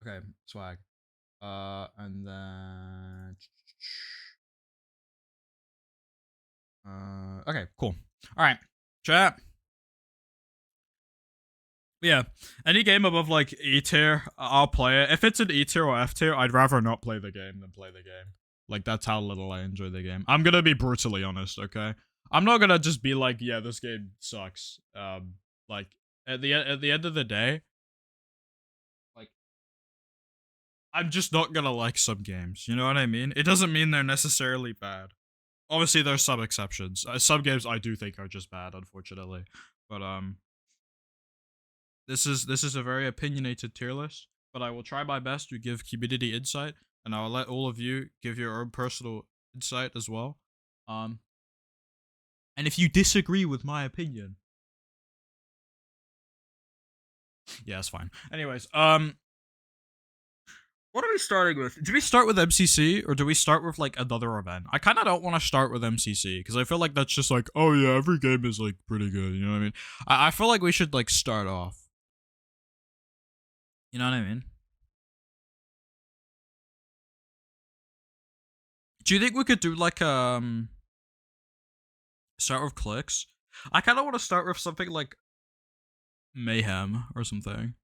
Okay, swag. And then okay, cool. All right, chat. Yeah, any game above like E tier, I'll play it. If it's an E tier or F tier, I'd rather not play the game than play the game. Like that's how little I enjoy the game. I'm gonna be brutally honest, okay? I'm not gonna just be like, yeah, this game sucks. Like at the end of the day, like I'm just not gonna like some games. You know what I mean? It doesn't mean they're necessarily bad. Obviously, there's some exceptions. Some games I do think are just bad, unfortunately. But this is a very opinionated tier list. But I will try my best to give community insight, and I'll let all of you give your own personal insight as well. Um, and if you disagree with my opinion, yeah, it's fine. Anyways, what are we starting with? Do we start with MCC or do we start with like another event? I kind of don't want to start with MCC because I feel like that's just like, oh yeah, every game is like pretty good. You know what I mean? I feel like we should like start off. You know what I mean? Do you think we could do like start with clicks? I kind of want to start with something like Mayhem or something.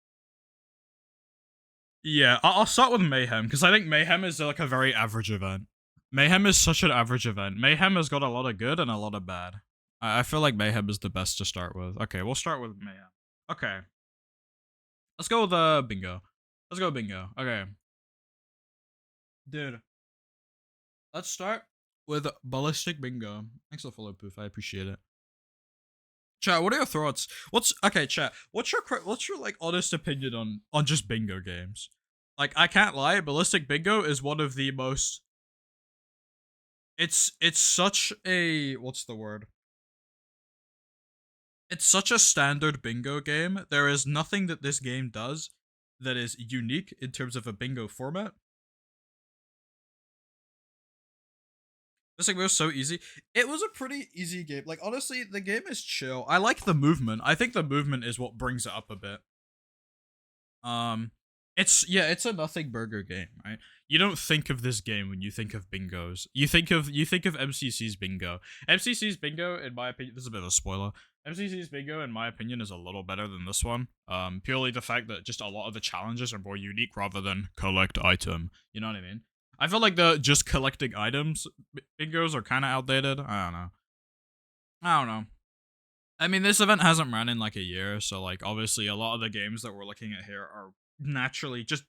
Yeah, I'll start with Mayhem because I think Mayhem is like a very average event. Mayhem is such an average event. Mayhem has got a lot of good and a lot of bad. I feel like Mayhem is the best to start with. Okay, we'll start with Mayhem. Okay, let's go with Bingo. Let's go Bingo. Okay, dude. Let's start with Ballistic Bingo. Thanks for the follow, Poof. I appreciate it. Chat, what are your thoughts? What's okay, chat? What's your like honest opinion on just bingo games? Like, I can't lie, Ballistic Bingo is one of the most. It's such a what's the word? It's such a standard bingo game. There is nothing that this game does that is unique in terms of a bingo format. This like was so easy. It was a pretty easy game. Like honestly, the game is chill. I like the movement. I think the movement is what brings it up a bit. Um, it's a nothing burger game, right? You don't think of this game when you think of bingos. You think of MCC's bingo. MCC's bingo, in my opinion, this is a bit of a spoiler. MCC's bingo, in my opinion, is a little better than this one. Purely the fact that just a lot of the challenges are more unique rather than collect item. You know what I mean? I feel like the just collecting items bingos are kind of outdated. I don't know. I don't know. I mean, this event hasn't ran in like a year, so like obviously a lot of the games that we're looking at here are naturally just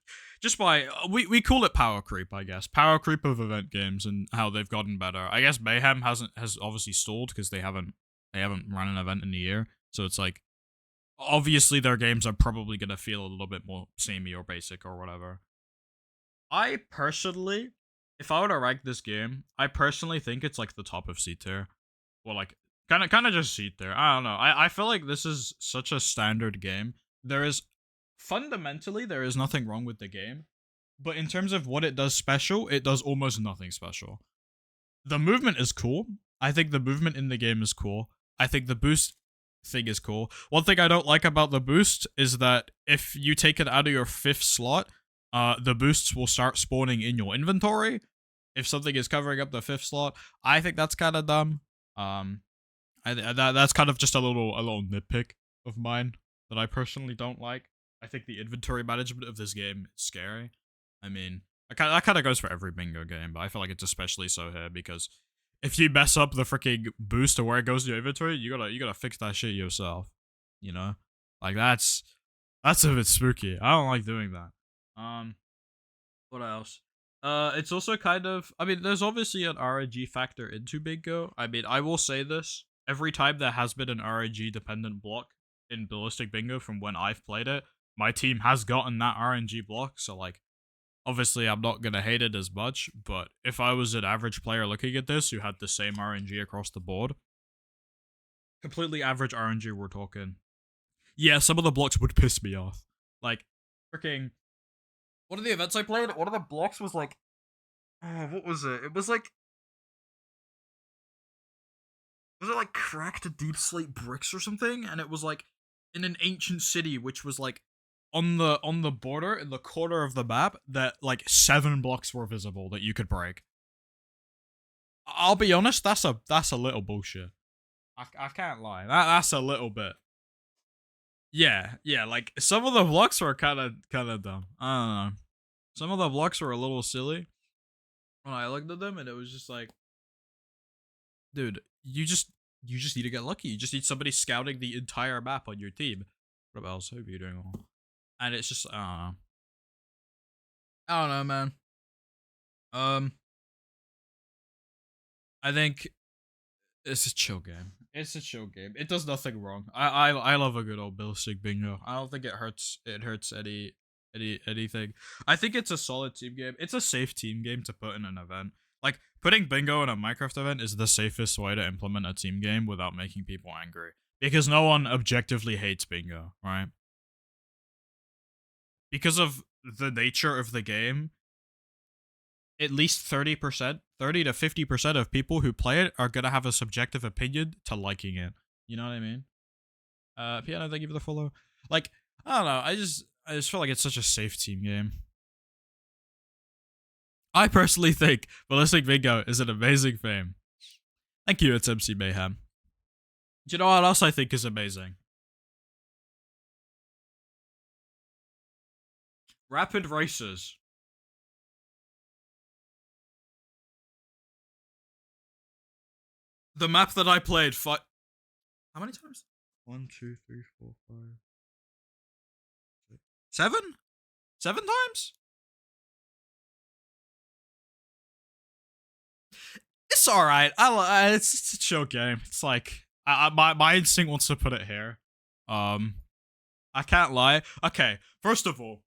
by we call it power creep, I guess. Power creep of event games and how they've gotten better. I guess Mayhem has obviously stalled because they haven't run an event in a year. So it's like obviously their games are probably gonna feel a little bit more samey or basic or whatever. I personally, if I were to rank this game, I personally think it's like the top of C tier. Well, like kind of just C tier. I don't know. I feel like this is such a standard game. There is fundamentally there is nothing wrong with the game, but in terms of what it does special, it does almost nothing special. The movement is cool. I think the movement in the game is cool. I think the boost thing is cool. One thing I don't like about the boost is that if you take it out of your 5th slot, the boosts will start spawning in your inventory if something is covering up the 5th slot. I think that's kind of dumb. That's kind of just a little nitpick of mine that I personally don't like. I think the inventory management of this game is scary. I mean, that kind of goes for every bingo game, but I feel like it's especially so here because if you mess up the freaking boost to where it goes in your inventory, you gotta fix that shit yourself. You know, like that's a bit spooky. I don't like doing that. What else? It's also kind of. I mean, there's obviously an RNG factor into bingo. I mean, I will say this: every time there has been an RNG dependent block in Ballistic Bingo from when I've played it, my team has gotten that RNG block. So like, obviously, I'm not gonna hate it as much. But if I was an average player looking at this who had the same RNG across the board, completely average RNG, we're talking. Yeah, some of the blocks would piss me off. Like, freaking one of the events I played, one of the blocks was like, oh, what was it? It was like, was it like cracked deep slate bricks or something? And it was like in an ancient city, which was like on the border in the corner of the map that like 7 blocks were visible that you could break. I'll be honest, that's a little bullshit. I can't lie. That's a little bit. Yeah, like some of the blocks were kind of dumb. I don't know. Some of the blocks were a little silly when I looked at them, and it was just like, dude, you just need to get lucky. You just need somebody scouting the entire map on your team. What else? Hope you're doing well. And it's just, I don't know, man. I think it's a chill game. It's a chill game. It does nothing wrong. I love a good old Ballistic bingo. I don't think it hurts anything. I think it's a solid team game. It's a safe team game to put in an event. Like, putting bingo in a Minecraft event is the safest way to implement a team game without making people angry. Because no one objectively hates bingo, right? Because of the nature of the game, at least 30%, 30 to 50% of people who play it are gonna have a subjective opinion to liking it. You know what I mean? Piano, thank you for the follow. Like, I don't know, I just feel like it's such a safe team game. I personally think Ballistic Bingo is an amazing theme. Thank you, it's MC Mayhem. Do you know what else I think is amazing? Rapid races. The map that I played, how many times? 1, 2, 3, 4, 5, 6, 7? 7 times? It's alright. It's a chill game. It's like, my instinct wants to put it here. I can't lie. Okay, first of all,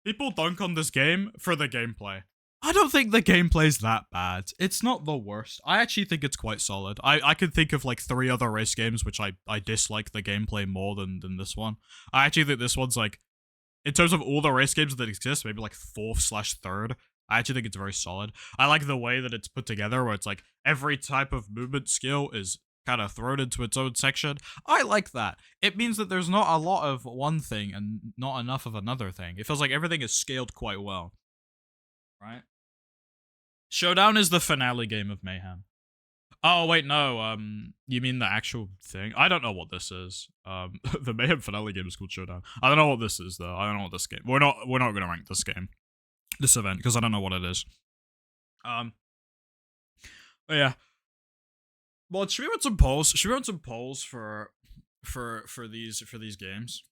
people dunk on this game for the gameplay. I don't think the gameplay's that bad. It's not the worst. I actually think it's quite solid. I could think of like 3 other race games which I dislike the gameplay more than this one. I actually think this one's like, in terms of all the race games that exist, maybe like 4th/3rd. I actually think it's very solid. I like the way that it's put together, where it's like every type of movement skill is kind of thrown into its own section. I like that. It means that there's not a lot of one thing and not enough of another thing. It feels like everything is scaled quite well. Right? Showdown is the finale game of Mayhem. Oh, wait, no, you mean the actual thing? I don't know what this is. The Mayhem finale game is called Showdown. I don't know what this is, though. I don't know what this game... We're not gonna rank this game. This event, because I don't know what it is. But yeah. Well, should we run some polls? Should we run some polls for these games?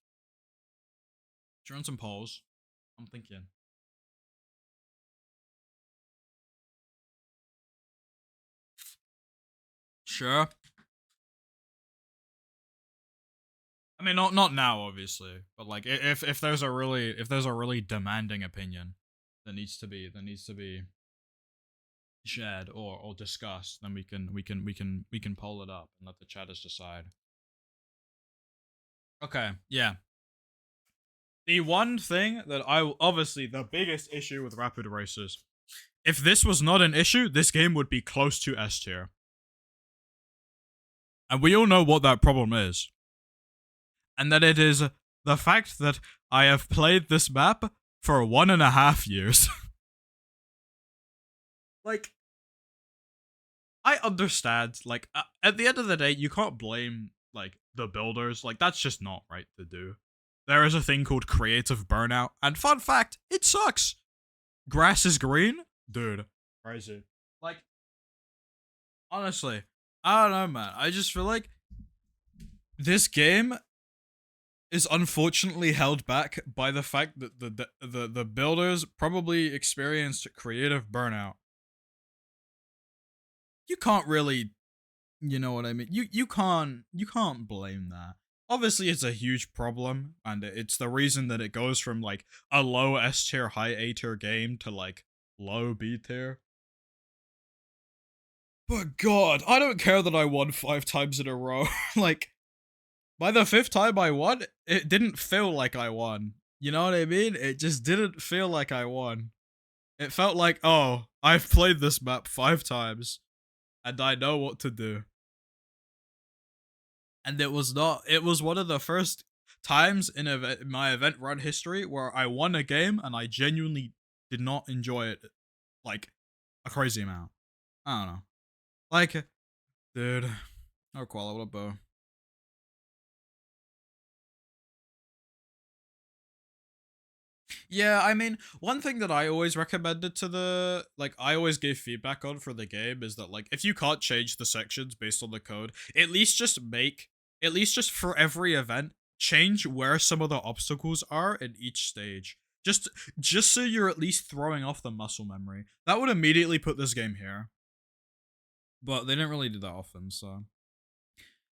Should we run some polls? I'm thinking. Sure. I mean, not now, obviously, but like if there's a really demanding opinion that needs to be shared or discussed, then we can poll it up and let the chatters decide. Okay, yeah. The one thing that obviously the biggest issue with rapid races, if this was not an issue, this game would be close to S tier. And we all know what that problem is. And that it is the fact that I have played this map for 1.5 years. Like, I understand, like, at the end of the day, you can't blame, like, the builders. Like, that's just not right to do. There is a thing called creative burnout, and fun fact, it sucks. Grass is green? Dude, crazy. Like, honestly, I don't know, man. I just feel like this game is unfortunately held back by the fact that the builders probably experienced creative burnout. You can't really, you know what I mean? You can't blame that. Obviously, it's a huge problem, and it's the reason that it goes from like a low S tier, high A tier game to like low B tier. But God, I don't care that I won 5 times in a row. Like, by the 5th time I won, it didn't feel like I won. You know what I mean? It just didn't feel like I won. It felt like, oh, I've played this map 5 times, and I know what to do. And it was not, it was one of the first times in my event run history where I won a game and I genuinely did not enjoy it like a crazy amount. I don't know. Like, dude. Oh, Koala, what a bow. Yeah, I mean, one thing that I always recommended to I always gave feedback on for the game is that, like, if you can't change the sections based on the code, at least just for every event, change where some of the obstacles are in each stage. Just so you're at least throwing off the muscle memory. That would immediately put this game here. But they didn't really do that often, so.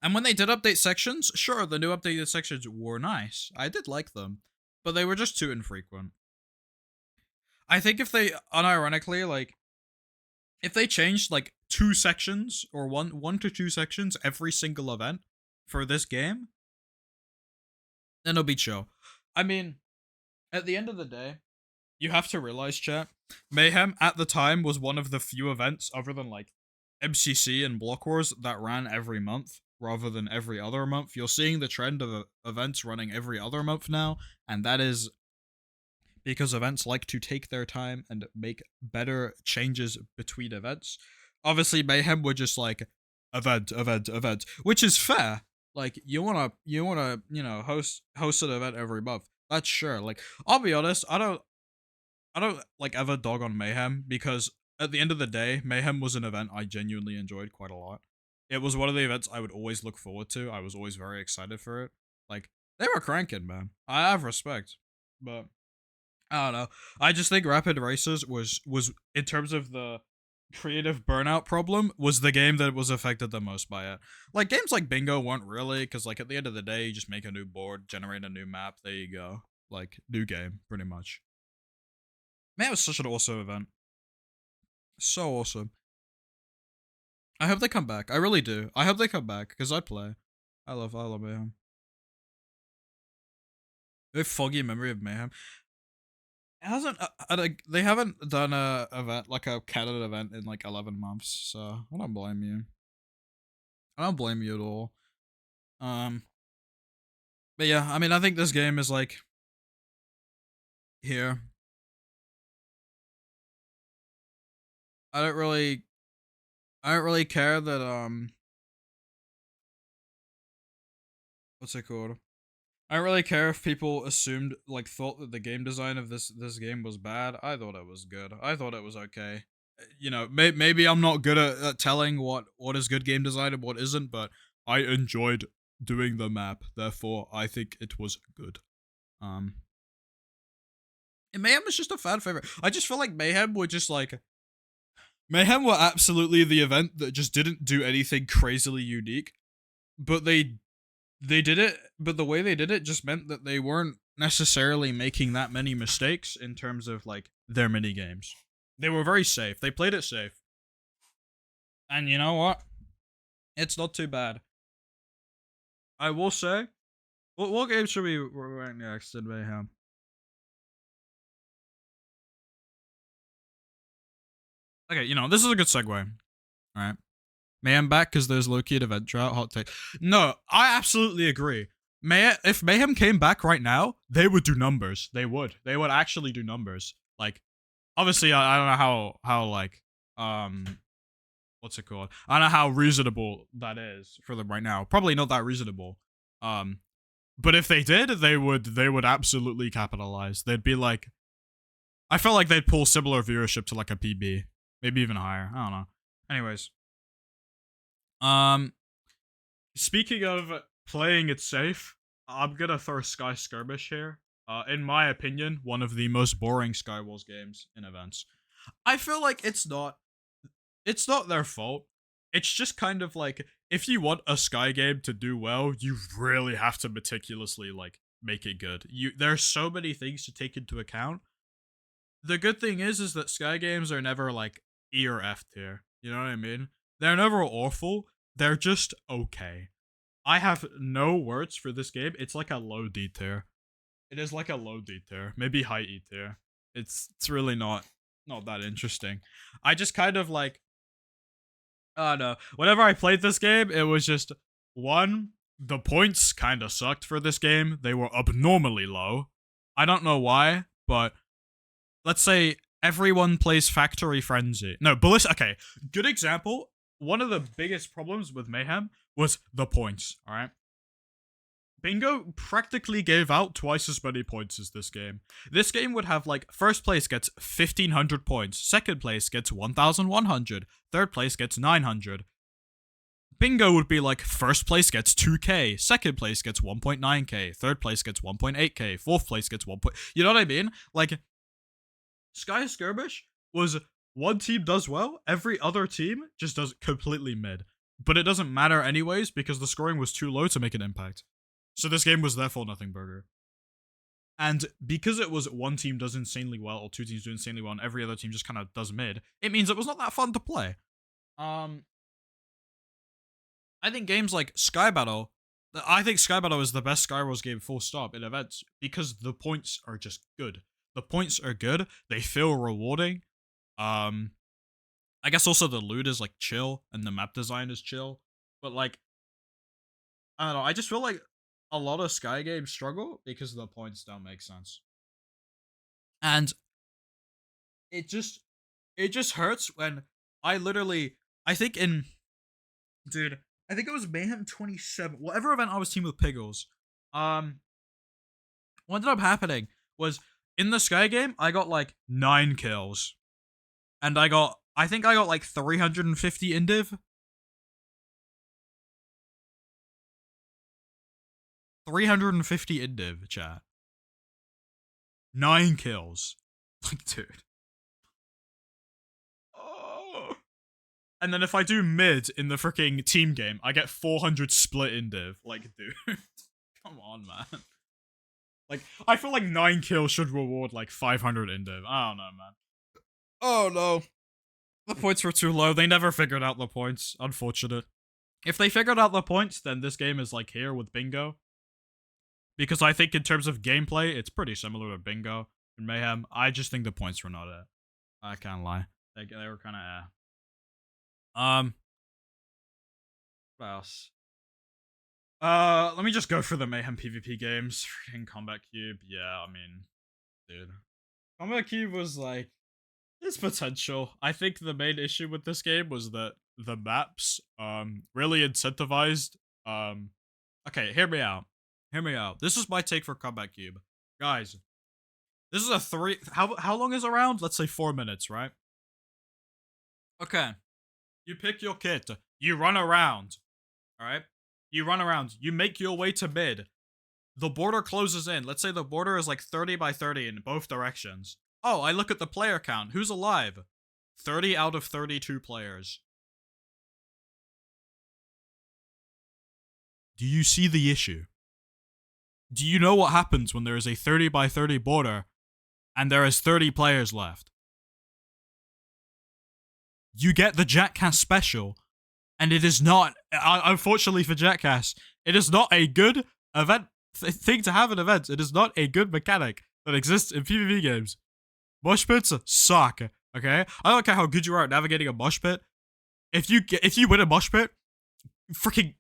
And when they did update sections, sure, the new updated sections were nice. I did like them, but they were just too infrequent. I think if they, unironically, like, if they changed, like, 2 sections, or one to 2 sections every single event for this game, then it'll be chill. I mean, at the end of the day, you have to realize, chat, Mayhem, at the time, was one of the few events, other than, like, MCC and Block Wars, that ran every month rather than every other month. You're seeing the trend of events running every other month now, and that is because events like to take their time and make better changes between events. Obviously, Mayhem were just like event, which is fair. Like, you wanna, you know, host an event every month. That's sure. Like, I'll be honest, I don't like ever dog on Mayhem, because at the end of the day, Mayhem was an event I genuinely enjoyed quite a lot. It was one of the events I would always look forward to. I was always very excited for it. Like, they were cranking, man. I have respect. But I don't know. I just think Rapid Races was in terms of the creative burnout problem, was the game that was affected the most by it. Like, games like Bingo weren't really, because, like, at the end of the day, you just make a new board, generate a new map, there you go. Like, new game, pretty much. Man, it was such an awesome event. So awesome. I hope they come back. I really do. I hope they come back, because I play. I love Mayhem. A foggy memory of Mayhem. It hasn't, they haven't done a event, like a canon event, in like 11 months, so I don't blame you. I don't blame you at all. But yeah, I mean, I think this game is like here. I don't really care that what's it called? I don't really care if people assumed, like, thought that the game design of this game was bad. I thought it was good. I thought it was okay. You know, maybe I'm not good at telling what is good game design and what isn't, but I enjoyed doing the map. Therefore, I think it was good. And Mayhem was just a fan favorite. I just feel like Mayhem were just like, Mayhem were absolutely the event that just didn't do anything crazily unique, but they did it, but the way they did it just meant that they weren't necessarily making that many mistakes in terms of, like, their mini games. They were very safe. They played it safe. And you know what? It's not too bad. I will say, what game should we rank next in Mayhem? Okay, you know, this is a good segue. Alright. Mayhem back because there's low-key event drought, hot take. No, I absolutely agree. If Mayhem came back right now, they would do numbers. They would. They would actually do numbers. Like, obviously, I don't know how like, what's it called? I don't know how reasonable that is for them right now. Probably not that reasonable. But if they did, they would absolutely capitalize. They'd be like, I felt like they'd pull similar viewership to like a PB, maybe even higher. I don't know. Anyways, speaking of playing it safe, I'm gonna throw Sky Skirmish here. In my opinion, one of the most boring Skywars games in events. I feel like it's not their fault. It's just kind of like, if you want a Sky game to do well, you really have to meticulously, like, make it good. There's so many things to take into account. The good thing is that Sky games are never like E or F tier. You know what I mean? They're never awful. They're just okay. I have no words for this game. It's like a low D tier. It is like a low D tier, maybe high E tier. It's really not that interesting. I just kind of like, I don't know. Whenever I played this game, it was just, one, the points kind of sucked for this game. They were abnormally low. I don't know why, but let's say everyone plays Factory Frenzy. No, Ballistic. Okay, good example. One of the biggest problems with Mayhem was the points, alright? Bingo practically gave out twice as many points as this game. This game would have, like, first place gets 1,500 points, second place gets 1,100, third place gets 900. Bingo would be like, first place gets 2k, second place gets 1.9k, third place gets 1.8k, fourth place gets 1. You know what I mean? Like, Sky Skirmish was one team does well, every other team just does completely mid. But it doesn't matter anyways because the scoring was too low to make an impact. So this game was therefore nothing burger. And because it was one team does insanely well or two teams do insanely well and every other team just kind of does mid, it means it was not that fun to play. I think games like Sky Battle, I think Sky Battle is the best Sky Wars game full stop in events because the points are just good. The points are good. They feel rewarding. I guess also the loot is like chill and the map design is chill. But like, I don't know. I just feel like a lot of Sky games struggle because the points don't make sense. And it just hurts when I think it was Mayhem 27, whatever event I was teaming with Piggles. What ended up happening was in the Sky game, I got like 9 kills. And I think I got like 350 indiv. 350 indiv, chat. 9 kills. Like, dude. Oh. And then if I do mid in the freaking team game, I get 400 split indiv. Like, dude. Come on, man. Like, I feel like 9 kills should reward like 500 indiv. I don't know, man. Oh, no. The points were too low. They never figured out the points. Unfortunate. If they figured out the points, then this game is like here with Bingo. Because I think in terms of gameplay, it's pretty similar to Bingo and Mayhem. I just think the points were not it. I can't lie. They were kind of what else? Let me just go for the Mayhem PvP games. Freaking Combat Cube. Yeah, I mean, dude. Combat Cube was like, its potential. I think the main issue with this game was that the maps, really incentivized, okay, hear me out. Hear me out. This is my take for Combat Cube. Guys, this is a how long is a round? Let's say 4 minutes, right? Okay. You pick your kit. You run around. Alright? You run around. You make your way to mid. The border closes in. Let's say the border is like 30 by 30 in both directions. Oh, I look at the player count. Who's alive? 30 out of 32 players. Do you see the issue? Do you know what happens when there is a 30 by 30 border and there is 30 players left? You get the Jackass special, and it is not, unfortunately for Jackass, it is not a good event thing to have in events. It is not a good mechanic that exists in PvP games. Mosh pits suck, okay? I don't care how good you are at navigating a mosh pit. If you win a mosh pit, freaking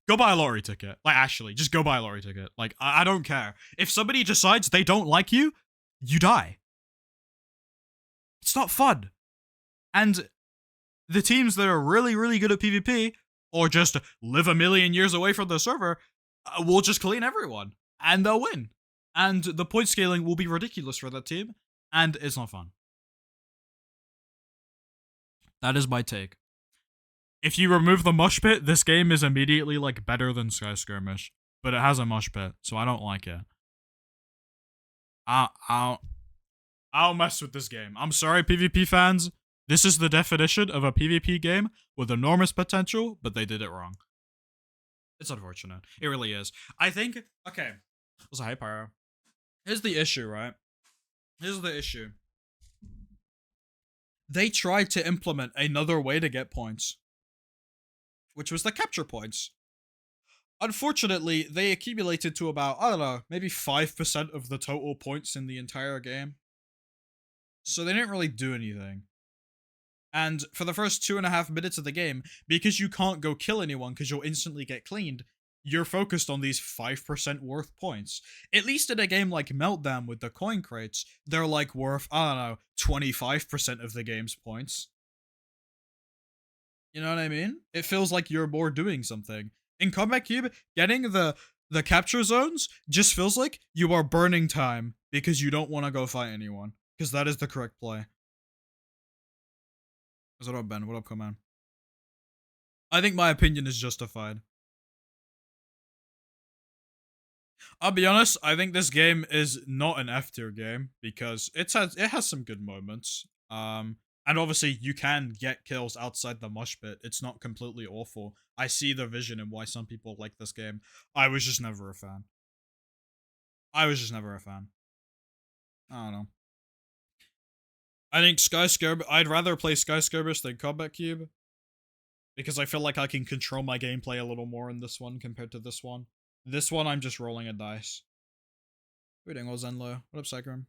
go buy a lottery ticket. Like, actually, just go buy a lottery ticket. Like, I don't care. If somebody decides they don't like you, you die. It's not fun. And the teams that are really, really good at PvP, or just live a million years away from the server, will just clean everyone. And they'll win. And the point scaling will be ridiculous for that team. And it's not fun. That is my take. If you remove the mosh pit, this game is immediately like better than Sky Skirmish, but it has a mosh pit, so I don't like it. I'll mess with this game. I'm sorry, PvP fans. This is the definition of a PvP game with enormous potential, but they did it wrong. It's unfortunate. It really is. I think, okay. What's a high pyro? Here's the issue, right? Here's the issue. They tried to implement another way to get points, which was the capture points. Unfortunately, they accumulated to about, I don't know, maybe 5% of the total points in the entire game. So they didn't really do anything. And for the first 2.5 minutes of the game, because you can't go kill anyone because you'll instantly get cleaned, you're focused on these 5% worth points. At least in a game like Meltdown with the coin crates, they're like worth, I don't know, 25% of the game's points. You know what I mean? It feels like you're more doing something. In Combat Cube, getting the capture zones just feels like you are burning time because you don't want to go fight anyone. Because that is the correct play. What up, Ben? What up, Command? I think my opinion is justified. I'll be honest, I think this game is not an F tier game because it has some good moments. And obviously you can get kills outside the mosh pit. It's not completely awful. I see the vision and why some people like this game. I was just never a fan. I don't know. I think I'd rather play Sky Skirmish than Combat Cube because I feel like I can control my gameplay a little more in this one compared to this one. This one, I'm just rolling a dice. What are you doing, Zenlo? What up, Cycrum?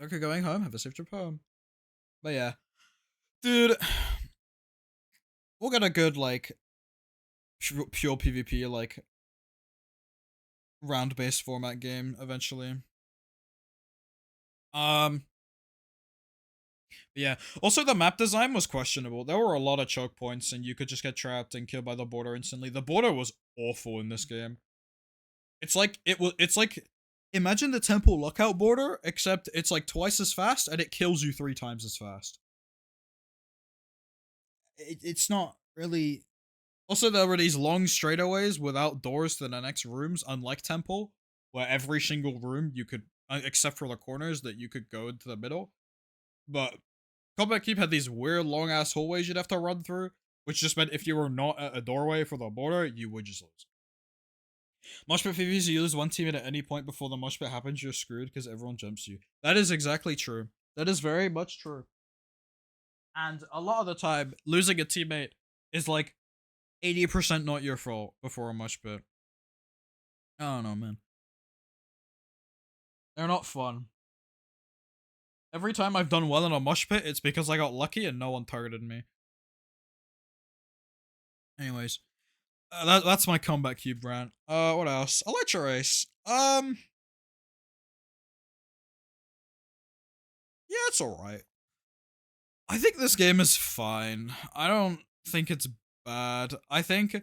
Okay, going home. Have a safe trip home. But yeah, dude, we'll get a good like pure PvP like round-based format game eventually. Yeah. Also, the map design was questionable. There were a lot of choke points, and you could just get trapped and killed by the border instantly. The border was awful in this game. It's like It's like imagine the temple lookout border, except it's like twice as fast, and it kills you 3 times as fast. It's not really. Also, there were these long straightaways without doors to the next rooms, unlike Temple, where every single room you could, except for the corners, that you could go into the middle. But Combat Keep had these weird long ass hallways you'd have to run through, which just meant if you were not at a doorway for the border, you would just lose. Mosh pit PvPs, you lose one teammate at any point before the mosh pit happens, you're screwed because everyone jumps you. That is exactly true. That is very much true. And a lot of the time, losing a teammate is like 80% not your fault before a mosh pit. I don't know, man. They're not fun. Every time I've done well in a mosh pit, it's because I got lucky and no one targeted me. Anyways, that's my Combat Cube rant. What else? Elytra Race. Yeah, it's alright. I think this game is fine. I don't think it's bad. I think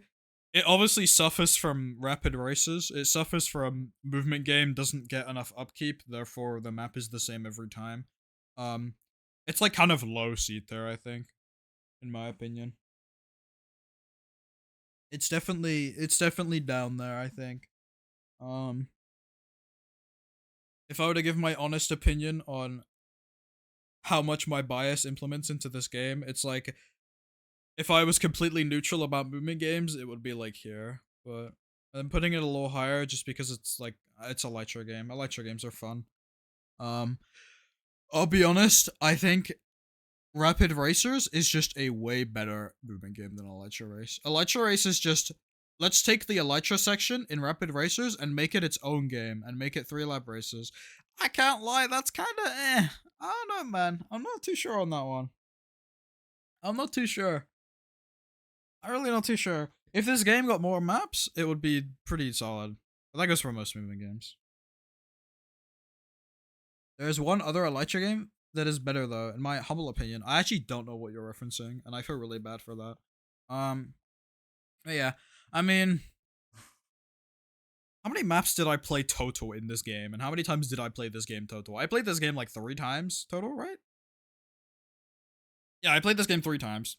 it obviously suffers from rapid races. It suffers from movement game doesn't get enough upkeep, therefore the map is the same every time. It's like kind of low seed there, I think, in my opinion. It's definitely down there, I think. Um if I were to give my honest opinion on how much my bias implements into this game, it's like if I was completely neutral about movement games, it would be like here. But I'm putting it a little higher just because it's like it's a Elytra game. Elytra games are fun. Um I'll be honest, I think Rapid Racers is just a way better movement game than Elytra Race. Elytra Race is just let's take the Elytra section in Rapid Racers and make it its own game and make it 3-lap races. I can't lie, that's kind of eh. I don't know, man. I'm not too sure on that one. I'm not too sure. I'm really not too sure. If this game got more maps, it would be pretty solid. But that goes for most movement games. There's one other Elytra game that is better though, in my humble opinion. I actually don't know what you're referencing, and I feel really bad for that. But yeah, I mean, how many maps did I play total in this game, and how many times did I play this game total? I played this game like 3 times total, right? Yeah, I played this game 3 times,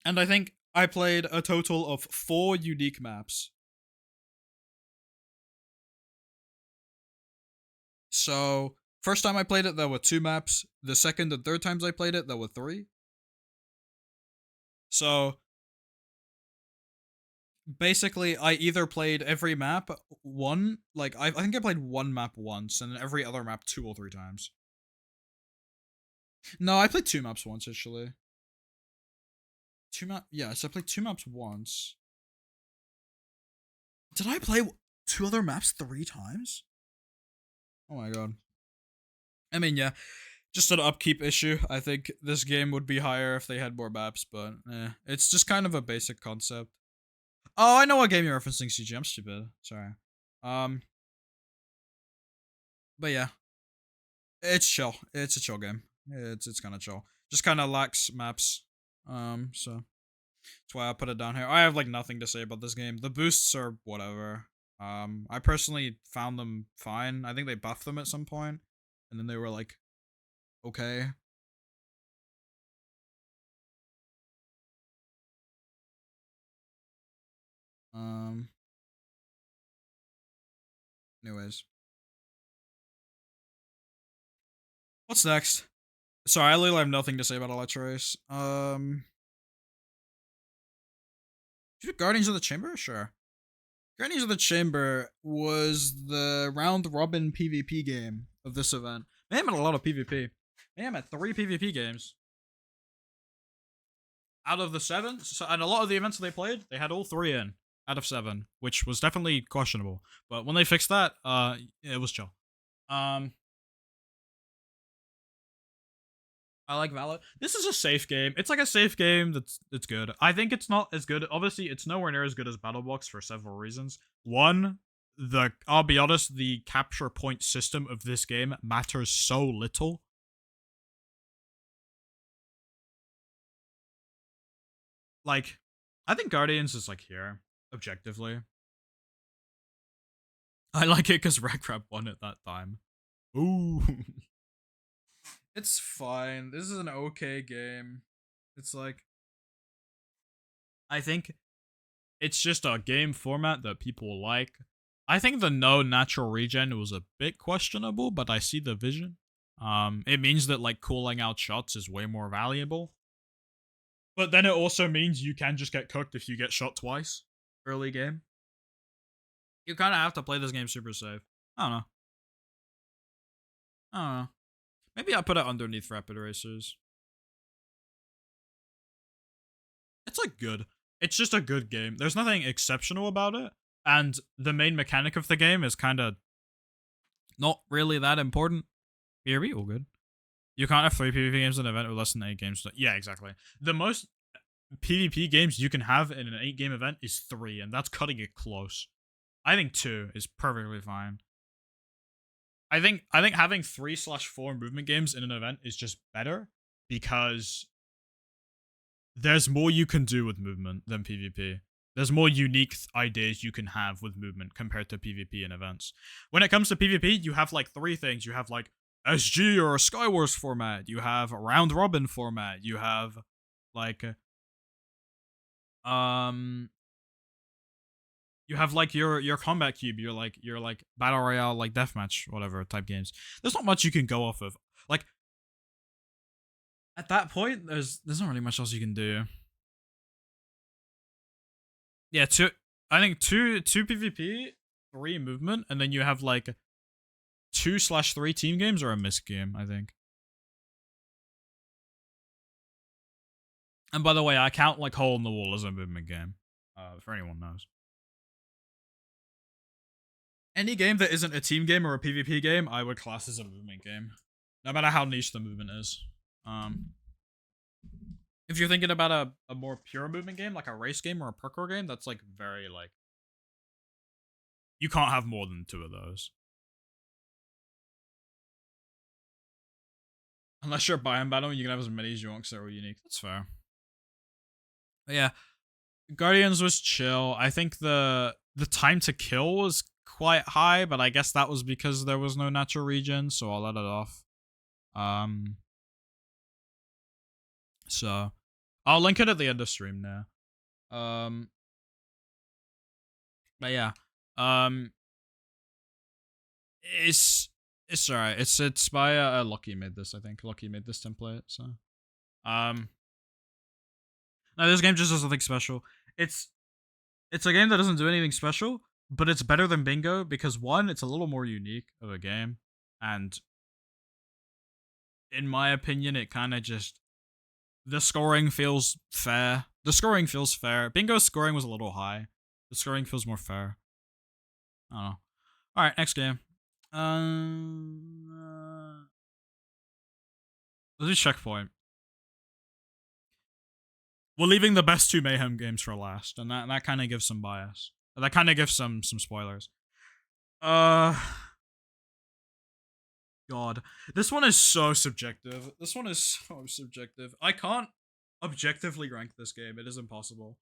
and I think I played a total of 4 unique maps. So, first time I played it, there were 2 maps. The second and third times I played it, there were 3. So, basically, I either played every map I think I played 1 map once, and then every other map 2 or 3 times. No, I played 2 maps once, actually. Yes, I played 2 maps once. Did I play 2 other maps 3 times? Oh my god. I mean, yeah. Just an upkeep issue. I think this game would be higher if they had more maps, but it's just kind of a basic concept. Oh, I know what game you're referencing, CG. I'm stupid. Sorry. Um, but yeah, it's chill. It's a chill game. It's kind of chill. Just kind of lacks maps. So that's why I put it down here. I have like nothing to say about this game. The boosts are whatever. I personally found them fine. I think they buffed them at some point, and then they were like okay. Um. Anyways, what's next? Sorry, I literally have nothing to say about Elytra. Guardians of the Chamber? Sure. Guardians of the Chamber was the round robin PvP game of this event. Mayhem had a lot of PvP. Mayhem had 3 PvP games. Out of the 7, so, and a lot of the events they played, they had all 3 in out of 7, which was definitely questionable. But when they fixed that, it was chill. I like Valor. This is a safe game. It's like a safe game that's good. I think it's not as good. Obviously, it's nowhere near as good as BattleBox for several reasons. One, I'll be honest, the capture point system of this game matters so little. Like, I think Guardians is like here, objectively. I like it because Red Crab won at that time. Ooh. It's fine. This is an okay game. It's like, I think it's just a game format that people like. I think the no natural regen was a bit questionable, but I see the vision. It means that like calling out shots is way more valuable. But then it also means you can just get cooked if you get shot twice early game. You kind of have to play this game super safe. I don't know. I don't know. Maybe I'll put it underneath Rapid Racers. It's like good. It's just a good game. There's nothing exceptional about it. And the main mechanic of the game is kind of not really that important. BRB, all good. You can't have 3 PvP games in an event with less than 8 games. Yeah, exactly. The most PvP games you can have in an 8-game event is 3, and that's cutting it close. I think 2 is perfectly fine. I think having 3/4 movement games in an event is just better because there's more you can do with movement than PvP. There's more unique ideas you can have with movement compared to PvP in events. When it comes to PvP, you have like 3 things. You have like SG or Skywars format. You have a round robin format. You have like you have like your combat cube, your like battle royale, like deathmatch, whatever type games. There's not much you can go off of. Like at that point, there's not really much else you can do. Yeah, I think two PvP, 3 movement, and then you have like 2/3 team games or a misc game, I think. And by the way, I count like Hole in the Wall as a movement game. For anyone knows. Any game that isn't a team game or a PvP game, I would class as a movement game. No matter how niche the movement is. If you're thinking about a more pure movement game, like a race game or a parkour game, that's like very like you can't have more than 2 of those. Unless you're Biome battle, you can have as many as you want because they're all unique. That's fair. But yeah, Guardians was chill. I think the time to kill was quite high, but I guess that was because there was no natural regen, so I'll let it off. So I'll link it at the end of stream now. But yeah, it's alright. It's by Lucky made this. I think Lucky made this template. So no, this game just does nothing special. It's a game that doesn't do anything special, but it's better than Bingo because 1, it's a little more unique of a game, and in my opinion, it kind of just the scoring feels fair. The scoring feels fair. Bingo's scoring was a little high. The scoring feels more fair. I don't know. All right, next game. Let's do checkpoint. We're leaving the best two Mayhem games for last, and that kind of gives some bias. That kind of gives some spoilers. God, this one is so subjective. This one is so subjective. I can't objectively rank this game. It is impossible.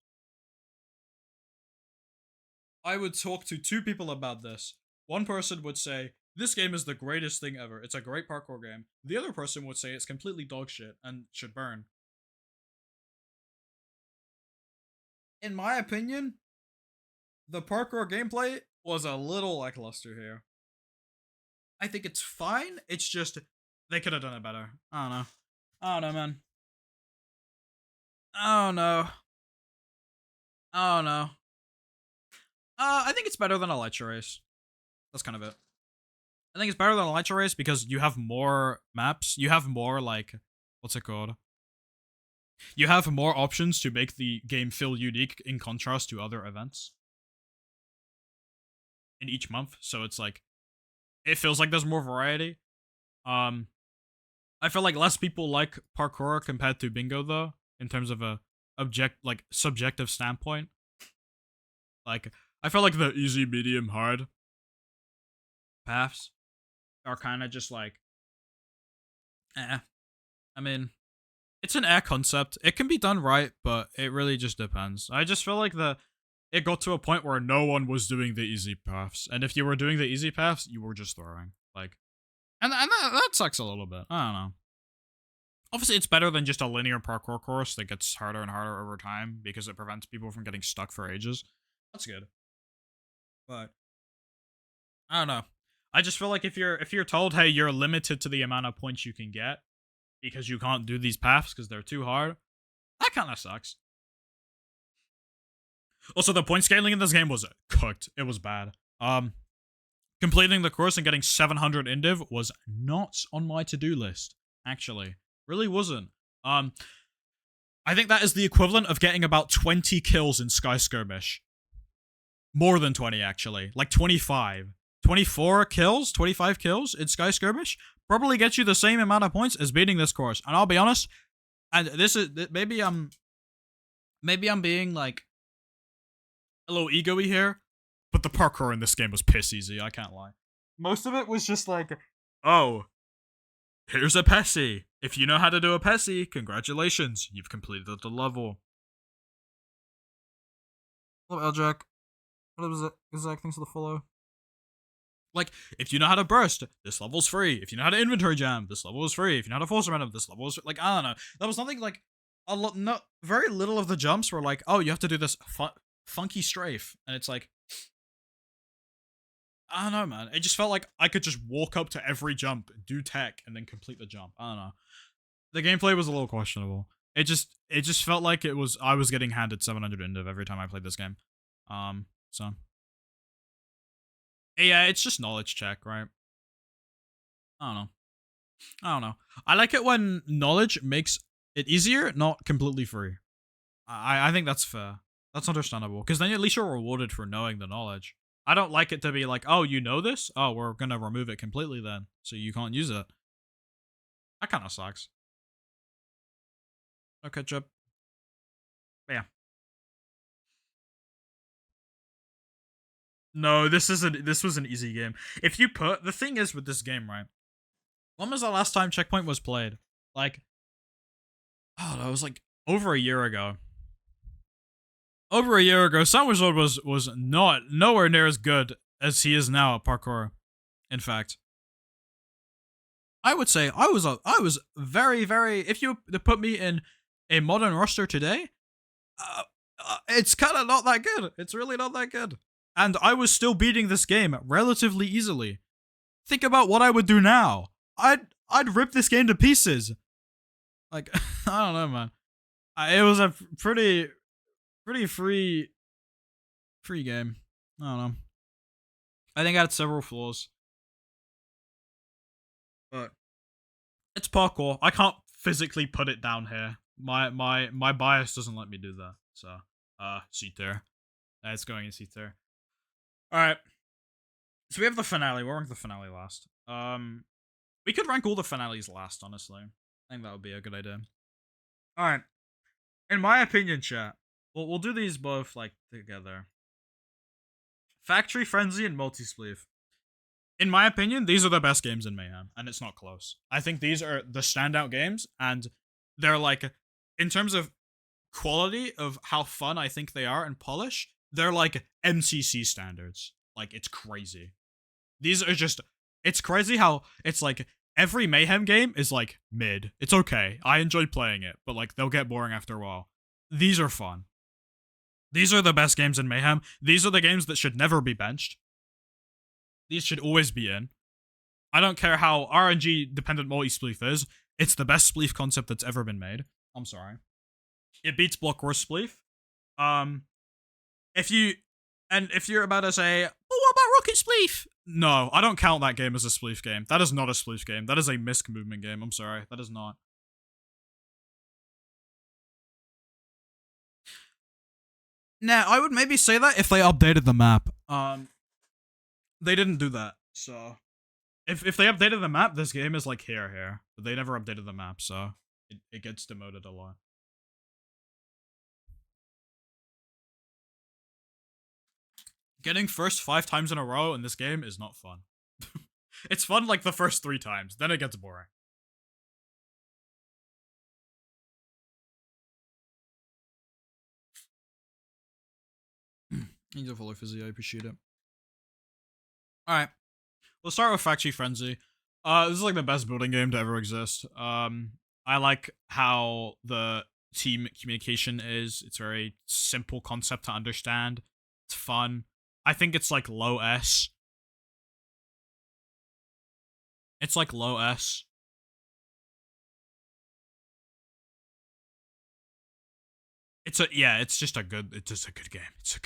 I would talk to two people about this. One person would say, this game is the greatest thing ever. It's a great parkour game. The other person would say it's completely dog shit and should burn. In my opinion, the parkour gameplay was a little lackluster here. I think it's fine. It's just they could have done it better. I don't know. I don't know, man. Oh no. Oh no. I think it's better than Elytra race. That's kind of it. I think it's better than Elytra race because you have more maps. You have more, like, what's it called? You have more options to make the game feel unique in contrast to other events in each month. So it's like, it feels like there's more variety. I feel like less people like parkour compared to bingo though, in terms of a subjective standpoint. Like, I feel like the easy, medium, hard paths are kind of just like, I mean, it's an concept. It can be done right, but it really just depends. I just feel like it got to a point where no one was doing the easy paths, and if you were doing the easy paths, you were just throwing. Like, and that sucks a little bit. I don't know. Obviously, it's better than just a linear parkour course that gets harder and harder over time because it prevents people from getting stuck for ages. That's good. But I don't know. I just feel like if you're told, hey, you're limited to the amount of points you can get because you can't do these paths because they're too hard, that kind of sucks. Also, the point scaling in this game was cooked. It was bad. Completing the course and getting 700 indiv was not on my to-do list, actually. Really wasn't. I think that is the equivalent of getting about 20 kills in Sky Skirmish. More than 20, actually. Like 25. 24 kills? 25 kills in Sky Skirmish? Probably gets you the same amount of points as beating this course. And I'll be honest, and this is, maybe I'm being, like, a little ego-y here, but the parkour in this game was piss easy, I can't lie. Most of it was just like, oh, here's a Pessy. If you know how to do a Pessy, congratulations, you've completed the level. Hello, Eljack. What was it? Exact things to the follow. Like, if you know how to burst, this level's free. If you know how to inventory jam, this level is free. If you know how to force momentum, this level is free. Like, I don't know. That was nothing like very little of the jumps were like, oh, you have to do this funky strafe, and it's like, I don't know, man. It just felt like I could just walk up to every jump, do tech, and then complete the jump. I don't know. The gameplay was a little questionable. It just felt like I was getting handed 700 indiv every time I played this game. So yeah, it's just knowledge check, right? I don't know. I like it when knowledge makes it easier, not completely free. I think that's fair. That's understandable, because then at least you're rewarded for knowing the knowledge. I don't like it to be like, oh, you know this? Oh, we're gonna remove it completely then, so you can't use it. That kind of sucks. Okay, Chip. Yeah. No, this was an easy game. If you put, the thing is with this game, right? When was the last time Checkpoint was played? Like, oh, that was like over a year ago. Over a year ago, SandwichLord was nowhere near as good as he is now at parkour. In fact, I would say I was very, very. If you put me in a modern roster today, it's kind of not that good. It's really not that good. And I was still beating this game relatively easily. Think about what I would do now. I'd rip this game to pieces. Like, I don't know, man. It was a pretty free game. I don't know. I think I had several flaws, but it's parkour. I can't physically put it down here. My bias doesn't let me do that. So, C tier. It's going in C tier. All right. So we have the finale. We'll rank the finale last. We could rank all the finales last, honestly. I think that would be a good idea. All right. In my opinion, chat, we'll do these both like together. Factory Frenzy and Multi-Spleef. In my opinion, these are the best games in Mayhem, and it's not close. I think these are the standout games, and they're like, in terms of quality of how fun I think they are and polish, they're like MCC standards. Like, it's crazy. These are just, it's crazy how it's like every Mayhem game is like mid. It's okay. I enjoy playing it, but like they'll get boring after a while. These are fun. These are the best games in Mayhem. These are the games that should never be benched. These should always be in. I don't care how RNG dependent multi-spleef is. It's the best spleef concept that's ever been made. I'm sorry. It beats Block Wars spleef. If you're about to say, oh, what about Rocket Spleef? No, I don't count that game as a spleef game. That is not a spleef game. That is a misc movement game. I'm sorry. That is not. Nah, I would maybe say that if they updated the map. They didn't do that, so if they updated the map, this game is like here, but they never updated the map, so it gets demoted a lot. Getting first 5 times in a row in this game is not fun. It's fun like the first 3 times, then it gets boring. Thank you for follow Fizzy, I appreciate it. Alright. We'll start with Factory Frenzy. This is like the best building game to ever exist. I like how the team communication is. It's a very simple concept to understand. It's fun. I think it's like low S. It's like low S. It's just a good game.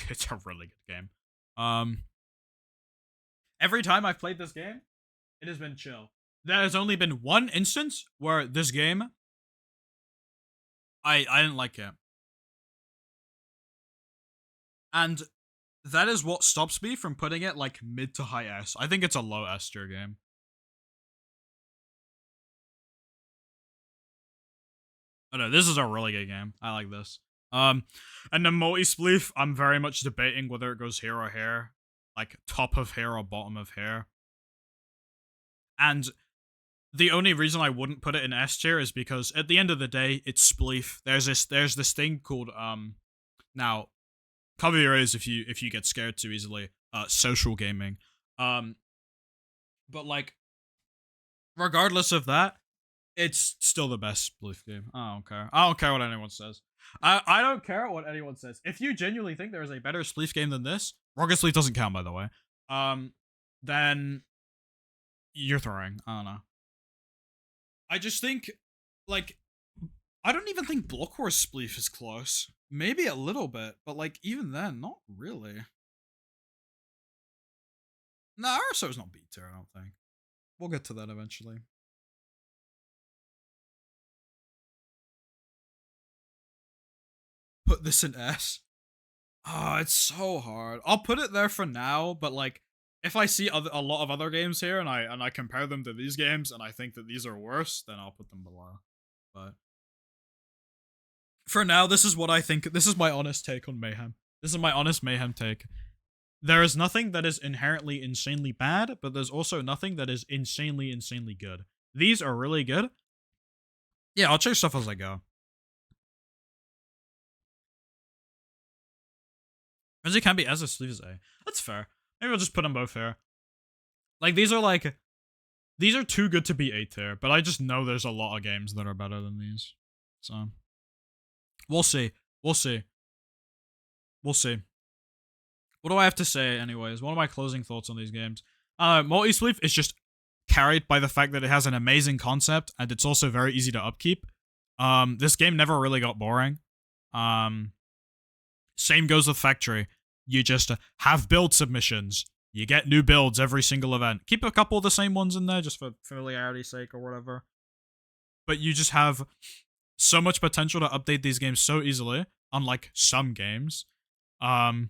It's a really good game. Every time I've played this game, it has been chill. There has only been one instance where this game I didn't like it. And that is what stops me from putting it like mid to high S. I think it's a low S tier game. Oh no, this is a really good game. I like this. And the multi-spleef, I'm very much debating whether it goes here or here. Like top of here or bottom of here. And the only reason I wouldn't put it in S tier is because at the end of the day, it's spleef. There's this thing called now cover your ears if you get scared too easily. Social gaming. But like regardless of that, it's still the best spleef game. I don't care. I don't care what anyone says. I don't care what anyone says. If you genuinely think there is a better spleef game than this, Rocket Spleef doesn't count, by the way. Then you're throwing. I don't know. I just think, like, I don't even think Block Wars spleef is close. Maybe a little bit, but like even then, not really. Nah, RSO's not beat tier, I don't think. We'll get to that eventually. Put this in S. Oh, it's so hard. I'll put it there for now, but like if I see a lot of other games here and I compare them to these games and I think that these are worse, then I'll put them below. But for now, this is what I think. This is my honest take on Mayhem. This is my honest Mayhem take. There is nothing that is inherently insanely bad, but there's also nothing that is insanely good. These are really good. Yeah, I'll change stuff as I go. As it can be as a sleeve as A. That's fair. Maybe I'll just put them both here. Like, these are too good to be A tier, but I just know there's a lot of games that are better than these. So, we'll see. We'll see. We'll see. What do I have to say, anyways? What are my closing thoughts on these games? Multi-Spleef is just carried by the fact that it has an amazing concept, and it's also very easy to upkeep. This game never really got boring. Same goes with Factory. You just have build submissions. You get new builds every single event. Keep a couple of the same ones in there just for familiarity's sake or whatever. But you just have so much potential to update these games so easily, unlike some games. And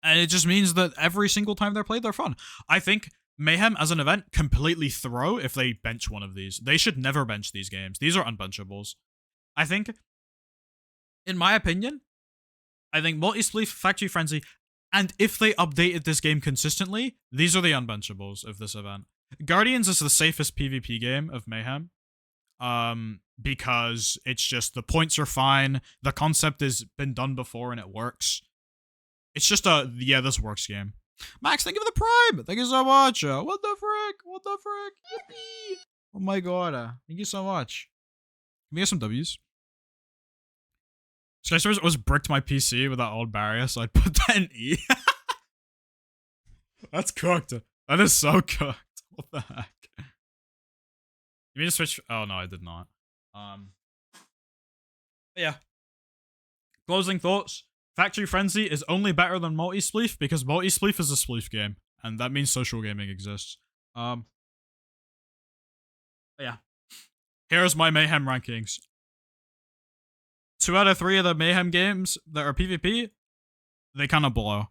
it just means that every single time they're played, they're fun. I think Mayhem as an event completely throw if they bench one of these. They should never bench these games. These are unbenchables. I think, in my opinion, I think Multi-Spleef, Factory Frenzy, and if they updated this game consistently, these are the unbenchables of this event. Guardians is the safest PvP game of Mayhem. Because it's just the points are fine, the concept has been done before and it works. It's just a this works game. Max, thank you for the prime. Thank you so much. What the frick? What the frick? Yippee! Oh my god. Thank you so much. Can we get some W's? Skyscrapers was bricked my PC with that old barrier, so I put that in E. That's cooked. That is so cooked. What the heck? You mean to switch? Oh no, I did not. Yeah. Closing thoughts. Factory Frenzy is only better than Multi-Spleef because Multi-Spleef is a spleef game, and that means social gaming exists. Yeah. Here's my Mayhem rankings. 2 out of 3 of the Mayhem games that are PvP, they kind of blow.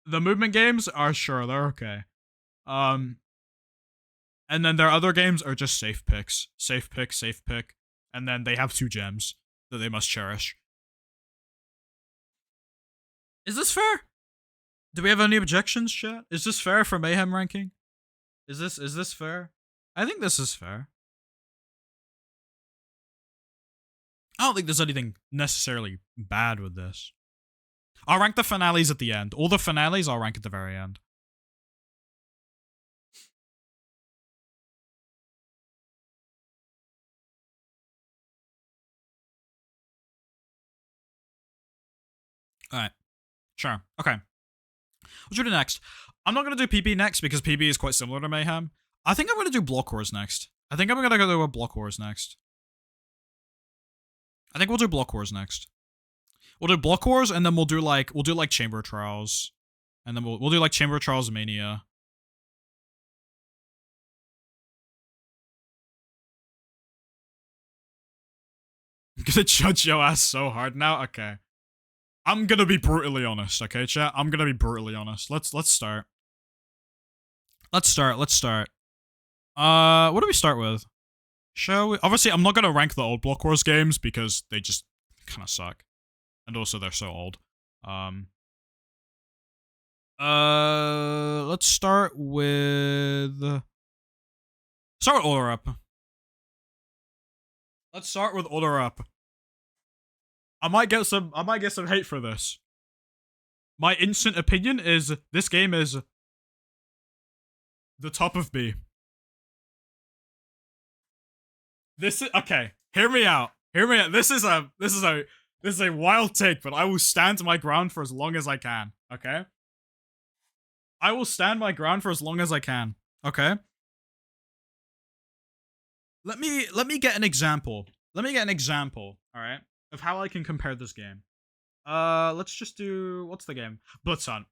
The movement games are sure, they're okay. And then their other games are just safe picks. Safe pick, safe pick. And then they have 2 gems that they must cherish. Is this fair? Do we have any objections, chat? Is this fair for Mayhem ranking? Is this fair? I think this is fair. I don't think there's anything necessarily bad with this. I'll rank the finales at the end. All the finales I'll rank at the very end. Alright. Sure. Okay. What should we do next? I'm not going to do PB next because PB is quite similar to Mayhem. I think I'm going to do Block Wars next. I think I'm going to go to Block Wars next. I think we'll do Block Wars next. We'll do Block Wars and then we'll do like Chamber Trials. And then we'll do like Chamber Trials Mania. I'm gonna judge your ass so hard now? Okay. I'm gonna be brutally honest, okay, chat? I'm gonna be brutally honest. Let's start. Let's start. What do we start with? Shall we? Obviously, I'm not gonna rank the old Block Wars games because they just kind of suck. And also, they're so old. Let's start with... Order Up. Let's start with Order Up. I might get some hate for this. My instant opinion is this game is the top of B. This is okay. Hear me out. This is a wild take, but I will stand my ground for as long as I can. Okay. I will stand my ground for as long as I can. Okay. Let me get an example. All right, of how I can compare this game. Let's just do, what's the game? Blitz Hunt.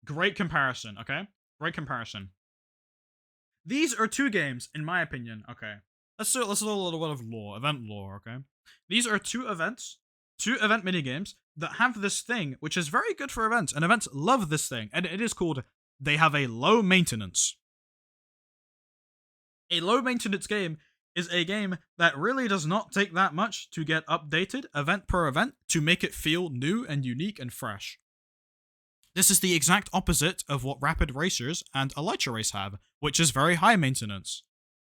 Great comparison, okay? Great comparison. These are 2 games, in my opinion, okay? Let's do a little bit of lore, event lore, okay? These are 2 events, 2 event minigames that have this thing, which is very good for events, and events love this thing, and it is called, they have a low maintenance. A low maintenance game is a game that really does not take that much to get updated event per event to make it feel new and unique and fresh. This is the exact opposite of what Rapid Racers and Elytra Race have, which is very high maintenance.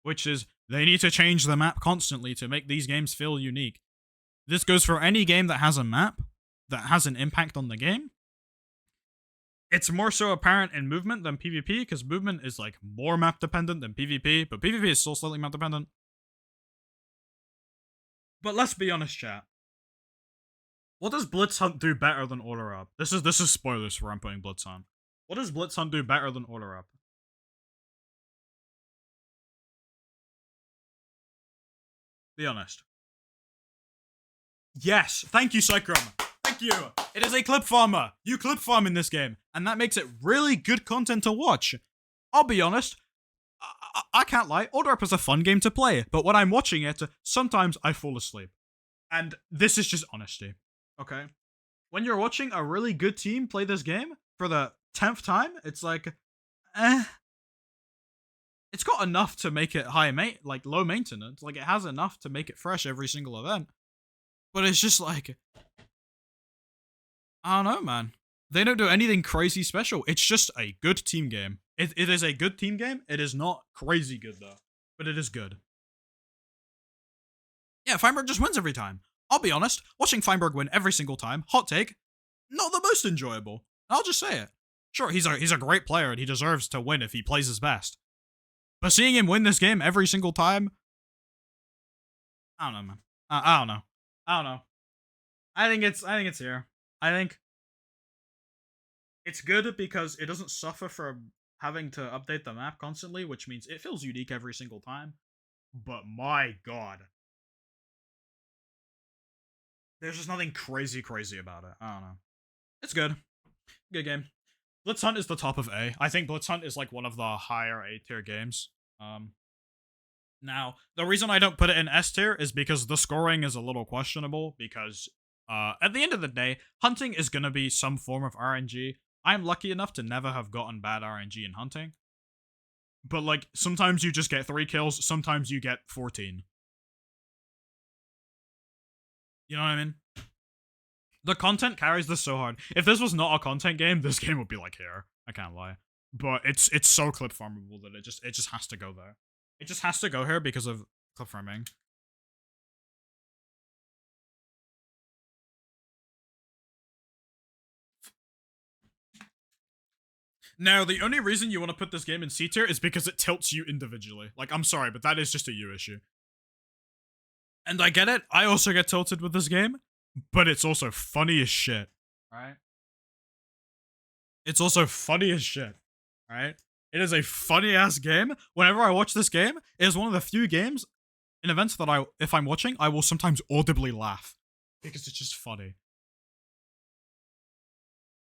Which is, they need to change the map constantly to make these games feel unique. This goes for any game that has a map that has an impact on the game. It's more so apparent in movement than PvP, because movement is like more map dependent than PvP, but PvP is still slightly map dependent. But let's be honest, chat. What does Blitz Hunt do better than Order Up? This is spoilers for I'm putting Blitz Hunt. What does Blitz Hunt do better than Order Up? Be honest. Yes, thank you, Cycrom. Thank you. It is a clip farmer. You clip farm in this game, and that makes it really good content to watch. I'll be honest. I can't lie, Order Up is a fun game to play, but when I'm watching it, sometimes I fall asleep. And this is just honesty, okay? When you're watching a really good team play this game for the 10th time, it's like, it's got enough to make it like low maintenance. Like it has enough to make it fresh every single event. But it's just like, I don't know, man. They don't do anything crazy special. It's just a good team game. It is a good team game. It is not crazy good though, but it is good. Yeah, Feinberg just wins every time. I'll be honest, watching Feinberg win every single time, hot take, not the most enjoyable. I'll just say it. Sure, he's a great player and he deserves to win if he plays his best. But seeing him win this game every single time, I don't know, man. I don't know. I don't know. I think it's here. I think it's good because it doesn't suffer from having to update the map constantly, which means it feels unique every single time. But my god, there's just nothing crazy about it. I don't know. It's good. Good game. Blitz Hunt is the top of A. I think Blitz Hunt is like one of the higher A tier games. Now, the reason I don't put it in S tier is because the scoring is a little questionable because at the end of the day, hunting is going to be some form of RNG. I'm lucky enough to never have gotten bad RNG in hunting. But like, sometimes you just get 3 kills, sometimes you get 14. You know what I mean? The content carries this so hard. If this was not a content game, this game would be like here. I can't lie. But it's so clip farmable that it just has to go there. It just has to go here because of clip farming. Now, the only reason you want to put this game in C tier is because it tilts you individually. Like, I'm sorry, but that is just a you issue. And I get it. I also get tilted with this game, but it's also funny as shit. Right? It's also funny as shit. Right? It is a funny ass game. Whenever I watch this game, it is one of the few games in events that if I'm watching, I will sometimes audibly laugh because it's just funny.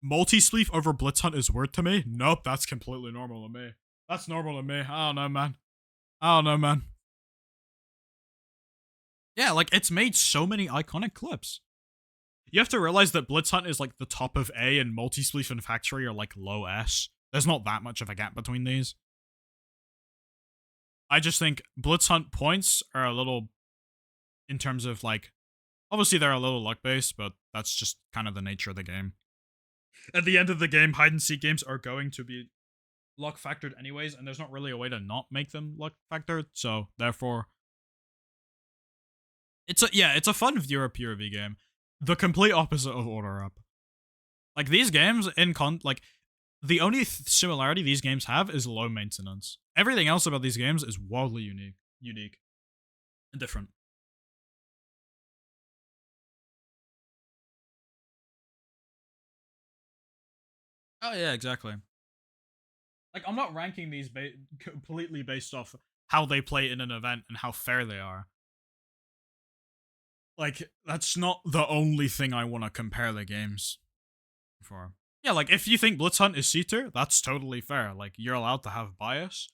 Multi-sleeve over Blitz Hunt is weird to me. Nope, that's completely normal to me. That's normal to me. I don't know, man. I don't know, man. Yeah, like, it's made so many iconic clips. You have to realize that Blitz Hunt is like the top of A and Multi-Spleef and Factory are like low S. There's not that much of a gap between these. I just think Blitz Hunt points are a little, in terms of like, obviously they're a little luck-based, but that's just kind of the nature of the game. At the end of the game, hide-and-seek games are going to be luck-factored anyways, and there's not really a way to not make them luck-factored, so therefore... It's a fun viewer POV game. The complete opposite of Order Up. Like, these games, the only similarity these games have is low maintenance. Everything else about these games is wildly unique, and different. Oh yeah, exactly. Like, I'm not ranking these completely based off how they play in an event and how fair they are. Like, that's not the only thing I want to compare the games for. Yeah, like, if you think Blitz Hunt is C tier, that's totally fair. Like, you're allowed to have bias.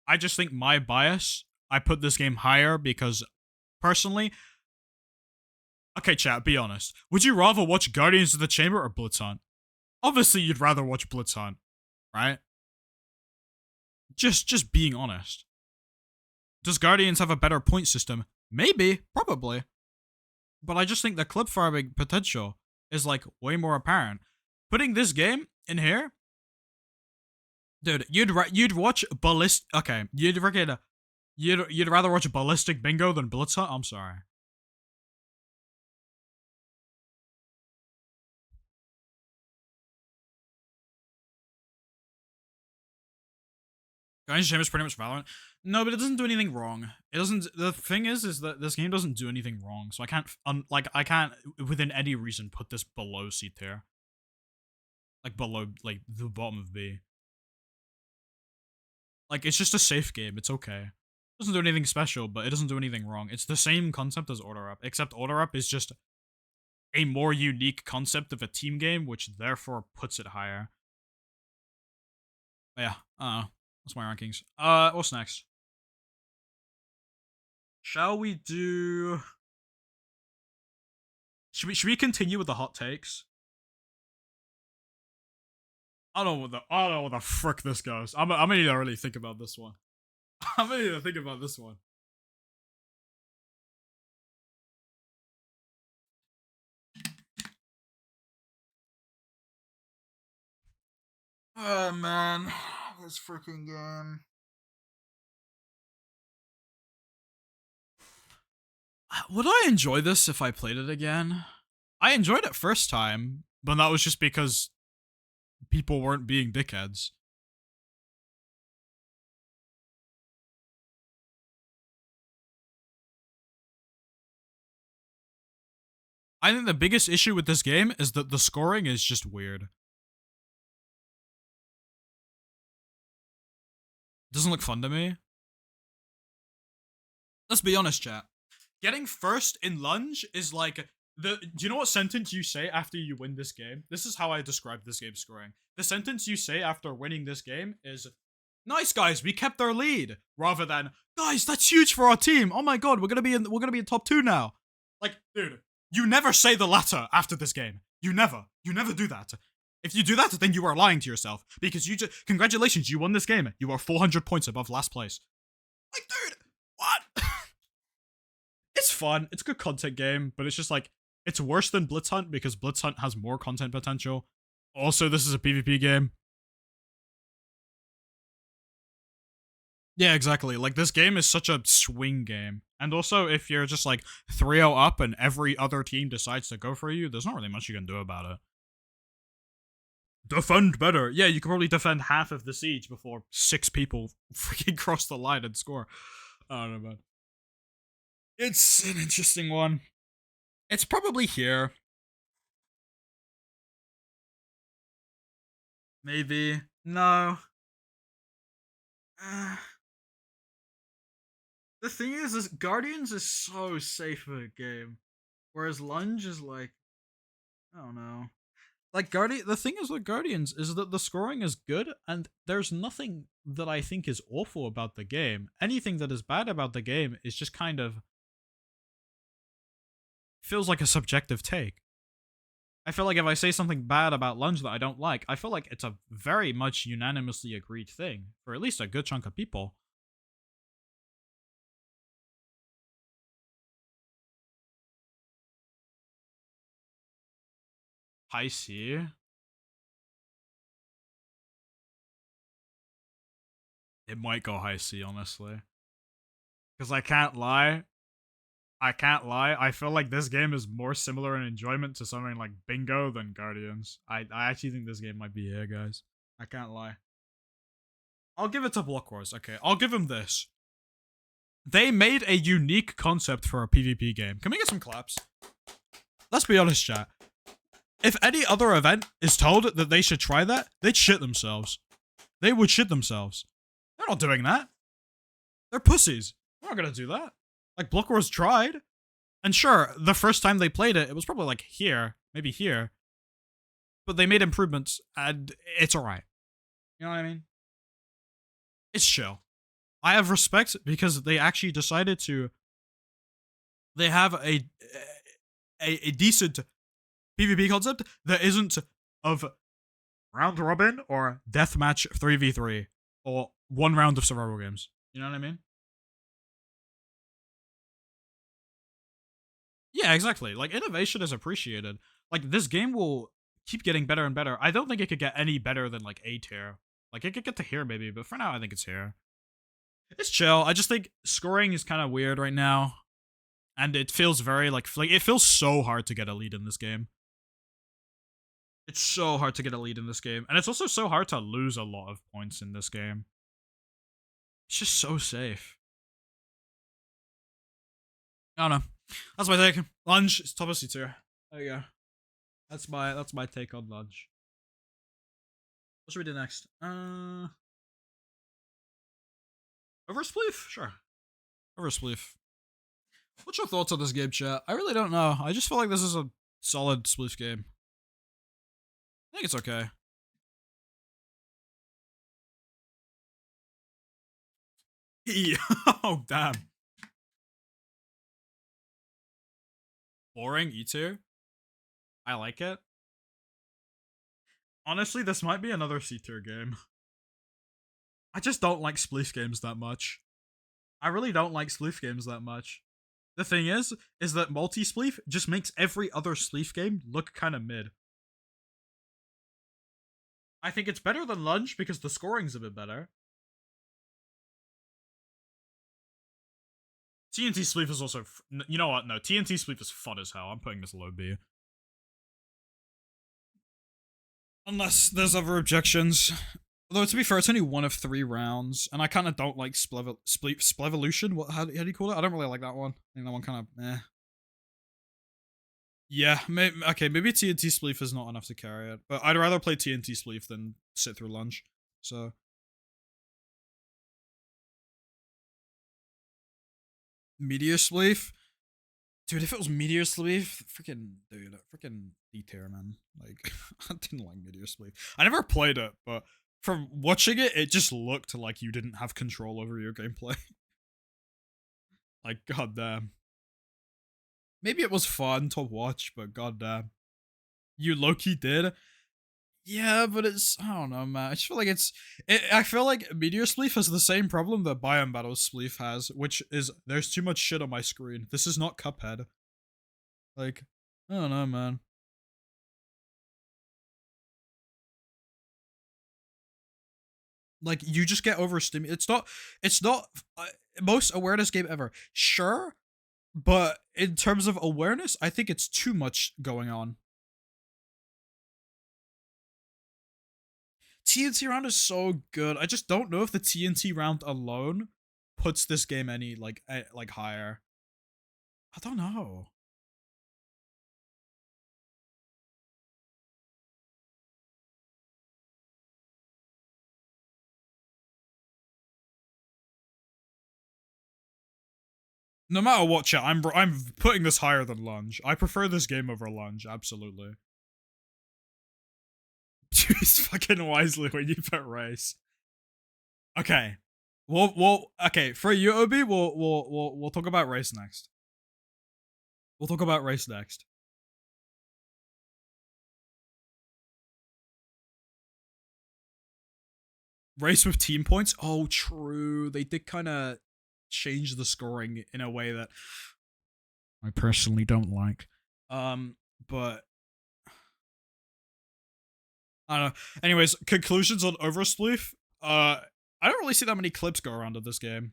I just think my bias, I put this game higher because, personally... Okay, chat, be honest. Would you rather watch Guardians of the Chamber or Blitz Hunt? Obviously, you'd rather watch Blitz Hunt, right? Just being honest. Does Guardians have a better point system? Maybe, probably. But I just think the clip farming potential is like way more apparent. Putting this game in here, dude, you'd watch Ballistic. Okay, you'd rather watch Ballistic Bingo than Blitz Hunt. I'm sorry. Guardians of the Chamber is pretty much Valorant. No, but it doesn't do anything wrong. It doesn't. The thing is that this game doesn't do anything wrong. So I can't, I can't within any reason put this below C tier. Like below, like the bottom of B. Like, it's just a safe game. It's okay. It doesn't do anything special, but it doesn't do anything wrong. It's the same concept as Order Up, except Order Up is just a more unique concept of a team game, which therefore puts it higher. But yeah, that's my rankings. What's next? Shall we do... Should we continue with the hot takes? I don't know what the frick this goes. I'm gonna need to really think about this one. I'm gonna need to think about this one. Oh man, this freaking game. Would I enjoy this if I played it again? I enjoyed it first time, but that was just because people weren't being dickheads. I think the biggest issue with this game is that the scoring is just weird. Doesn't look fun to me. Let's be honest, chat. Getting first in lunge is like do you know what sentence you say after you win this game? This is how I describe this game scoring. The sentence you say after winning this game is, "Nice guys, we kept our lead," rather than, "Guys, that's huge for our team. Oh my god, we're gonna be in top 2 now." Like, dude, you never say the latter after this game. You never do that. If you do that, then you are lying to yourself because congratulations, you won this game. You are 400 points above last place. Like, dude, what? It's fun. It's a good content game, but it's just like, it's worse than Blitz Hunt because Blitz Hunt has more content potential. Also, this is a PvP game. Yeah, exactly. Like, this game is such a swing game. And also, if you're just like 3-0 up and every other team decides to go for you, there's not really much you can do about it. Defend better. Yeah, you can probably defend half of the siege before 6 people freaking cross the line and score. I don't know, man. It's an interesting one. It's probably here. Maybe. No. The thing is Guardians is so safe of a game. Whereas Lunge is like, I don't know. Like, the thing is with Guardians is that the scoring is good, and there's nothing that I think is awful about the game. Anything that is bad about the game is just kind of feels like a subjective take. I feel like if I say something bad about Lunge that I don't like, I feel like it's a very much unanimously agreed thing for at least a good chunk of people. High C. It might go high C, honestly. Because I can't lie. I feel like this game is more similar in enjoyment to something like Bingo than Guardians. I actually think this game might be here, guys. I can't lie. I'll give it to Block Wars. Okay, I'll give him this. They made a unique concept for a PvP game. Can we get some claps? Let's be honest, chat. If any other event is told that they should try that, they'd shit themselves. They would shit themselves. They're not doing that. They're pussies. They're not gonna do that. Like, Block Wars tried. And sure, the first time they played it, it was probably like here, maybe here. But they made improvements, and it's alright. You know what I mean? It's chill. I have respect because they actually decided to. They have a decent PvP concept that isn't of round robin or deathmatch 3v3 or one round of survival games. You know what I mean? Yeah, exactly. Like, innovation is appreciated. Like, this game will keep getting better and better. I don't think it could get any better than like A tier. Like, it could get to here maybe, but for now I think it's here. It's chill. I just think scoring is kind of weird right now. And it feels very like it feels so hard to get a lead in this game. It's so hard to get a lead in this game. And it's also so hard to lose a lot of points in this game. It's just so safe. I don't know. That's my take. Lunge is top of C tier. There you go. That's my take on Lunge. What should we do next? Overspleef? Sure. Overspleef. What's your thoughts on this game, chat? I really don't know. I just feel like this is a solid Spleef game. I think it's okay. Oh, damn. Boring E tier? I like it. Honestly, this might be another C tier game. I just don't like Spleef games that much. I really don't like spleef games that much. The thing is that multi-spleef just makes every other spleef game look kind of mid. I think it's better than Lunge because the scoring's a bit better. TNT spleef is also, you know what? No, TNT spleef is fun as hell. I'm putting this low B. Unless there's other objections. Although, to be fair, it's only 1 of 3 rounds, and I kind of don't like Splevolution. How do you call it? I don't really like that one. I think that one kind of, eh. Yeah, okay, maybe TNT Spleef is not enough to carry it, but I'd rather play TNT Spleef than sit through Lunge, so. Meteor Spleef? Dude, if it was Meteor Spleef, freaking D-tier, man. Like, I didn't like Meteor Spleef. I never played it, but from watching it, it just looked like you didn't have control over your gameplay. Like, goddamn. Maybe it was fun to watch, but goddamn. You low-key did? Yeah, but it's, I don't know, man. I just feel like I feel like Meteor Spleef has the same problem that Biome Battles Spleef has, which is there's too much shit on my screen. This is not Cuphead. Like, I don't know, man. Like, you just get overstimulated. It's not most awareness game ever. Sure, but in terms of awareness, I think it's too much going on. TNT round is so good. I just don't know if the TNT round alone puts this game any like higher. I don't know. No matter what, chat, I'm putting this higher than Lunge. I prefer this game over Lunge, absolutely. Choose fucking wisely when you put race. Okay, okay, for you, Obi, we'll talk about race next. We'll talk about race next. Race with team points? Oh, true. They did kind of change the scoring in a way that I personally don't like. But I don't know. Anyways, conclusions on Overspleef. I don't really see that many clips go around of this game.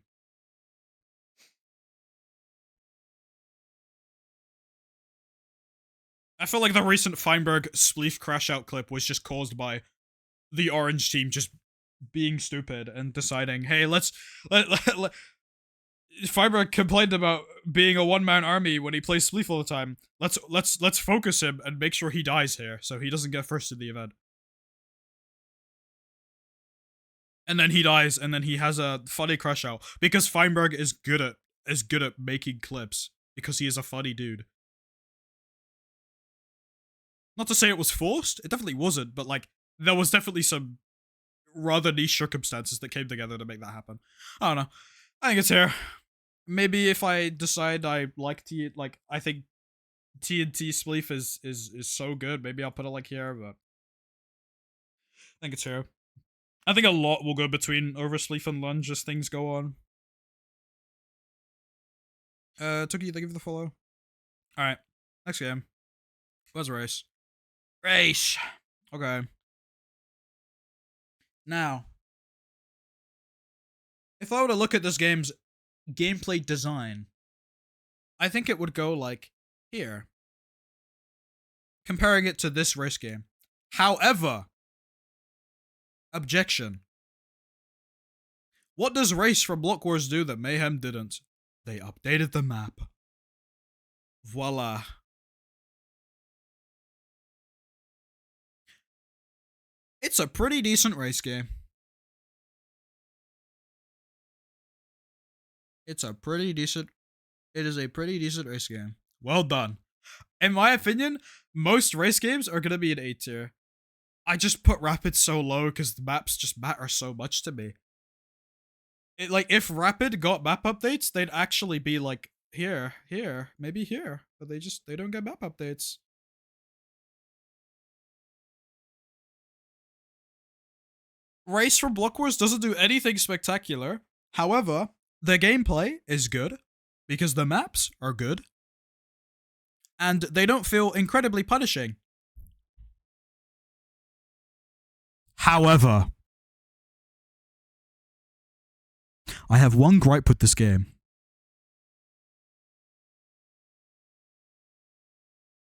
I feel like the recent Feinberg Spleef crash out clip was just caused by the orange team just being stupid and deciding, hey, let Feinberg complained about being a one-man army when he plays Spleef all the time. Let's focus him and make sure he dies here so he doesn't get first in the event. And then he dies, and then he has a funny crash out because Feinberg is good at making clips because he is a funny dude. Not to say it was forced, it definitely wasn't, but like there was definitely some rather niche circumstances that came together to make that happen. I don't know. I think it's here. Maybe if I decide I like I think TNT Spleef is so good, maybe I'll put it like here, but I think it's here. I think a lot will go between Overspleef and Lunge as things go on. Tookie, thank you for the follow. Alright, next game. Where's Race? Race! Okay. Now, if I were to look at this game's gameplay design, I think it would go like here. Comparing it to this race game. However, objection. What does Race from Block Wars do that Mayhem didn't? They updated the map. Voila. It's a pretty decent race game. It is a pretty decent race game. Well done. In my opinion, most race games are gonna be an A tier. I just put Rapid so low because the maps just matter so much to me. Like, if Rapid got map updates, they'd actually be like, here, maybe here. But they don't get map updates. Race from Block Wars doesn't do anything spectacular. However, The gameplay is good because the maps are good and they don't feel incredibly punishing. However, I have one gripe with this game.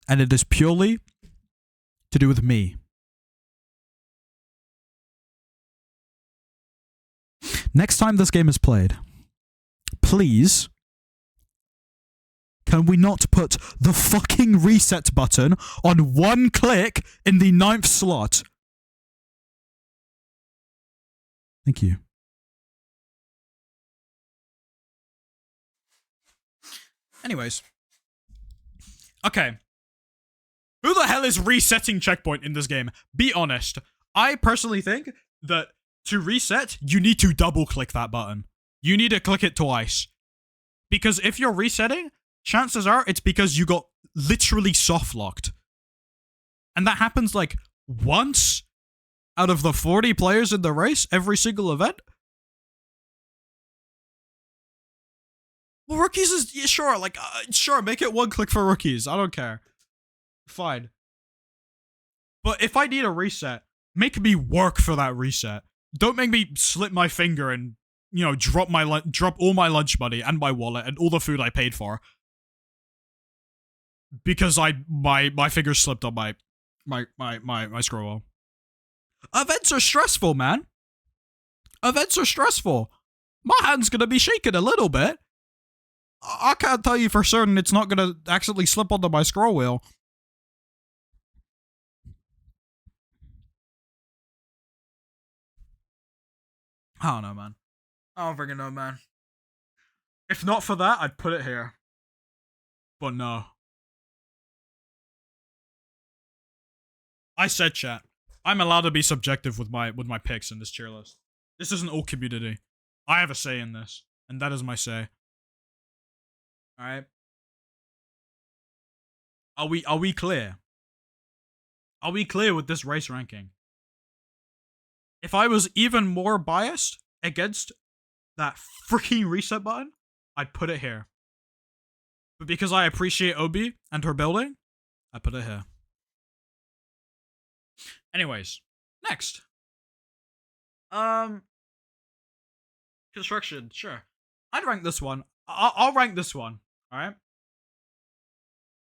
And it is purely to do with me. Next time this game is played, please, can we not put the fucking reset button on one click in the 9th slot? Thank you. Anyways. Okay. Who the hell is resetting checkpoint in this game? Be honest. I personally think that to reset, you need to double click that button. You need to click it twice. Because if you're resetting, chances are it's because you got literally soft locked. And that happens like once out of the 40 players in the race, every single event. Well, rookies is, yeah, sure, like, sure, make it one click for rookies. I don't care. Fine. But if I need a reset, make me work for that reset. Don't make me slip my finger and, you know, drop all my lunch money and my wallet and all the food I paid for. Because my finger slipped on my scroll wheel. Events are stressful, man. Events are stressful. My hand's gonna be shaking a little bit. I can't tell you for certain it's not gonna accidentally slip onto my scroll wheel. I don't know, man. I don't freaking know, man. If not for that, I'd put it here. But no. I said, chat. I'm allowed to be subjective with my picks in this tier list. This isn't all community. I have a say in this, and that is my say. Alright? Are we clear? Are we clear with this race ranking? If I was even more biased against that freaking reset button, I'd put it here. But because I appreciate Obi and her building, I put it here. Anyways, next. Construction, sure. I'd rank this one. I'll rank this one, alright?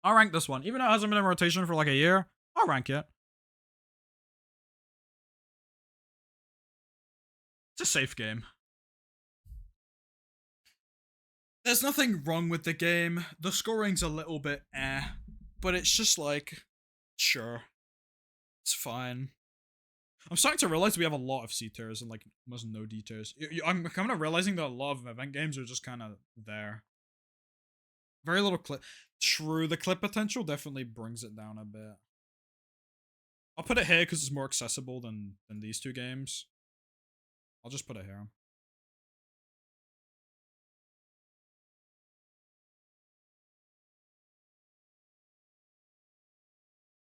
I'll rank this one. Even though it hasn't been in rotation for like a year, I'll rank it. It's a safe game. There's nothing wrong with the game. The scoring's a little bit but it's just like, sure. It's fine. I'm starting to realize we have a lot of C tiers and like almost no D tiers. I'm kind of realizing that a lot of event games are just kind of there. Very little clip. True, the clip potential definitely brings it down a bit. I'll put it here because it's more accessible than these two games. I'll just put it here.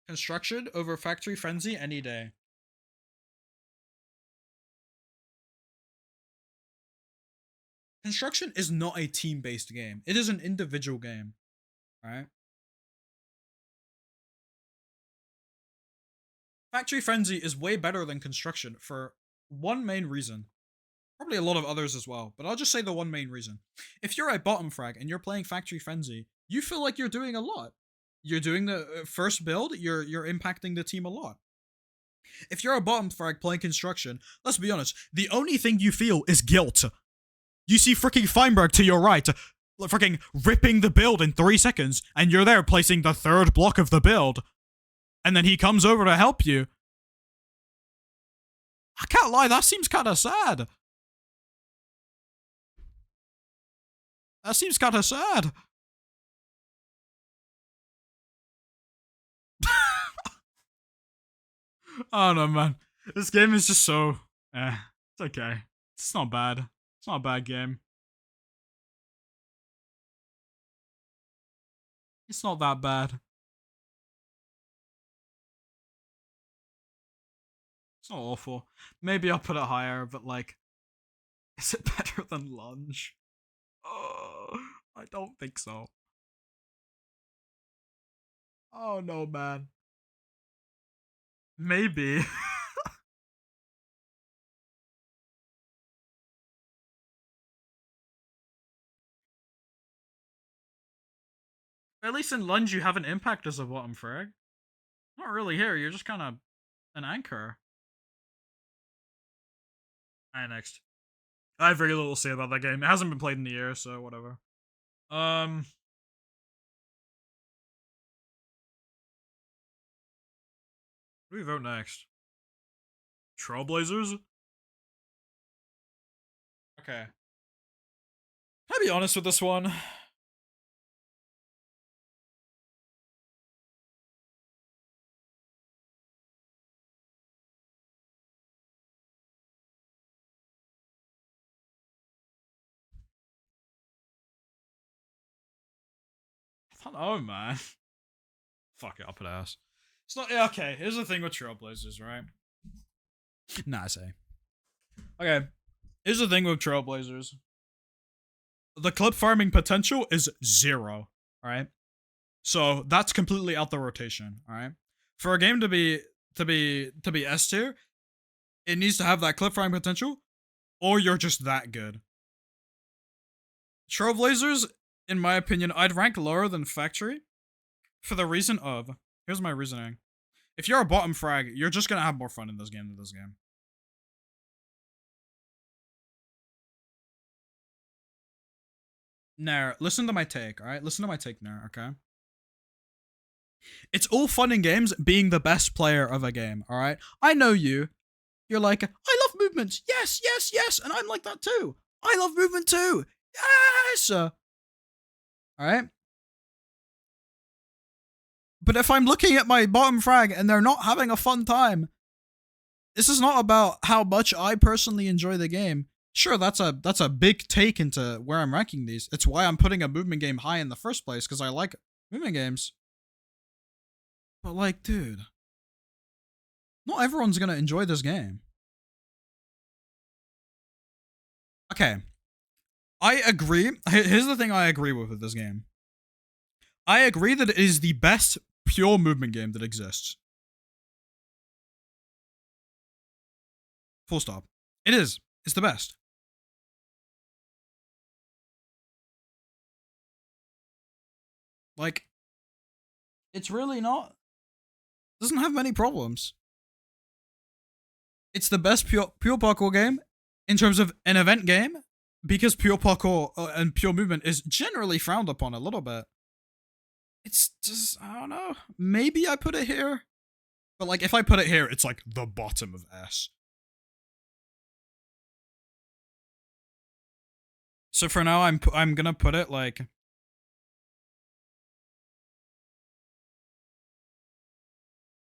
Construction over Factory Frenzy any day. Construction is not a team-based game. It is an individual game. Alright? Factory Frenzy is way better than Construction for one main reason. Probably a lot of others as well, but I'll just say the one main reason. If you're a bottom frag and you're playing Factory Frenzy, you feel like you're doing a lot. You're doing the first build, you're impacting the team a lot. If you're a bottom frag playing Construction, let's be honest, the only thing you feel is guilt. You see freaking Feinberg to your right, freaking ripping the build in 3 seconds, and you're there placing the 3rd block of the build. And then he comes over to help you. I can't lie, that seems kind of sad. That seems kind of sad. I don't know, man. This game is just so... it's okay. It's not bad. It's not a bad game. It's not that bad. It's not awful. Maybe I'll put it higher, but like... Is it better than Lunge? I don't think so. Oh no, man. Maybe. At least in Lunge you have an impact as a bottom frag. Not really here, you're just kind of an anchor. Alright, next. I have very little to say about that game. It hasn't been played in a year, so whatever. What do we vote next? Trailblazers? Okay. Can I be honest with this one? I don't know, man. Fuck it, I'll put ass. It's not okay. Here's the thing with Trailblazers, right? Nah, I say. Okay, here's the thing with Trailblazers. The clip farming potential is 0. Alright? So that's completely out the rotation, alright? For a game to be S tier, it needs to have that clip farming potential, or you're just that good. Trailblazers, in my opinion, I'd rank lower than Factory for the reason of, here's my reasoning. If you're a bottom frag, you're just gonna have more fun in this game than this game. Nair, listen to my take, alright? Listen to my take, Nair, okay? It's all fun and games being the best player of a game, alright? I know you. You're like, I love movements. Yes, yes, yes. And I'm like that too. I love movement too. Yes. Alright? But if I'm looking at my bottom frag and they're not having a fun time, this is not about how much I personally enjoy the game. Sure, that's a big take into where I'm ranking these. It's why I'm putting a movement game high in the first place, because I like movement games. But like, dude, not everyone's gonna enjoy this game. Okay. I agree. Here's the thing I agree with this game. I agree that it is the best pure movement game that exists. Full stop. It is. It's the best. Like, it's really not. Doesn't have many problems. It's the best pure parkour game in terms of an event game, because pure parkour and pure movement is generally frowned upon a little bit. It's just, I don't know. Maybe I put it here. But like, if I put it here, it's like the bottom of S. So for now, I'm gonna put it like,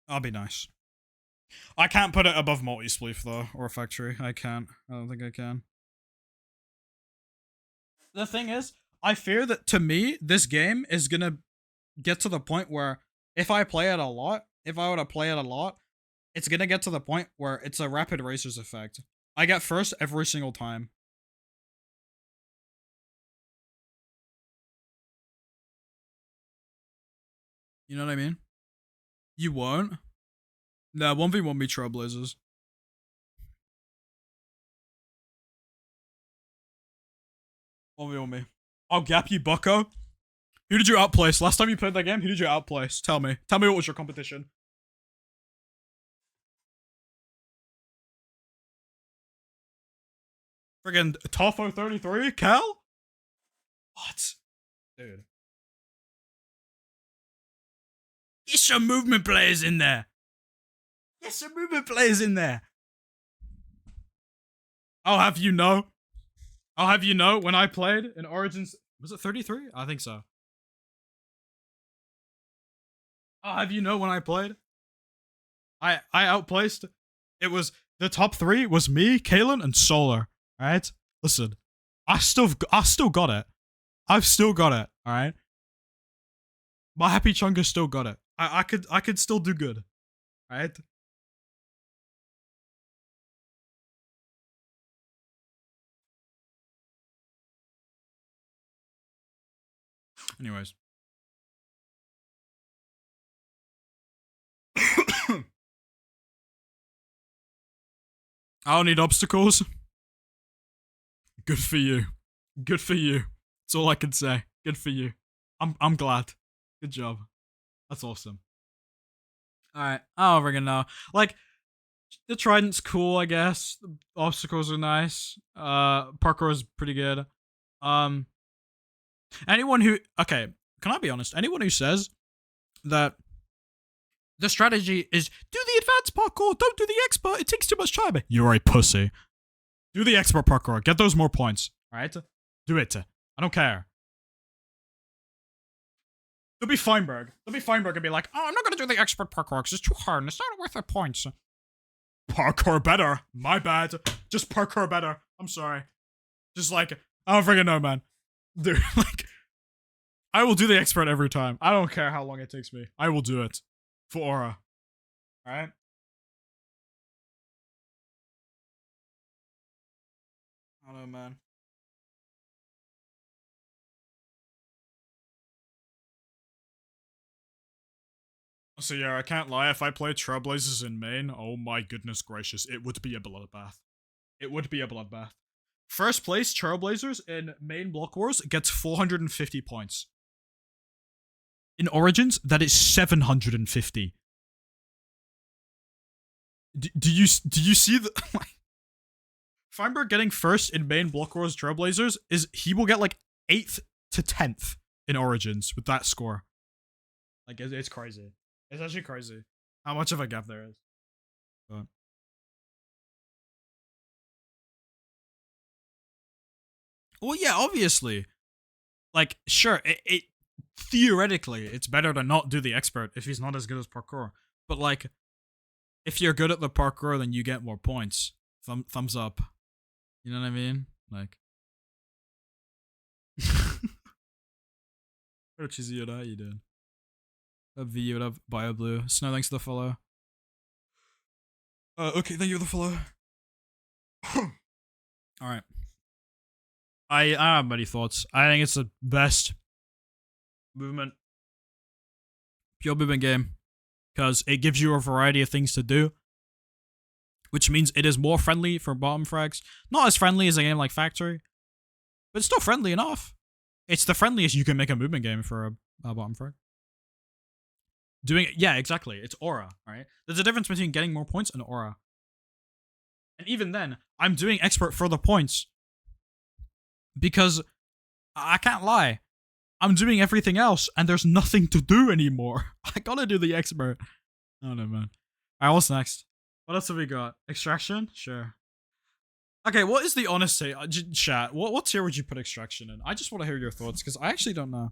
I'll be nice. I can't put it above multi-spleef though, or Factory. I can't. I don't think I can. The thing is, I fear that to me, this game is gonna get to the point where if I play it a lot, if I were to play it a lot, it's gonna get to the point where it's a rapid racers effect. I get first every single time. You know what I mean? You won't? Nah, 1v1 me trailblazers. 1v1 me. I'll gap you, bucko. Who did you outplace? Last time you played that game, who did you outplace? Tell me. Tell me what was your competition. Friggin' Toffo 33? Cal? What? Dude. Get some movement players in there. Get some movement players in there. I'll have you know. I'll have you know, when I played in Origins, was it 33? I think so. I'll have you know, when I played, I outplaced. It was the top 3 was me, Kalen, and Solar. Alright? Listen. I still got it. I've still got it, alright? My happy chunker still got it. I could still do good. Alright? Anyways. I don't need obstacles. Good for you. Good for you. That's all I can say. Good for you. I'm glad. Good job. That's awesome. Alright. I don't freaking know. Like, the trident's cool, I guess. The obstacles are nice. Parkour is pretty good. Anyone who... Okay, can I be honest? Anyone who says that the strategy is do the advanced parkour, don't do the expert, it takes too much time. You're a pussy. Do the expert parkour, get those more points, alright? Do it. I don't care. There'll be Feinberg and be like, oh, I'm not gonna do the expert parkour because it's too hard and it's not worth the points. Parkour better. My bad. Just parkour better. I'm sorry. Just like, I don't freaking know, man. Dude, like, I will do the expert every time. I don't care how long it takes me. I will do it. For aura. Alright? I don't know, man. So yeah, I can't lie, if I played Trailblazers in main, oh my goodness gracious, it would be a bloodbath. It would be a bloodbath. First place, Trailblazers in main Block Wars gets 450 points. In Origins, that is 750. Do you see the... Feinberg getting first in main Block Wars Trailblazers is he will get like 8th to 10th in Origins with that score. Like, it's crazy. It's actually crazy how much of a gap there is. But... Well, yeah, obviously. Like, sure, it theoretically, it's better to not do the expert if he's not as good as parkour. But like, if you're good at the parkour, then you get more points. Thumbs up. You know what I mean? Like... What cheesy how you doing? Up V, what up? Bio Blue. Snow, thanks for the follow. Okay, thank you for the follow. Alright. I don't have many thoughts. I think it's the best movement. Pure movement game. Because it gives you a variety of things to do. Which means it is more friendly for bottom frags. Not as friendly as a game like Factory. But it's still friendly enough. It's the friendliest you can make a movement game for a bottom frag. Doing it, yeah, exactly. It's aura, right? There's a difference between getting more points and aura. And even then, I'm doing expert for the points. Because, I can't lie, I'm doing everything else, and there's nothing to do anymore. I gotta do the expert. I don't know, man. Alright, what's next? What else have we got? Extraction? Sure. Okay, what is the honest take? Chat, what tier would you put Extraction in? I just want to hear your thoughts, because I actually don't know.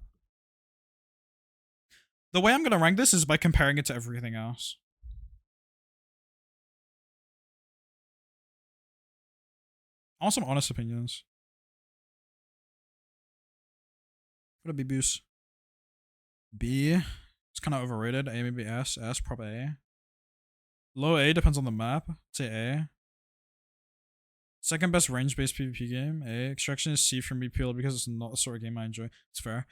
The way I'm gonna rank this is by comparing it to everything else. I want some honest opinions. What a B boost. B. It's kind of overrated. A maybe S. S probably A. Low A depends on the map. Say A. Second best range-based PvP game. A. Extraction is C for me purely because it's not the sort of game I enjoy. It's fair.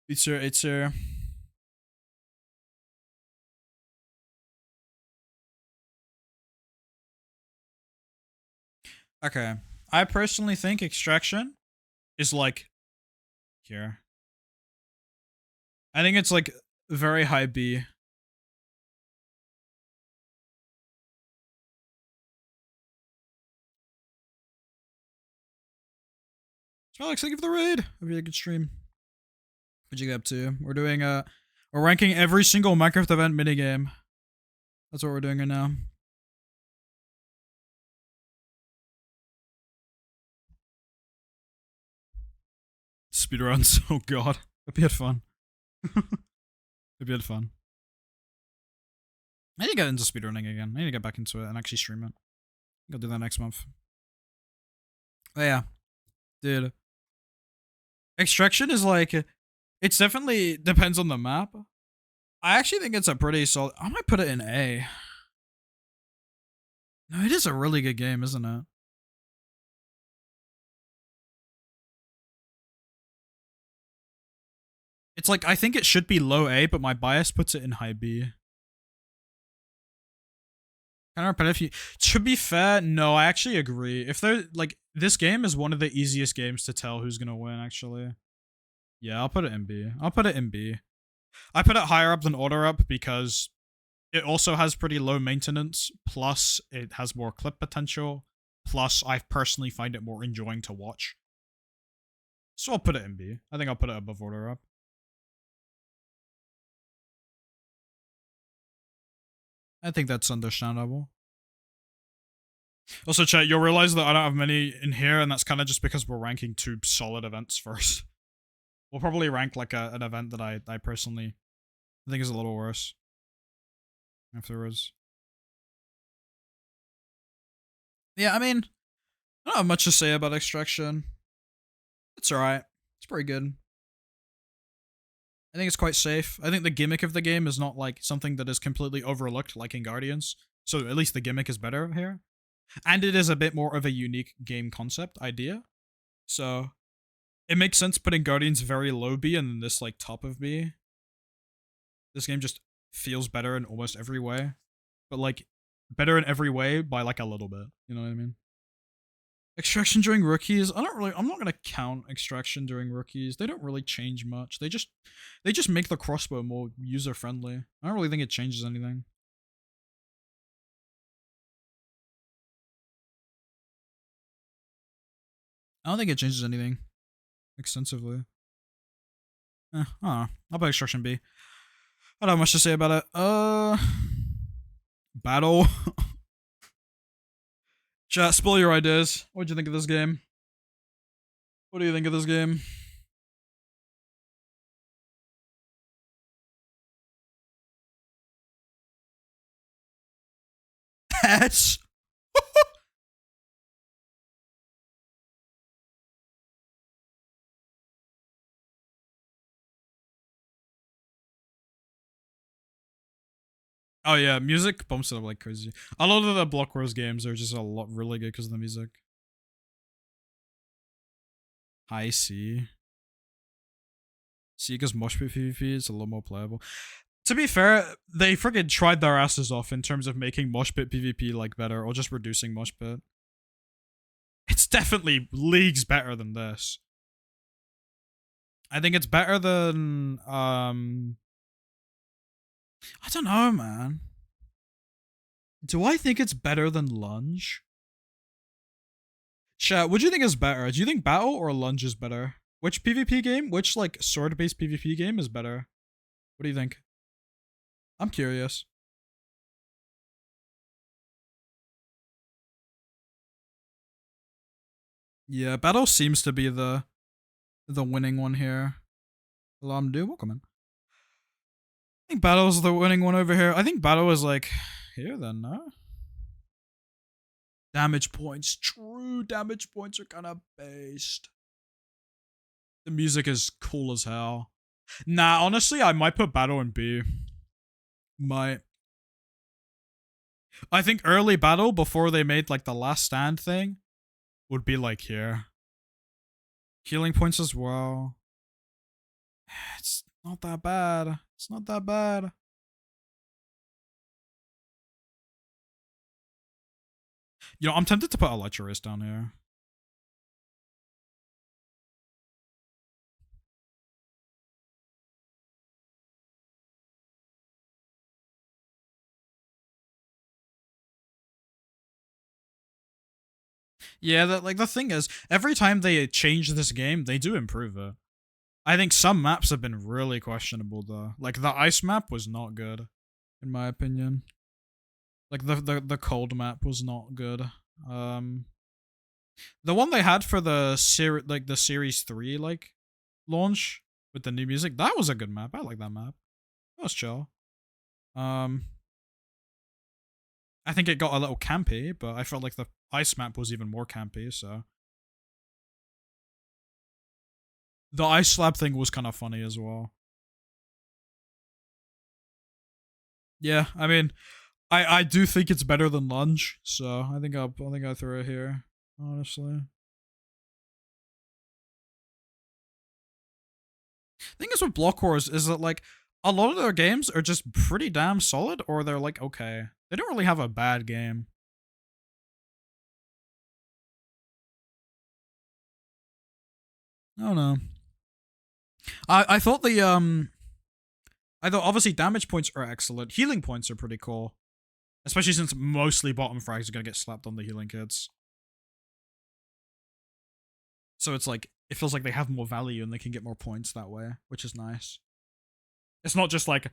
It's okay. I personally think Extraction is like here. I think it's like very high B. Alex, thank you for the raid. Hope you had a good stream. What'd you get up to? We're doing we're ranking every single Minecraft event minigame. That's what we're doing right now. Speedruns. Oh god. It'd be fun. It'd be fun. I need to get into speedrunning again. I need to get back into it and actually stream it. I'll do that next month. Oh yeah. Dude. Extraction is like... It's definitely depends on the map. I actually think it's a pretty solid... I might put it in A. No, it is a really good game, isn't it? It's like, I think it should be low A, but my bias puts it in high B. Kind of repetitive. To be fair, no, I actually agree. If they're like, this game is one of the easiest games to tell who's gonna win, actually. Yeah, I'll put it in B. I'll put it in B. I put it higher up than order up because it also has pretty low maintenance, plus it has more clip potential, plus I personally find it more enjoying to watch. So I'll put it in B. I think I'll put it above order up. I think that's understandable. Also, chat, you'll realize that I don't have many in here, and that's kind of just because we're ranking 2 solid events first. We'll probably rank like an event that I personally think is a little worse afterwards. Yeah, I mean, I don't have much to say about Extraction. It's alright. It's pretty good. I think it's quite safe. I think the gimmick of the game is not like something that is completely overlooked like in Guardians. So at least the gimmick is better here. And it is a bit more of a unique game concept idea. So it makes sense putting Guardians very low B and then this like top of B. This game just feels better in almost every way. But like better in every way by like a little bit. You know what I mean? Extraction during rookies. I'm not gonna count extraction during rookies. They don't really change much. They just make the crossbow more user friendly. I don't really think it changes anything. I don't think it changes anything extensively. I don't know. I'll put extraction B. I don't have much to say about it. Battle. Chat, spoil your ideas. What'd you think of this game? What do you think of this game? Yes. Oh yeah, music bumps it up like crazy. A lot of the Block Wars games are just a lot really good because of the music. High C. C because mosh pit PvP is a little more playable. To be fair, they freaking tried their asses off in terms of making mosh pit PvP like better or just reducing mosh pit. It's definitely leagues better than this. I think it's better than I don't know, man. Do I think it's better than Lunge? Chat, what do you think is better? Do you think Battle or Lunge is better? Which PvP game? Which, like, sword-based PvP game is better? What do you think? I'm curious. Yeah, Battle seems to be the winning one here. Alarm do welcome in. I think Battle's the winning one over here. I think Battle is, like, here then, no? Damage points. True damage points are kind of based. The music is cool as hell. Nah, honestly, I might put Battle in B. Might. I think early Battle, before they made, like, the Last Stand thing, would be, like, here. Healing points as well. It's not that bad. It's not that bad. You know, I'm tempted to put Elytra down here. Yeah, the thing is, every time they change this game, they do improve it. I think some maps have been really questionable though. Like the ice map was not good, in my opinion. Like the cold map was not good. The one they had for the series 3 like launch with the new music, that was a good map. I like that map. That was chill. I think it got a little campy, but I felt like the ice map was even more campy, so. The ice slab thing was kind of funny as well. Yeah, I mean, I do think it's better than Lunge, so I think I'll throw it here, honestly. thing is with Block Wars is that like a lot of their games are just pretty damn solid, or they're like okay. They don't really have a bad game. I don't know. I thought I thought obviously damage points are excellent. Healing points are pretty cool. Especially since mostly bottom frags are gonna get slapped on the healing kits. So it's like it feels like they have more value and they can get more points that way, which is nice. It's not just like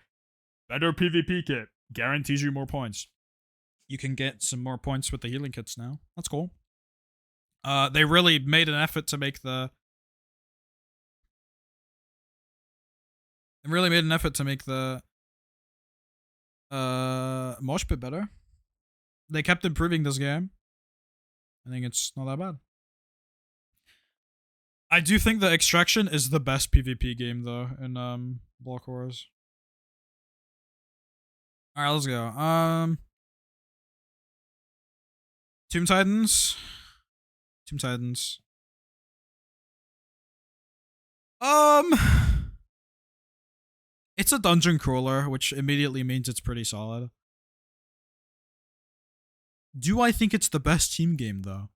better PvP kit guarantees you more points. You can get some more points with the healing kits now. That's cool. They really made an effort to make the mosh pit better. They kept improving this game. I think it's not that bad. I do think that Extraction is the best PvP game though in Block Wars. Alright, let's go. Tomb Titans. Tomb Titans. It's a dungeon crawler, which immediately means it's pretty solid. Do I think it's the best team game though?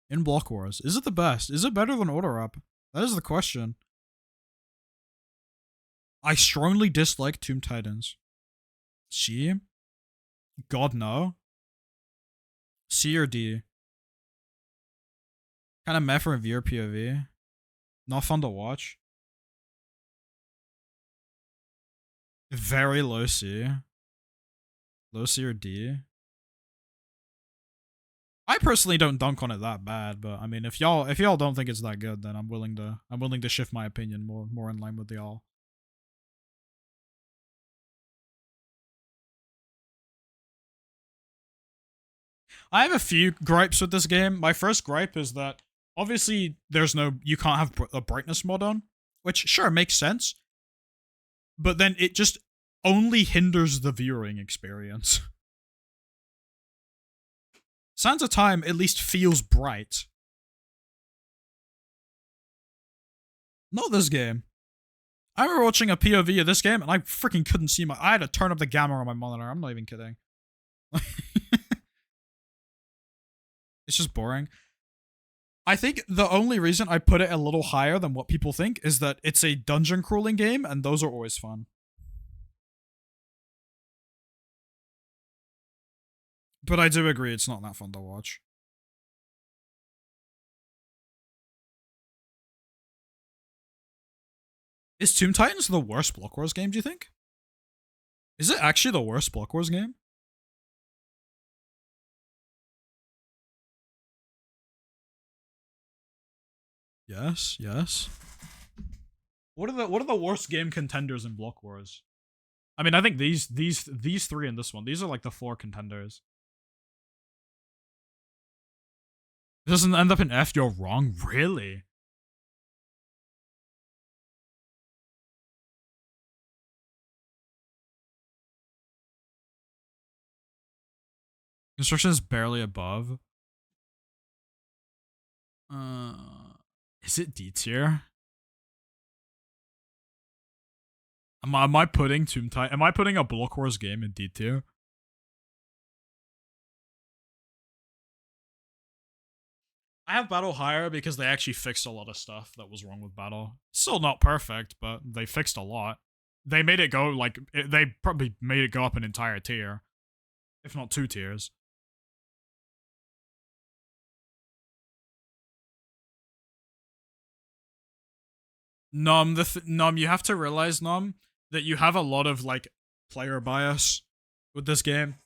In Block Wars. Is it the best? Is it better than Order Up? That is the question. I strongly dislike Tomb Titans. C? God no. C or D? Kind of meh for viewer POV. Not fun to watch. Very low C. Low C or D? I personally don't dunk on it that bad, but I mean, if y'all don't think it's that good, then I'm willing to shift my opinion more in line with y'all. I have a few gripes with this game. My first gripe is that obviously you can't have a brightness mod on, which sure makes sense, but then it just only hinders the viewing experience. Sands of Time at least feels bright. Not this game. I remember watching a POV of this game and I freaking couldn't see I had to turn up the gamma on my monitor. I'm not even kidding. It's just boring. I think the only reason I put it a little higher than what people think is that it's a dungeon crawling game and those are always fun. But I do agree it's not that fun to watch. Is Tomb Titans the worst Block Wars game, do you think? Is it actually the worst Block Wars game? Yes, yes. What are the worst game contenders in Block Wars? I mean, I think these three and this one. These are like the 4 contenders. It doesn't end up in F, you're wrong? Really? Construction is barely above. Is it D tier? Am I putting Tomb Titan? Am I putting a Block Wars game in D tier? I have Battle higher because they actually fixed a lot of stuff that was wrong with Battle. Still not perfect, but they fixed a lot. They made it go like they probably made it go up an entire tier, if not 2 tiers. Num, you have to realize, Num, that you have a lot of like player bias with this game.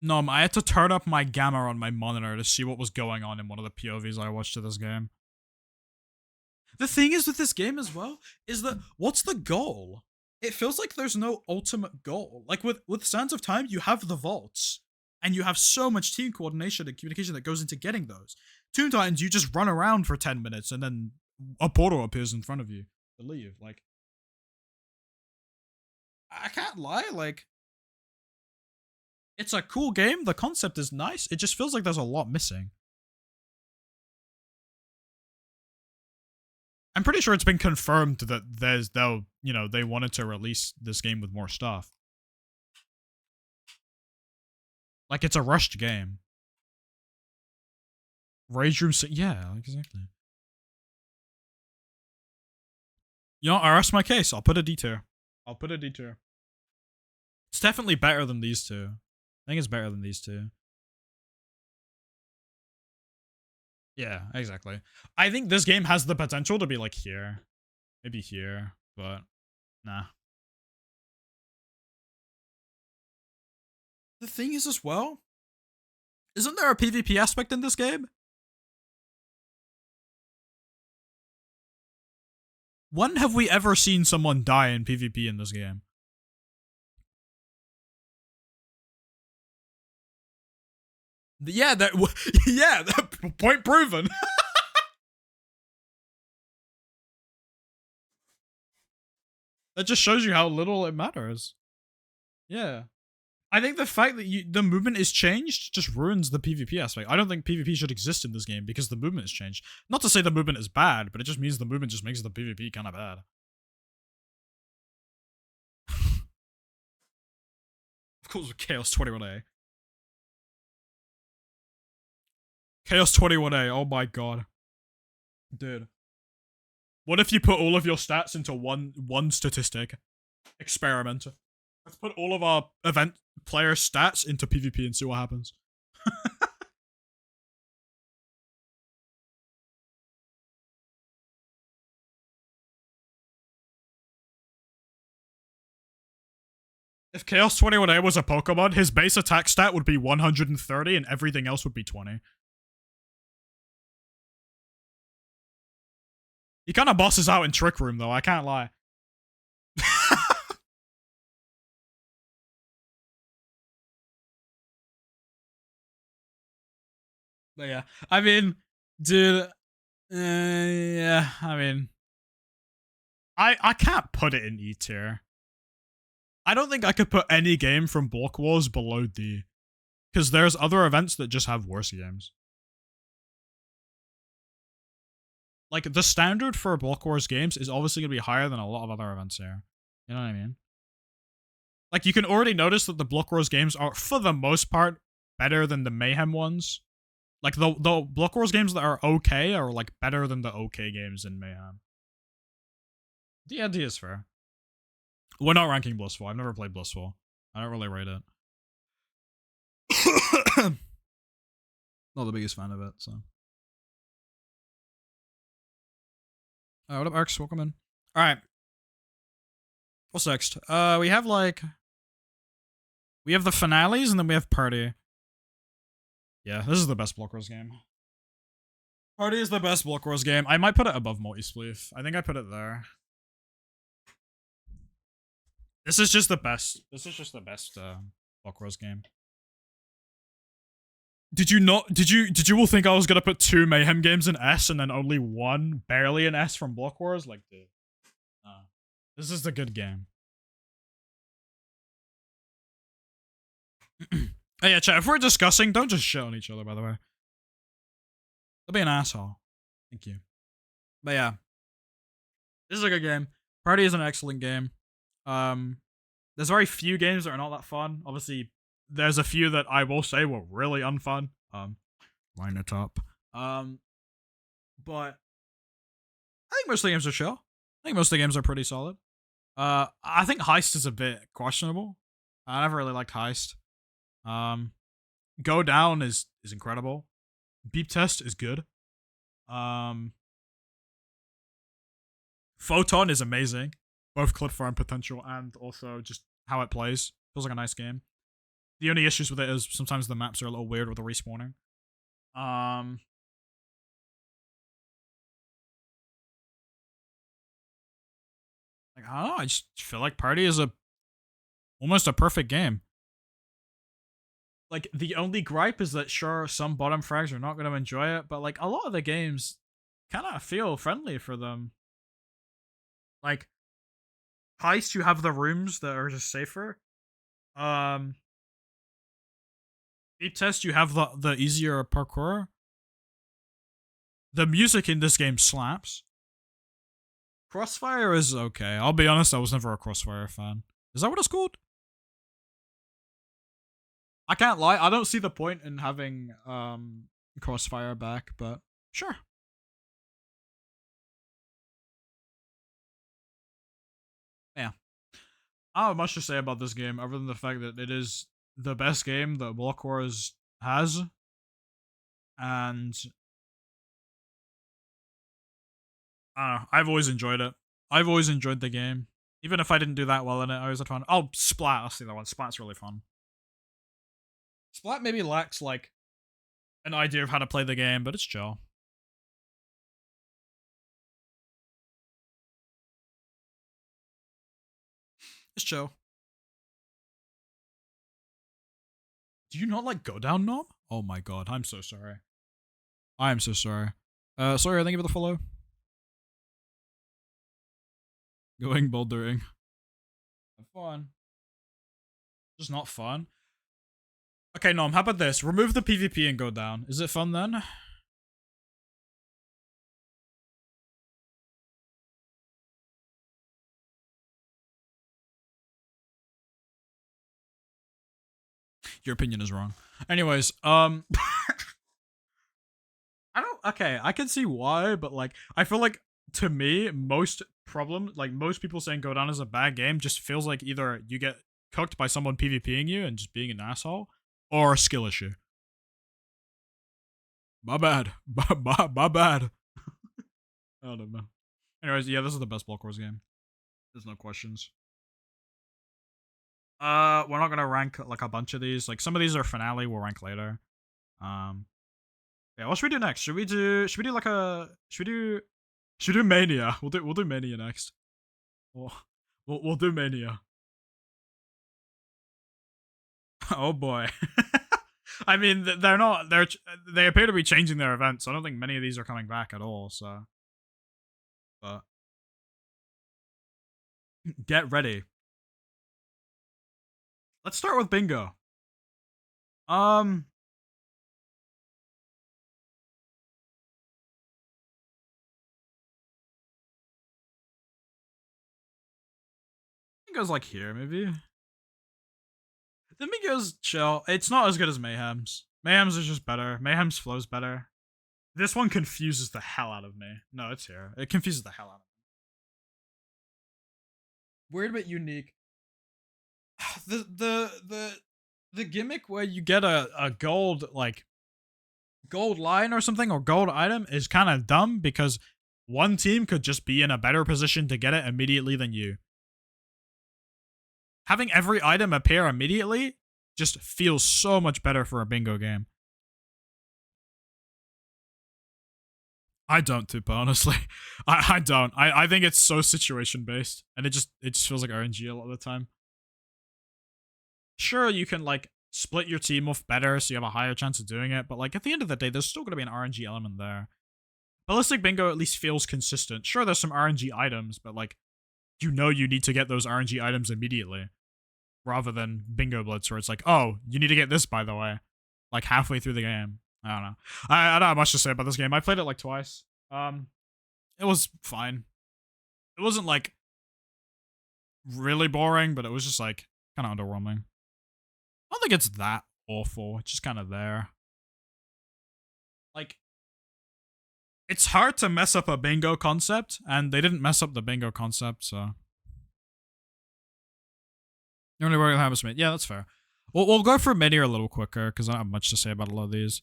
Num, I had to turn up my gamma on my monitor to see what was going on in one of the POVs I watched of this game. The thing is with this game as well, is that what's the goal? It feels like there's no ultimate goal. Like with Sands of Time, you have the vaults, and you have so much team coordination and communication that goes into getting those. Tomb Titans, you just run around for 10 minutes and then a portal appears in front of you to leave. Like, I can't lie, like, It's a cool game. The concept is nice. It just feels like there's a lot missing. I'm pretty sure it's been confirmed that they wanted to release this game with more stuff. Like, it's a rushed game. Rage Room, yeah, exactly. You know, I rest my case. I'll put a D-tier. It's definitely better than these two. I think it's better than these two. Yeah, exactly. I think this game has the potential to be like here. Maybe here, but nah. The thing is as well, isn't there a PvP aspect in this game? When have we ever seen someone die in PvP in this game? Yeah, that point proven. That just shows you how little it matters. Yeah. I think the fact that the movement is changed just ruins the PvP aspect. I don't think PvP should exist in this game because the movement has changed. Not to say the movement is bad, but it just means the movement just makes the PvP kind of bad. Of course, with Chaos 21A. Chaos 21A, oh my god. Dude. What if you put all of your stats into one statistic? Experiment. Let's put all of our event player stats into PvP and see what happens. If Chaos 21A was a Pokemon, his base attack stat would be 130 and everything else would be 20. He kind of bosses out in Trick Room, though, I can't lie. But yeah, I mean, dude, yeah, I mean, I can't put it in E tier. I don't think I could put any game from Block Wars below D, because there's other events that just have worse games. Like, the standard for Block Wars games is obviously going to be higher than a lot of other events here. You know what I mean? Like, you can already notice that the Block Wars games are, for the most part, better than the Mayhem ones. Like, the Block Wars games that are okay are, like, better than the okay games in Mayhem. The idea is fair. We're not ranking Blissful. I've never played Blissful. I don't really rate it. Not the biggest fan of it, so. What up, Arx? Welcome in. Alright. What's next? We have, like... We have the finales, and then we have Party. Yeah, this is the best Block Wars game. Party is the best Block Wars game. I might put it above Multispleef. I think I put it there. This is just the best. This is just the best Block Wars game. Did you all think I was gonna put 2 Mayhem games in S and then only 1 barely in S from Block Wars? Like, dude. This is the good game. Oh yeah, chat, if we're discussing, don't just shit on each other, by the way. Don't be an asshole. Thank you. But yeah. This is a good game. Party is an excellent game. There's very few games that are not that fun. Obviously, there's a few that I will say were really unfun. Line it up. But I think most of the games are chill. I think most of the games are pretty solid. I think Heist is a bit questionable. I never really liked Heist. Go Down is incredible. Beep Test is good. Photon is amazing. Both clip farm potential and also just how it plays. Feels like a nice game. The only issues with it is sometimes the maps are a little weird with the respawning. Like, I don't know, I just feel like Party is almost a perfect game. Like, the only gripe is that sure, some bottom frags are not going to enjoy it, but like a lot of the games kind of feel friendly for them. Like, Heist, you have the rooms that are just safer. speed test, you have the easier parkour. The music in this game slaps. Crossfire is okay. I'll be honest, I was never a Crossfire fan. Is that what it's called? I can't lie, I don't see the point in having Crossfire back, but sure. Yeah. I don't have much to say about this game other than the fact that it is the best game that Block Wars has. And I don't know, I've always enjoyed it. I've always enjoyed the game. Even if I didn't do that well in it, I always had fun. Oh, Splat, I'll see that one. Splat's really fun. Splat maybe lacks, like, an idea of how to play the game, but it's chill. It's chill. Do you not like Go Down Nom? Oh my god, I'm so sorry. I am so sorry. Sorry, thank you for the follow. Going bouldering. Have fun. Just not fun. Okay, Nom, how about this? Remove the PvP and go down. Is it fun then? Your opinion is wrong. Anyways, I don't, okay, I can see why, but like, I feel like, to me, most problems, like most people saying Go Down is a bad game just feels like either you get cooked by someone PvPing you and just being an asshole, or a skill issue. My bad. My bad. I don't know. Anyways, yeah, this is the best Block Wars game. There's no questions. We're not gonna rank like a bunch of these. Like some of these are finale. We'll rank later. Yeah. What should we do next? Should we do like a? Should we do Mania? We'll do Mania next. We'll do Mania. Oh boy. I mean, they appear to be changing their events. So I don't think many of these are coming back at all. So, but get ready. Let's start with bingo. Bingo's like here, maybe. The bingo's chill. It's not as good as Mayhem's. Mayhem's is just better. Mayhem's flows better. This one confuses the hell out of me. No, it's here. It confuses the hell out of me. Weird but unique. The gimmick where you get a gold, like, gold line or something, or gold item is kind of dumb because one team could just be in a better position to get it immediately than you. Having every item appear immediately just feels so much better for a bingo game. I don't, Tupa, honestly. I don't. I think it's so situation based, and it just feels like RNG a lot of the time. Sure, you can like split your team off better so you have a higher chance of doing it, but like at the end of the day, there's still gonna be an RNG element there. Ballistic bingo at least feels consistent. Sure, there's some RNG items, but like you need to get those RNG items immediately. Rather than Bingo Blitz, where it's like, oh, you need to get this, by the way. Like, halfway through the game. I don't know. I don't have much to say about this game. I played it, like, twice. It was fine. It wasn't, like, really boring, but it was just, like, kind of underwhelming. I don't think it's that awful. It's just kind of there. Like, it's hard to mess up a bingo concept, and they didn't mess up the bingo concept, so... You're only working on Hammersmith. Yeah, that's fair. We'll go for Mini a little quicker, because I don't have much to say about a lot of these.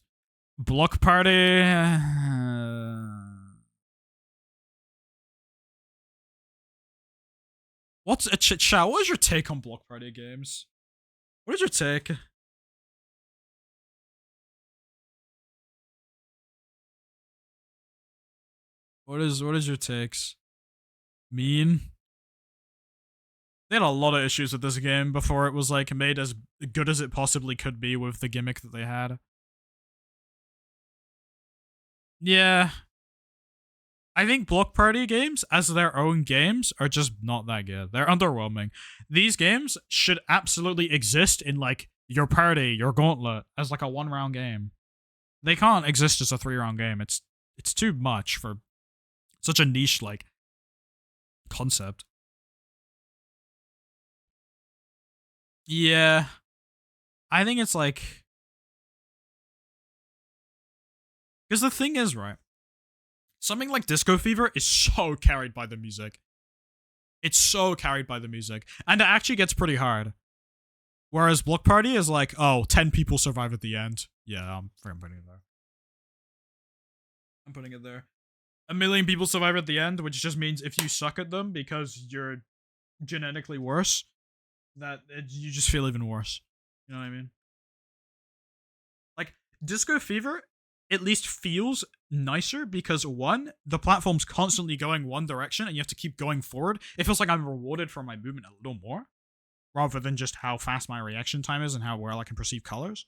Block Party... What's a chit chat? What is your take on Block Party games? What is your take? What is your takes? Mean? They had a lot of issues with this game before it was like made as good as it possibly could be with the gimmick that they had. Yeah. I think Block Party games, as their own games, are just not that good. They're underwhelming. These games should absolutely exist in, like, your party, your gauntlet as like a 1-round game. They can't exist as a 3-round game. It's too much for such a niche like concept. Yeah. I think it's like, because the thing is, right? Something like Disco Fever is so carried by the music. It's so carried by the music. And it actually gets pretty hard. Whereas Block Party is like, oh, 10 people survive at the end. Yeah, I'm putting it there. I'm putting it there. 1,000,000 people survive at the end, which just means if you suck at them because you're genetically worse, you just feel even worse. You know what I mean? Like, Disco Fever at least feels nicer because, one, the platform's constantly going one direction and you have to keep going forward. It feels like I'm rewarded for my movement a little more, rather than just how fast my reaction time is and how well I can perceive colors.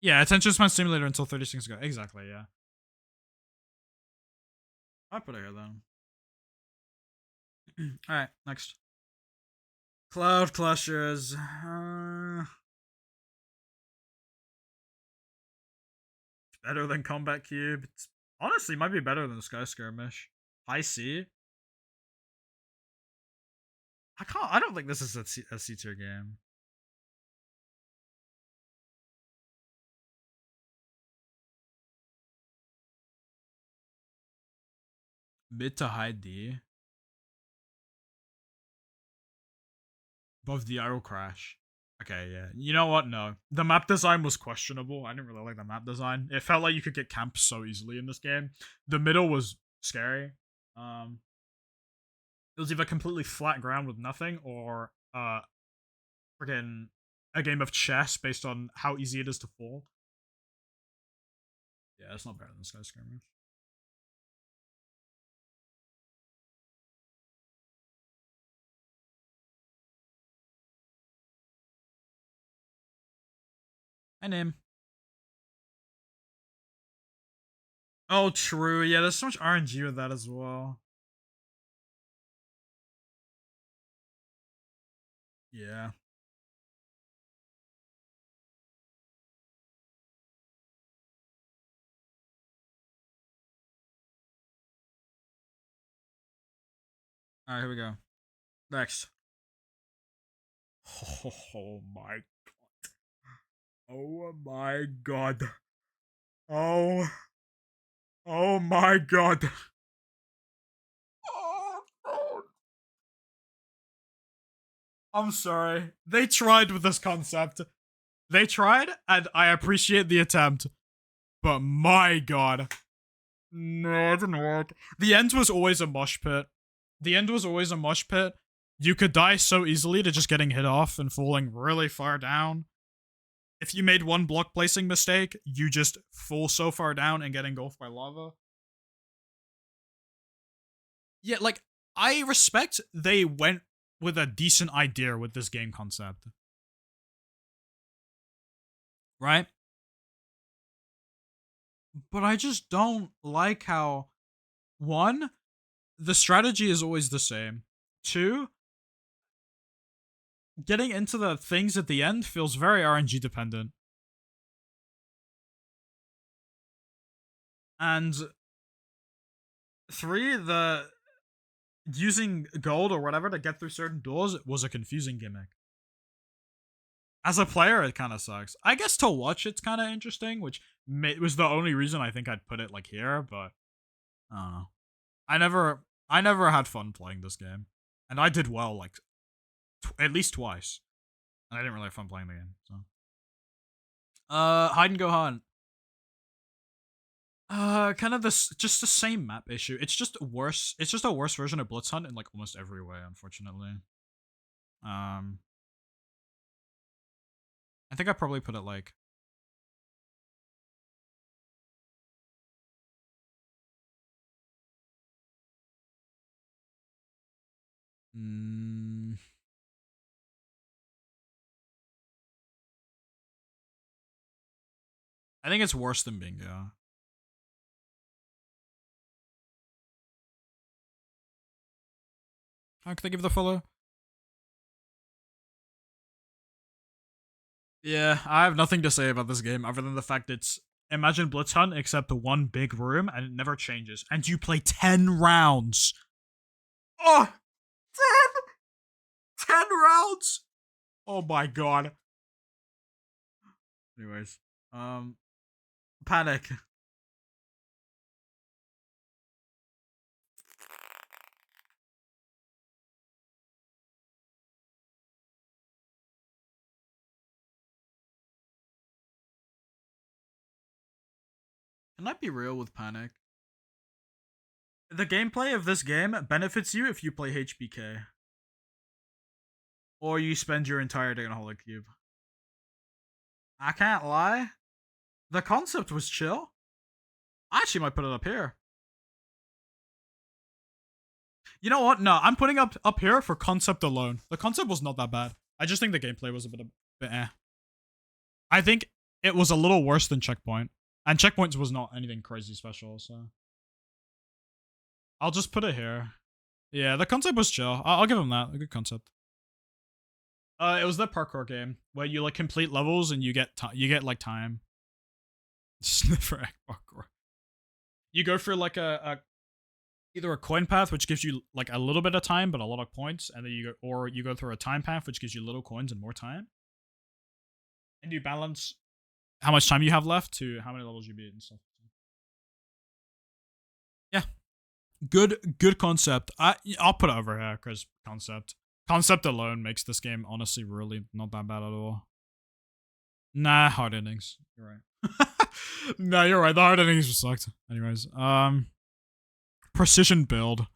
Yeah, attention span simulator until 30 seconds ago. Exactly, yeah. I put it here then. Alright, next. Cloud Clashers. Better than Combat Cube. It's honestly might be better than Sky Skirmish. High C. I don't think this is a C tier game. Mid to high D. Above D, I will crash. Okay, yeah. You know what? No. The map design was questionable. I didn't really like the map design. It felt like you could get camped so easily in this game. The middle was scary. It was either completely flat ground with nothing, or freaking a game of chess based on how easy it is to fall. Yeah, it's not better than Sky Skirmish. My name. Oh, true. Yeah, there's so much RNG with that as well. Yeah. Alright, here we go. Next. Oh my god. Oh my god. Oh. Oh my god. Oh, I'm sorry. They tried with this concept. They tried, and I appreciate the attempt. But my god. No, it didn't work. The end was always a mosh pit. The end was always a mosh pit. You could die so easily to just getting hit off and falling really far down. If you made one block placing mistake, you just fall so far down and get engulfed by lava. Yeah, like, I respect they went with a decent idea with this game concept. Right? But I just don't like how, one, the strategy is always the same. Two, getting into the things at the end feels very RNG dependent. And three, the using gold or whatever to get through certain doors was a confusing gimmick. As a player, it kind of sucks. I guess to watch, it's kind of interesting, which was the only reason I think I'd put it like here. But I don't know. I never had fun playing this game, and I did well like at least twice, and I didn't really have fun playing the game. So, hide and go hunt. Kind of this, just the same map issue. It's just worse. It's just a worse version of Blitz Hunt in like almost every way, unfortunately. Um, I think I probably put it like. Mm, I think it's worse than Bingo. How could they give the follow? Yeah, I have nothing to say about this game other than the fact it's imagine Blitz Hunt except one big room and it never changes. And you play 10 rounds. Oh, 10 rounds. Oh my god. Anyways, Panic. Can I be real with Panic? The gameplay of this game benefits you if you play HBK. Or you spend your entire day on a Holy Cube. I can't lie. The concept was chill. I actually might put it up here. You know what? No, I'm putting up here for concept alone. The concept was not that bad. I just think the gameplay was a bit eh. I think it was a little worse than Checkpoint. And Checkpoint was not anything crazy special, so. I'll just put it here. Yeah, the concept was chill. I'll give him that. A good concept. It was the parkour game where you like complete levels and you get like time. Sniffer egg parkour. You go through like either a coin path which gives you like a little bit of time but a lot of points, and then you go through a time path which gives you little coins and more time. And you balance how much time you have left to how many levels you beat and stuff. Yeah. Good concept. I'll put it over here because concept alone makes this game honestly really not that bad at all. Nah, hard endings. You're right. No, you're right. The hard endings just sucked. Anyways, precision build.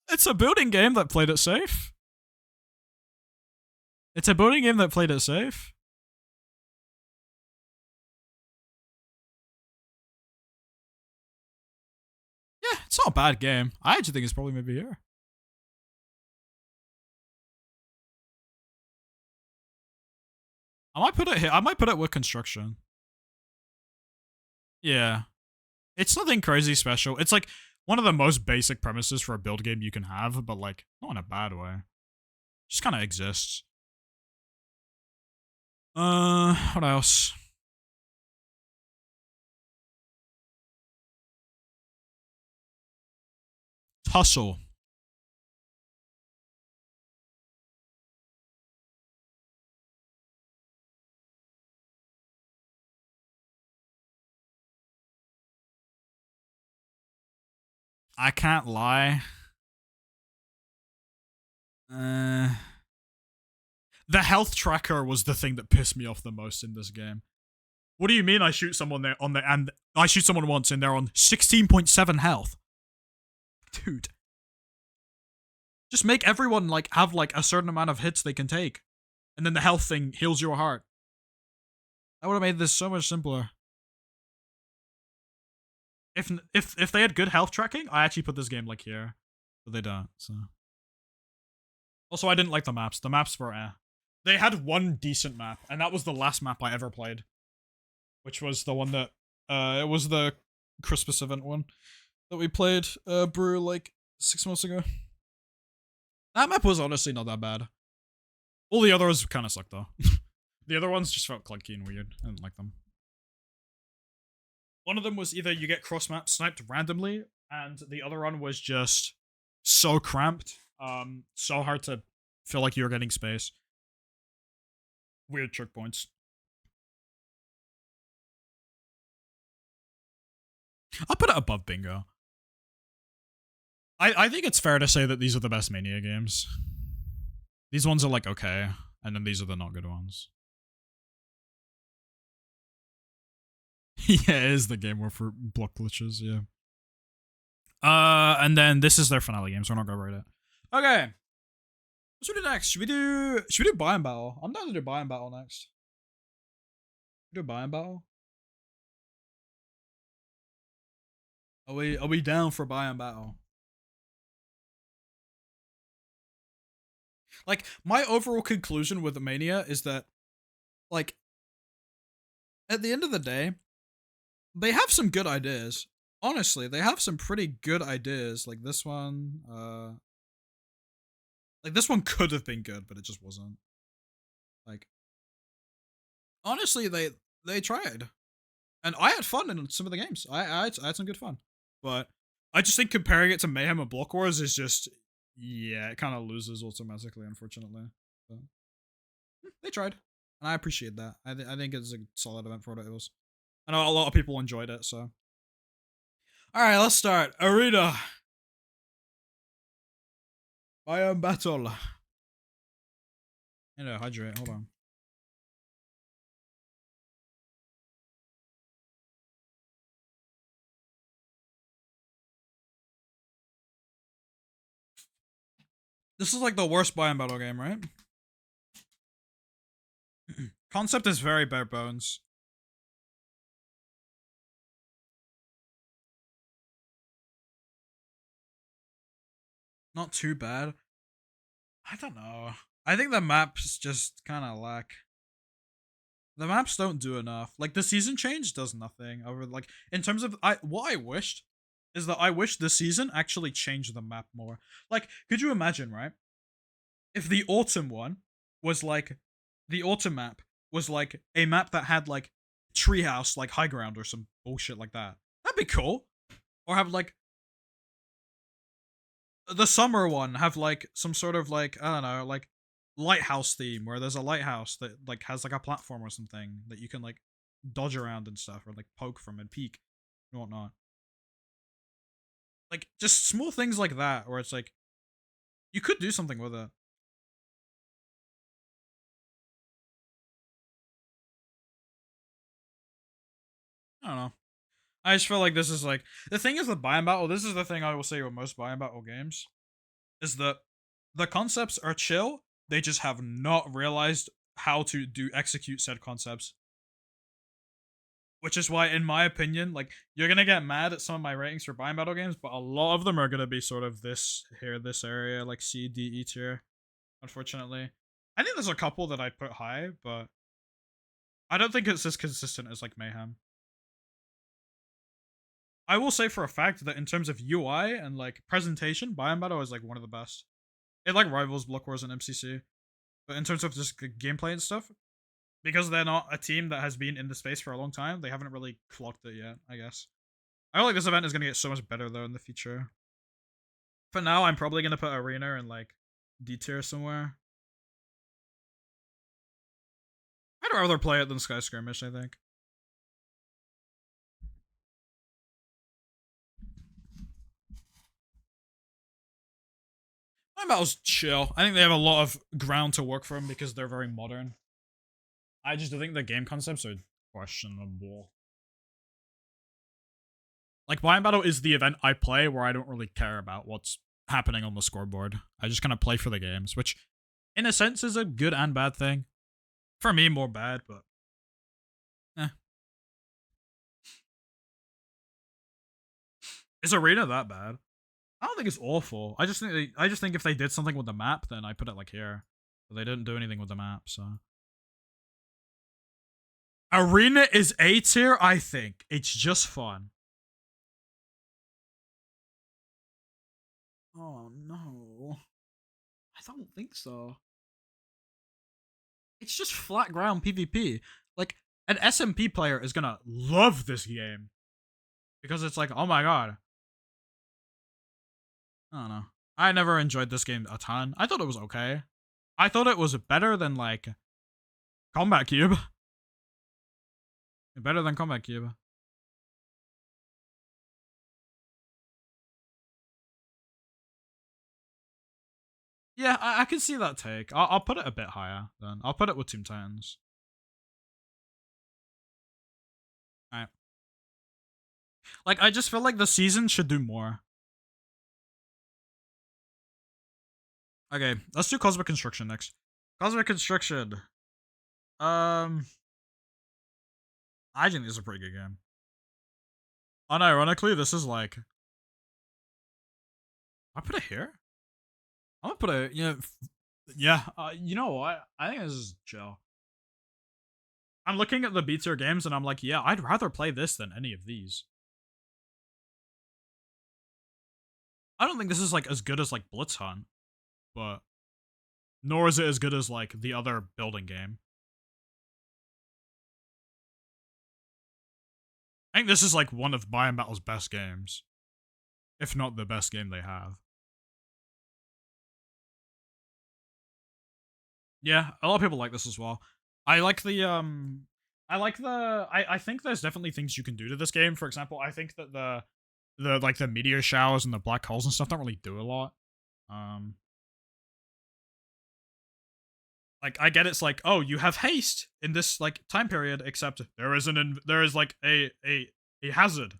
It's a building game that played it safe. It's a building game that played it safe. Yeah, it's not a bad game. I actually think it's probably maybe here. I might put it here. I might put it with construction. Yeah. It's nothing crazy special. It's like one of the most basic premises for a build game you can have, but like not in a bad way. Just kind of exists. What else? Tussle. I can't lie. The health tracker was the thing that pissed me off the most in this game. What do you mean I shoot someone there on the and I shoot someone once and they're on 16.7 health? Dude. Just make everyone like have like a certain amount of hits they can take. And then the health thing heals your heart. That would have made this so much simpler. If they had good health tracking, I actually put this game like here. But they don't, so. Also, I didn't like the maps. The maps were eh. They had one decent map, and that was the last map I ever played. Which was the one that, it was the Christmas event one that we played, Brew, like, 6 months ago. That map was honestly not that bad. All the others kind of sucked, though. The other ones just felt clunky and weird. I didn't like them. One of them was either you get cross-map sniped randomly, and the other one was just so cramped, so hard to feel like you're getting space. Weird choke points. I'll put it above Bingo. I think it's fair to say that these are the best Mania games. These ones are like okay, and then these are the not good ones. Yeah, it is the game where for block glitches, yeah. And then this is their finale game, so we're not gonna rate it. Okay. What should we do next? Should we do Biome Battle? I'm down to do Biome Battle next. Do Biome Battle? Are we down for Biome Battle? Like, my overall conclusion with the Mania is that, like, at the end of the day, they have some good ideas. Honestly, they have some pretty good ideas. Like this one, like this one could have been good, but it just wasn't. Like, honestly, they tried, and I had fun in some of the games. I had some good fun, but I just think comparing it to Mayhem and Block Wars is just, yeah, it kind of loses automatically, unfortunately. But they tried, and I appreciate that. I think it's a solid event for what it was. I know a lot of people enjoyed it, so. All right, let's start. Arena. Biome battle. Hydrate. Hold on. This is like the worst Biome battle game, right? Concept is very bare bones. Not too bad. I don't know. I think the maps just kind of lack. The maps don't do enough. Like the season change does nothing over like in terms of what I wished is that I wish the season actually changed the map more. Like, could you imagine, right? If the autumn one was like the autumn map was like a map that had like treehouse like high ground or some bullshit like that. That'd be cool. Or have like the summer one have like some sort of like I don't know like lighthouse theme where there's a lighthouse that like has like a platform or something that you can like dodge around and stuff or like poke from and peek and whatnot. Like just small things like that where it's like you could do something with it. I don't know. I just feel like this is like the thing is the Biome battle. This is the thing I will say with most Biome battle games is that the concepts are chill. They just have not realized how to execute said concepts. Which is why, in my opinion, like you're gonna get mad at some of my ratings for Biome battle games, but a lot of them are gonna be sort of this here, this area, like C, D, E tier. Unfortunately, I think there's a couple that I put high, but I don't think it's as consistent as like Mayhem. I will say for a fact that in terms of UI and like presentation, Biome battle is like one of the best. It like rivals Block Wars and MCC, but in terms of just gameplay and stuff, because they're not a team that has been in the space for a long time, they haven't really clocked it yet, I guess. I feel like this event is going to get so much better, though, in the future. For now, I'm probably going to put Arena in, like, D tier somewhere. I'd rather play it than Sky Skirmish, I think. My battle's chill. I think they have a lot of ground to work from because they're very modern. I just think the game concepts are questionable. Like, Biome Battle is the event I play where I don't really care about what's happening on the scoreboard. I just kind of play for the games, which, in a sense, is a good and bad thing. For me, more bad, but eh. Is Arena that bad? I don't think it's awful. I just think if they did something with the map, then I put it like here. But they didn't do anything with the map, so. Arena is A tier, I think. It's just fun. Oh no. I don't think so. It's just flat ground PvP. Like, an SMP player is gonna love this game. Because it's like, oh my god. I don't know. I never enjoyed this game a ton. I thought it was okay. I thought it was better than, like, Combat Cube. Better than Combat Cube. Yeah, I can see that take. I'll put it a bit higher then. I'll put it with Team Titans. Alright. Like, I just feel like the season should do more. Okay, let's do Cosmic Construction next. Cosmic Construction. I think this is a pretty good game. Unironically, this is like... I put it here? I'm gonna put it, you know what? I think this is chill. I'm looking at the B tier games and I'm like, yeah, I'd rather play this than any of these. I don't think this is like as good as like Blitz Hunt, but nor is it as good as like the other building game. I think this is like one of Biome Battle's best games, if not the best game they have. Yeah, a lot of people like this as well. I like the I think there's definitely things you can do to this game. For example, I think that the like the meteor showers and the black holes and stuff don't really do a lot. Like I get it's like, oh, you have haste in this like time period, except there is like a hazard.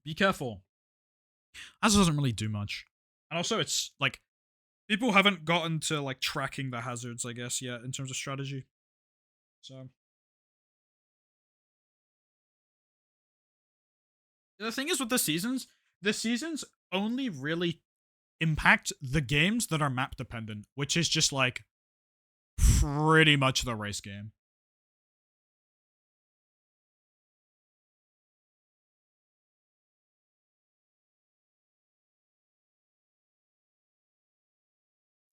Be careful. Hazard doesn't really do much. And also it's like people haven't gotten to like tracking the hazards, I guess, yet in terms of strategy. So the thing is with the seasons only really impact the games that are map dependent, which is just like pretty much the race game.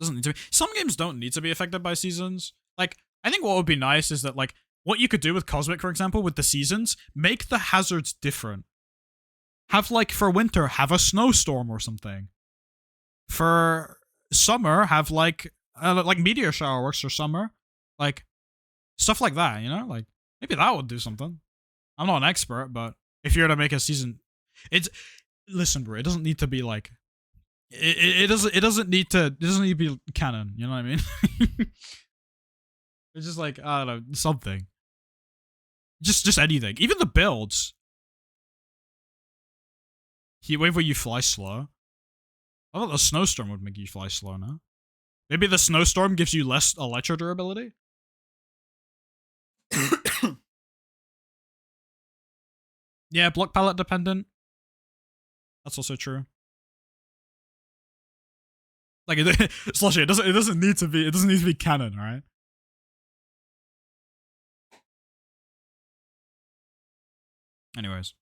Doesn't need to be. Some games don't need to be affected by seasons. Like, I think what would be nice is that, like, what you could do with Cosmic, for example, with the seasons, make the hazards different. Have, like, for winter, have a snowstorm or something. For summer, have, like meteor shower works for summer. Like, stuff like that, you know? Like, maybe that would do something. I'm not an expert, but if you're to make a season, it's listen, bro. It doesn't need to be like it doesn't need to be canon. You know what I mean? It's just like I don't know something. Just anything. Even the builds. Heatwave where you fly slow. I thought the snowstorm would make you fly slow. No, maybe the snowstorm gives you less Elytra durability. Yeah, block palette dependent. That's also true. Like Slushy, it doesn't need to be canon, right? Anyways.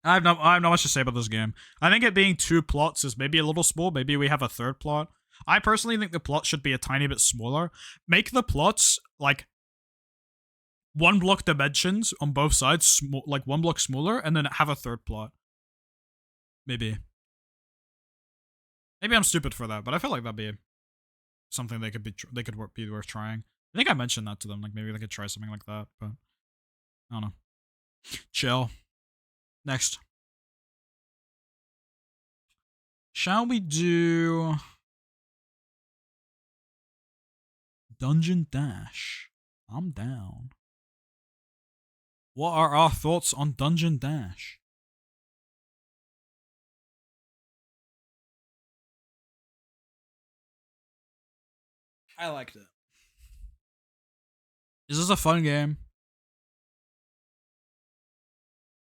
I have not much to say about this game. I think it being 2 plots is maybe a little small. Maybe we have a 3rd plot. I personally think the plot should be a tiny bit smaller. Make the plots like 1 block dimensions on both sides, like 1 block smaller, and then have a 3rd plot. Maybe I'm stupid for that, but I feel like that'd be something they could be worth trying. I think I mentioned that to them, like maybe they could try something like that, but I don't know. Chill. Next. Shall we do Dungeon Dash? I'm down. What are our thoughts on Dungeon Dash? I liked it. Is this a fun game?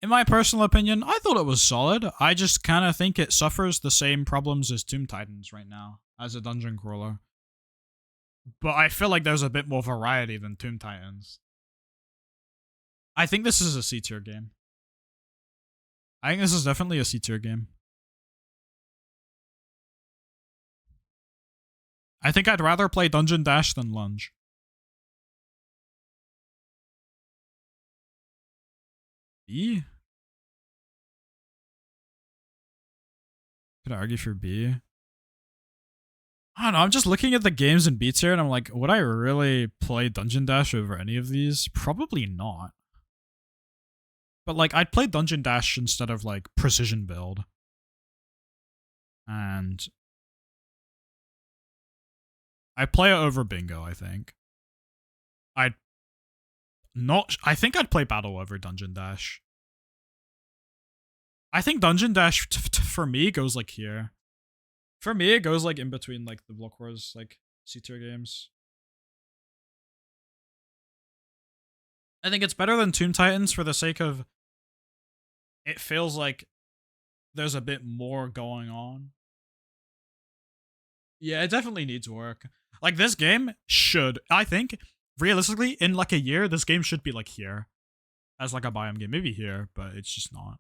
In my personal opinion, I thought it was solid. I just kind of think it suffers the same problems as Tomb Titans right now, as a dungeon crawler. But I feel like there's a bit more variety than Tomb Titans. I think this is a C tier game. I think this is definitely a C tier game. I think I'd rather play Dungeon Dash than Lunge. B? Could I argue for B? I don't know, I'm just looking at the games in B tier and I'm like, would I really play Dungeon Dash over any of these? Probably not. But like, I'd play Dungeon Dash instead of like Precision Build. And I play it over Bingo, I think. I think I'd play Battle over Dungeon Dash. I think Dungeon Dash for me goes like here. For me, it goes like in between like the Block Wars like C tier games. I think it's better than Tomb Titans for the sake of it feels like there's a bit more going on. Yeah, it definitely needs work. Like this game should, I think, realistically, in like a year, this game should be like here. As like a Biome game. Maybe here, but it's just not.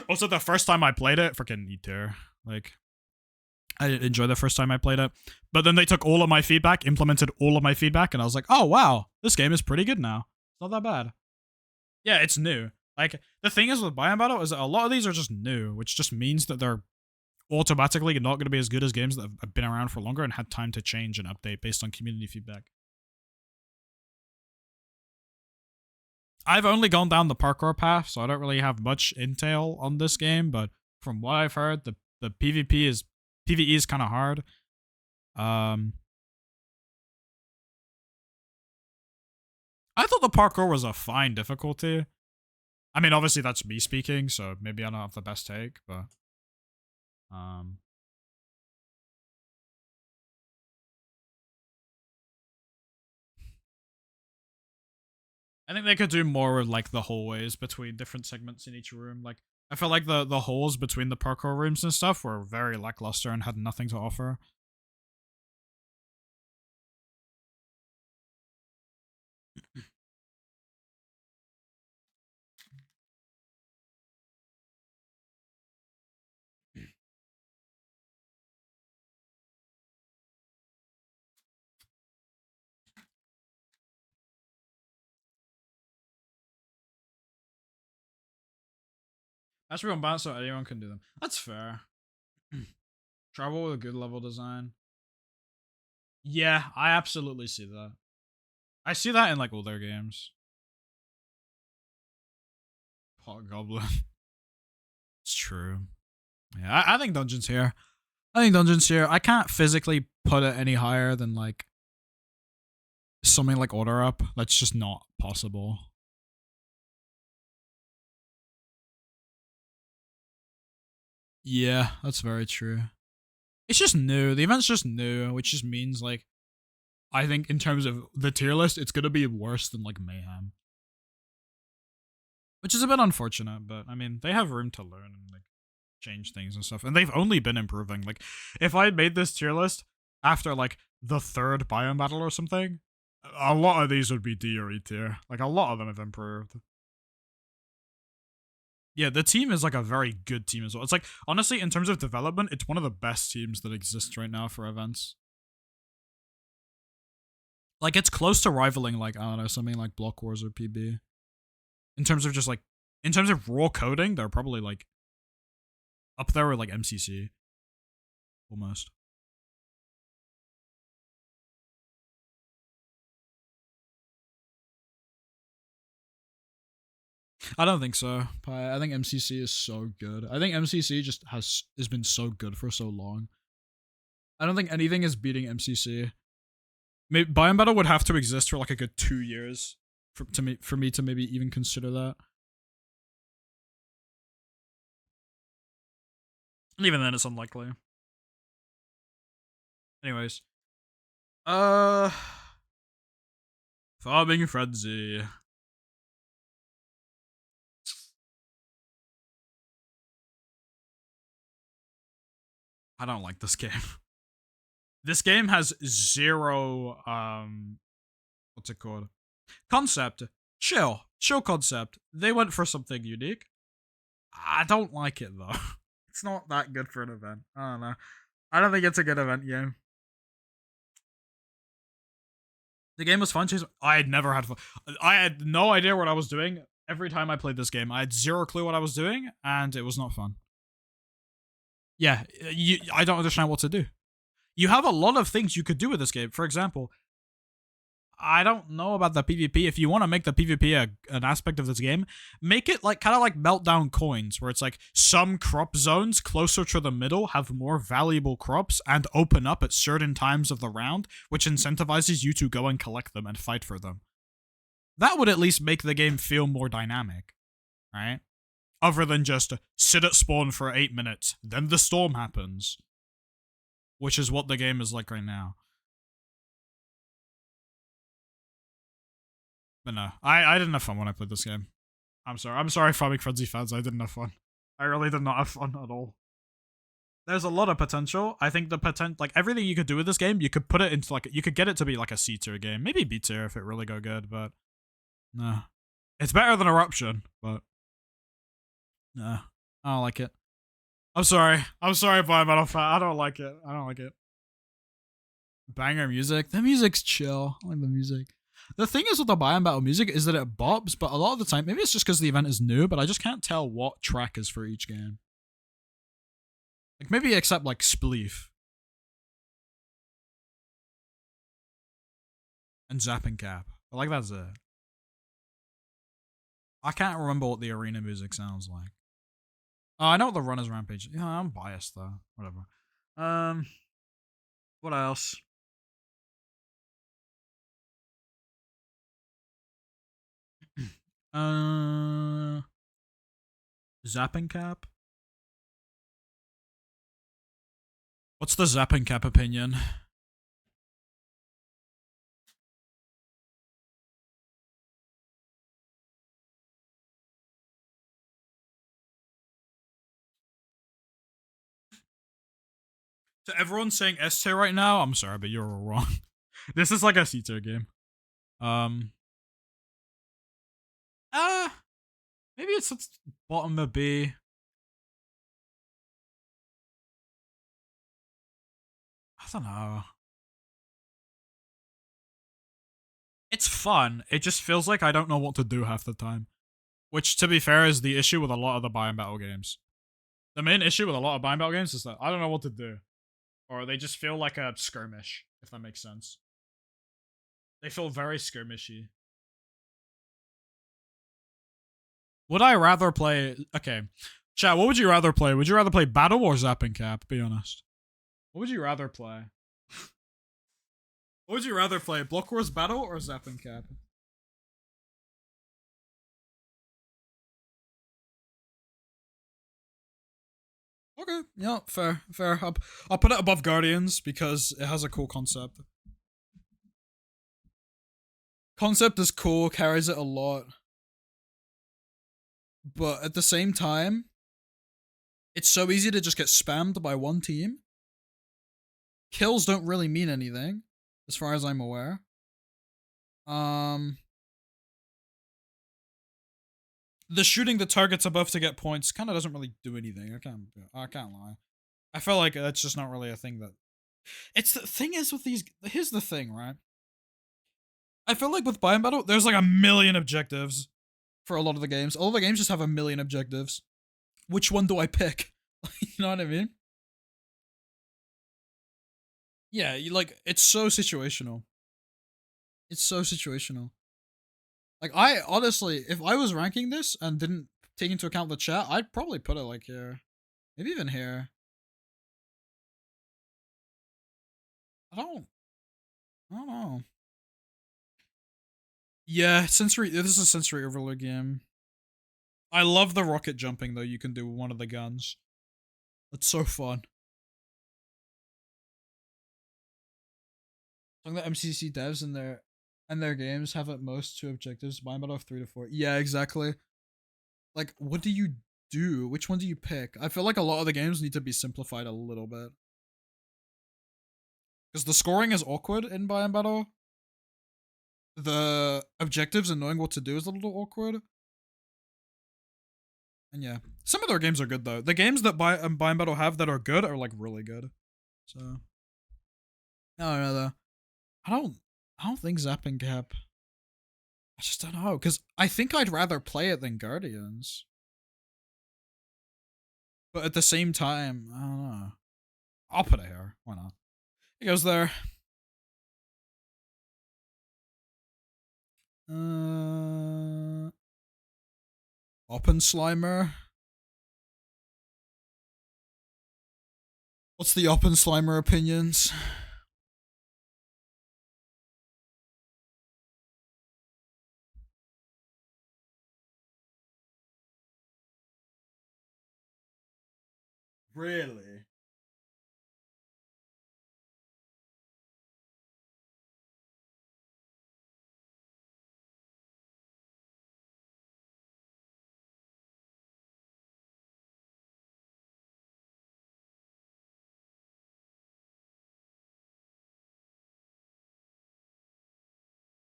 Also, the first time I played it, freaking E-tier. Like, I didn't enjoy the first time I played it. But then they took all of my feedback, implemented all of my feedback, and I was like, oh wow, this game is pretty good now. It's not that bad. Yeah, it's new. Like, the thing is with Biome Battle is that a lot of these are just new, which just means that they're automatically not going to be as good as games that have been around for longer and had time to change and update based on community feedback. I've only gone down the parkour path, so I don't really have much intel on this game, but from what I've heard, the PvE is kind of hard. I thought the parkour was a fine difficulty. I mean, obviously that's me speaking, so maybe I don't have the best take, but I think they could do more with like the hallways between different segments in each room. Like, I felt like the halls between the parkour rooms and stuff were very lackluster and had nothing to offer. That's real bad, so anyone can do them. That's fair. Travel with a good level design. Yeah, I absolutely see that. I see that in like all their games. Pot Goblin. It's true. Yeah, I think Dungeon's here. I can't physically put it any higher than like something like Order Up. That's just not possible. Yeah, that's very true. It's just new. The event's just new, which just means like I think in terms of the tier list, it's gonna be worse than like Mayhem. Which is a bit unfortunate, but I mean, they have room to learn and like change things and stuff. And they've only been improving. Like, if I had made this tier list after like the third Biome Battle or something, a lot of these would be D or E tier. Like, a lot of them have improved. Yeah, the team is like a very good team as well. It's like, honestly, in terms of development, it's one of the best teams that exists right now for events. Like, it's close to rivaling, like, I don't know, something like Block Wars or PB. In terms of just like, in terms of raw coding, they're probably like up there with like MCC. Almost. I don't think so. I think MCC is so good. I think MCC just has been so good for so long. I don't think anything is beating MCC. Maybe Biome Battle would have to exist for like a good 2 years for me to maybe even consider that. And even then, it's unlikely. Anyways, Farming Frenzy. I don't like this game. This game has zero, what's it called? Concept. Chill concept. They went for something unique. I don't like it though. It's not that good for an event. I don't know. I don't think it's a good event game. The game was fun. I had never had fun. I had no idea what I was doing every time I played this game. I had zero clue what I was doing, and it was not fun. Yeah, I don't understand what to do. You have a lot of things you could do with this game. For example, I don't know about the PvP. If you want to make the PvP an aspect of this game, make it like kind of like Meltdown Coins, where it's like some crop zones closer to the middle have more valuable crops and open up at certain times of the round, which incentivizes you to go and collect them and fight for them. That would at least make the game feel more dynamic, right? Other than just sit at spawn for 8 minutes, then the storm happens, which is what the game is like right now. But no, I didn't have fun when I played this game. I'm sorry, Farming Frenzy fans, I didn't have fun. I really did not have fun at all. There's a lot of potential. I think the potential, like everything you could do with this game, you could put it into like, you could get it to be like a C tier game. Maybe B tier if it really go good, but no. It's better than Eruption, but no. I don't like it. I'm sorry, Biome Battle fan. I don't like it. Banger music. The music's chill. I like the music. The thing is with the Biome Battle music is that it bops, but a lot of the time, maybe it's just because the event is new, but I just can't tell what track is for each game. Like, maybe except, like, Spleef. And Zapping Cap. But, like, that's it. I can't remember what the arena music sounds like. Oh, I know what the Runner's Rampage. Yeah, I'm biased, though. Whatever. What else? Zapping Cap? What's the Zapping Cap opinion? So everyone's saying S tier right now. I'm sorry, but you're all wrong. This is like a C tier game. Maybe it's bottom of B. I don't know. It's fun. It just feels like I don't know what to do half the time. Which, to be fair, is the issue with a lot of the Biome Battle games. The main issue with a lot of Biome Battle games is that I don't know what to do. Or they just feel like a skirmish, if that makes sense. They feel very skirmishy. Would I rather play... Okay. Chat, what would you rather play? Would you rather play Battle or Zapping Cap? Be honest. What would you rather play? What would you rather play? Block Wars Battle or Zapping Cap? Okay, yeah, fair. I'll put it above Guardians because it has a cool concept. Concept is cool, carries it a lot. But at the same time, it's so easy to just get spammed by one team. Kills don't really mean anything, as far as I'm aware. The shooting the targets above to get points kind of doesn't really do anything. I can't lie. I feel like that's just not really a thing that... It's the thing is with these... Here's the thing, right? I feel like with Biome Battle, there's like a million objectives for a lot of the games. All the games just have a million objectives. Which one do I pick? You know what I mean? Yeah, it's so situational. It's so situational. Like, I honestly, if I was ranking this and didn't take into account the chat, I'd probably put it like here. Maybe even here. I don't know. Yeah, this is a sensory overload game. I love the rocket jumping though you can do with one of the guns. It's so fun. I think the MCC devs and their games have at most 2 objectives. Biome Battle of 3 to 4. Yeah, exactly. Like, what do you do? Which one do you pick? I feel like a lot of the games need to be simplified a little bit. Because the scoring is awkward in Biome Battle. The objectives and knowing what to do is a little awkward. And yeah. Some of their games are good though. The games that Biome Battle have that are good are like really good. So I don't know though. I don't think Zapping Cap. I just don't know, because I think I'd rather play it than Guardians. But at the same time, I don't know. I'll put it here. Why not? It goes there. Open Slimer. What's the Open Slimer opinions? Really?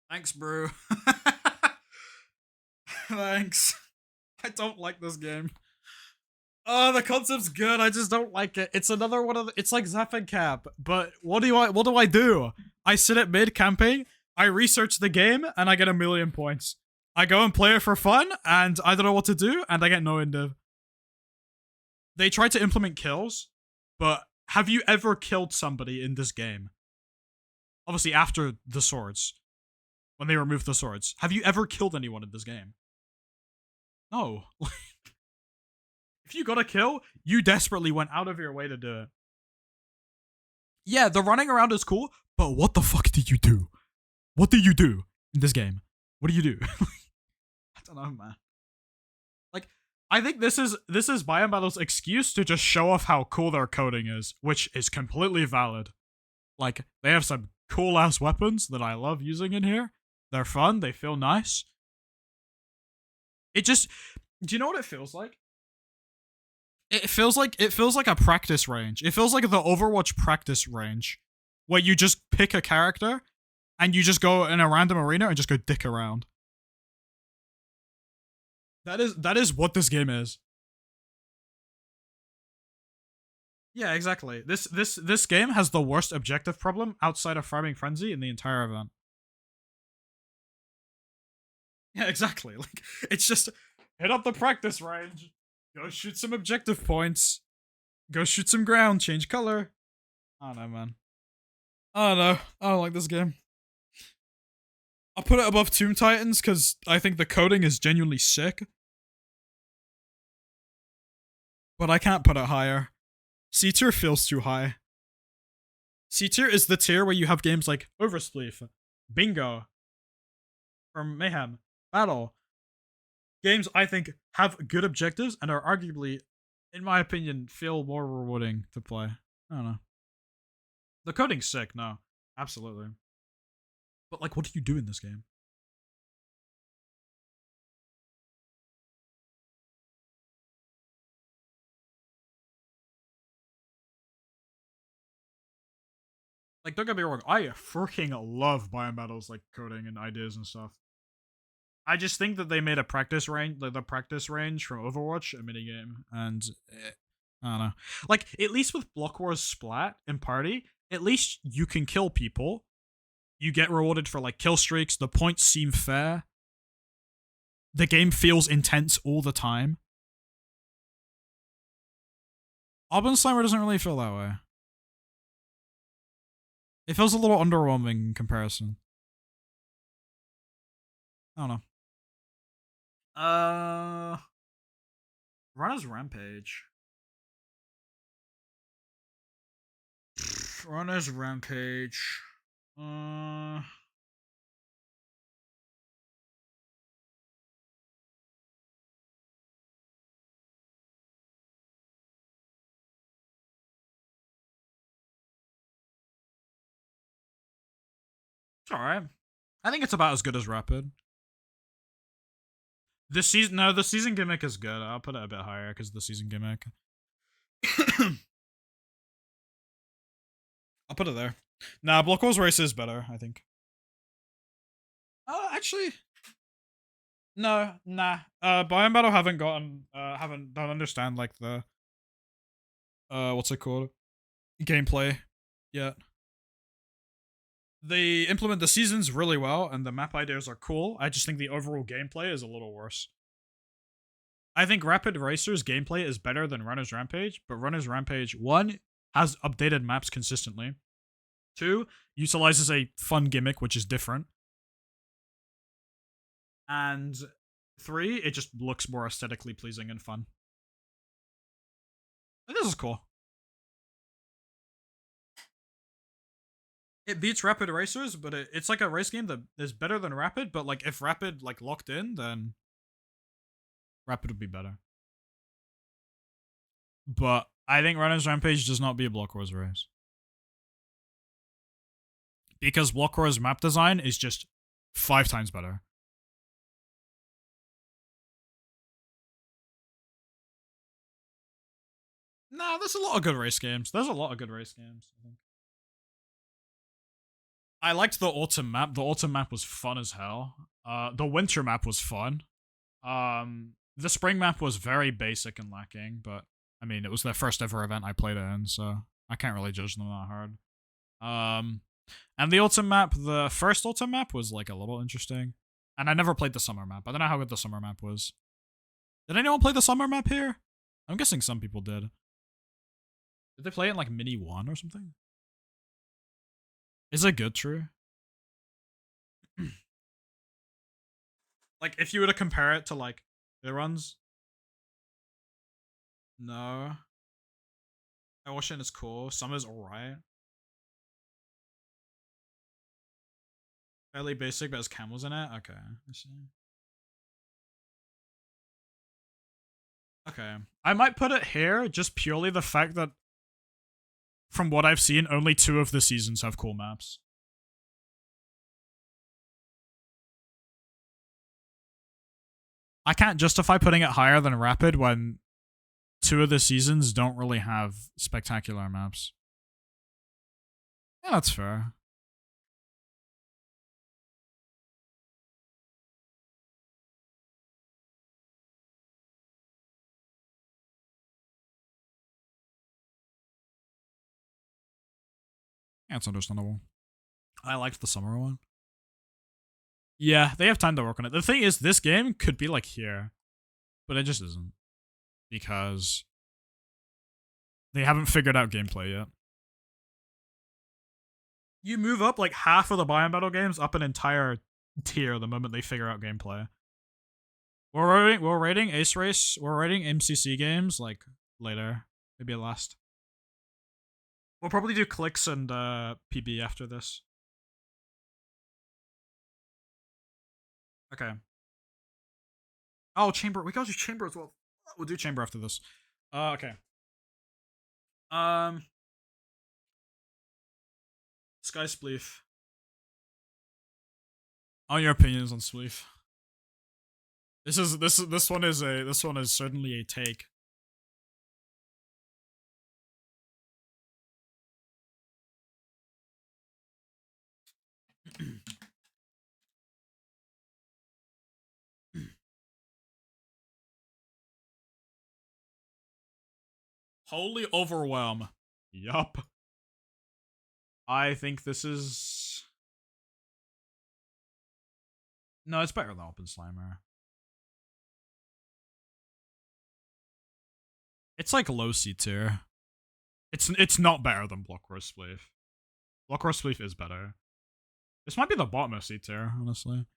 Thanks, bro. Thanks. I don't like this game. Oh, the concept's good. I just don't like it. It's another one of the, it's like Zapping Cap, but what do I do? I sit at mid camping. I research the game and I get 1,000,000 points. I go and play it for fun and I don't know what to do and I get no indiv. They tried to implement kills, but have you ever killed somebody in this game? Obviously after the swords. When they removed the swords. Have you ever killed anyone in this game? No. If you got a kill, you desperately went out of your way to do it. Yeah, the running around is cool, but what the fuck did you do? What did you do in this game? What do you do? I don't know, man. Like, I think this is Biome Battle's excuse to just show off how cool their coding is, which is completely valid. Like, they have some cool-ass weapons that I love using in here. They're fun, they feel nice. It just... Do you know what it feels like? It feels like a practice range. It feels like the Overwatch practice range. Where you just pick a character, and you just go in a random arena and just go dick around. That is what this game is. Yeah, exactly. This game has the worst objective problem outside of Farming Frenzy in the entire event. Yeah, exactly. Like, it's just hit up the practice range, go shoot some objective points, go shoot some ground, change color. I don't know, man. I don't know. I don't like this game. I'll put it above Tomb Titans because I think the coding is genuinely sick. But I can't put it higher. C tier feels too high. C tier is the tier where you have games like Overspleef, Bingo, from Mayhem, Battle. Games I think have good objectives and are arguably, in my opinion, feel more rewarding to play. I don't know. The coding's sick, no. Absolutely. But like, what do you do in this game? Like, don't get me wrong, I freaking love Biome Battle's like coding and ideas and stuff. I just think that they made a practice range, like the practice range from Overwatch, a minigame, and I don't know. Like, at least with Block Wars Splat and Party, at least you can kill people. You get rewarded for like kill streaks. The points seem fair. The game feels intense all the time. Auburn Slimer doesn't really feel that way. It feels a little underwhelming in comparison. I don't know. Runner's Rampage. Runner's Rampage. It's alright. I think it's about as good as Rapid. The season gimmick is good. I'll put it a bit higher because the season gimmick. I'll put it there. Nah, Block Wars Race is better, I think. Actually, no, nah. Biome Battle don't understand like the what's it called? Gameplay yet. They implement the seasons really well, and the map ideas are cool. I just think the overall gameplay is a little worse. I think Rapid Racer's gameplay is better than Runner's Rampage, but Runner's Rampage, 1, has updated maps consistently. 2, utilizes a fun gimmick, which is different. And 3, it just looks more aesthetically pleasing and fun. And this is cool. It beats Rapid Racers, but it's like a race game that is better than Rapid, but like if Rapid like locked in, then Rapid would be better. But I think Runner's Rampage does not beat Block Wars Race. Because Block Wars map design is just 5 times better. Nah, there's a lot of good race games. I think. I liked the autumn map. The autumn map was fun as hell. The winter map was fun. The spring map was very basic and lacking, but I mean, it was their first ever event I played it in, so I can't really judge them that hard. And the autumn map, the first autumn map was like a little interesting. And I never played the summer map. I don't know how good the summer map was. Did anyone play the summer map here? I'm guessing some people did. Did they play it in like Mini 1 or something? Is it good, True? Like, if you were to compare it to like the runs? No. Ocean is cool. Summer's alright. Fairly basic, but has camels in it? Okay, I see. Okay. I might put it here, just purely the fact that from what I've seen, only 2 of the seasons have cool maps. I can't justify putting it higher than Rapid when 2 of the seasons don't really have spectacular maps. Yeah, that's fair. Yeah, it's understandable. I liked the summer one. Yeah, they have time to work on it. The thing is, this game could be like here, but it just isn't. Because they haven't figured out gameplay yet. You move up like half of the Biome Battle games up an entire tier the moment they figure out gameplay. We're rating Ace Race, we're rating MCC games like later. Maybe last. We'll probably do clicks and PB after this. Okay. Oh, chamber. We gotta do chamber as well. We'll do chamber after this. Okay. Sky Spleef. On your opinions on Spleef. This one is certainly a take. Holy overwhelm. Yup. I think this is... No, it's better than Open Slimer. It's like low C tier. It's not better than Block Roast Spleef. Block Roast Spleef is better. This might be the bottom of C tier, honestly.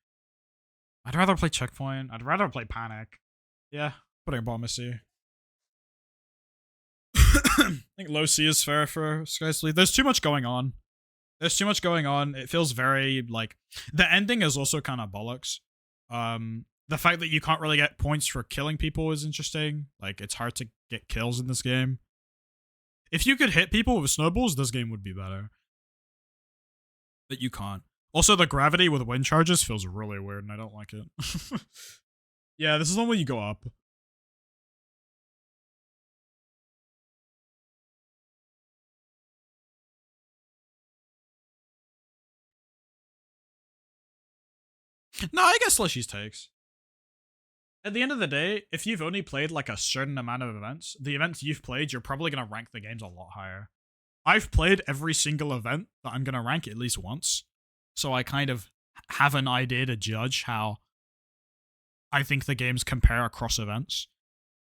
I'd rather play Checkpoint. I'd rather play Panic. Yeah, putting a bottom of C. I think low C is fair for Sky Spleef. There's too much going on. There's too much going on. It feels very, like... The ending is also kind of bollocks. The fact that you can't really get points for killing people is interesting. Like, it's hard to get kills in this game. If you could hit people with snowballs, this game would be better. But you can't. Also, the gravity with wind charges feels really weird, and I don't like it. Yeah, this is one where you go up. No, I guess Slushy's takes. At the end of the day, if you've only played like a certain amount of events, the events you've played, you're probably going to rank the games a lot higher. I've played every single event that I'm going to rank at least once. So I kind of have an idea to judge how I think the games compare across events.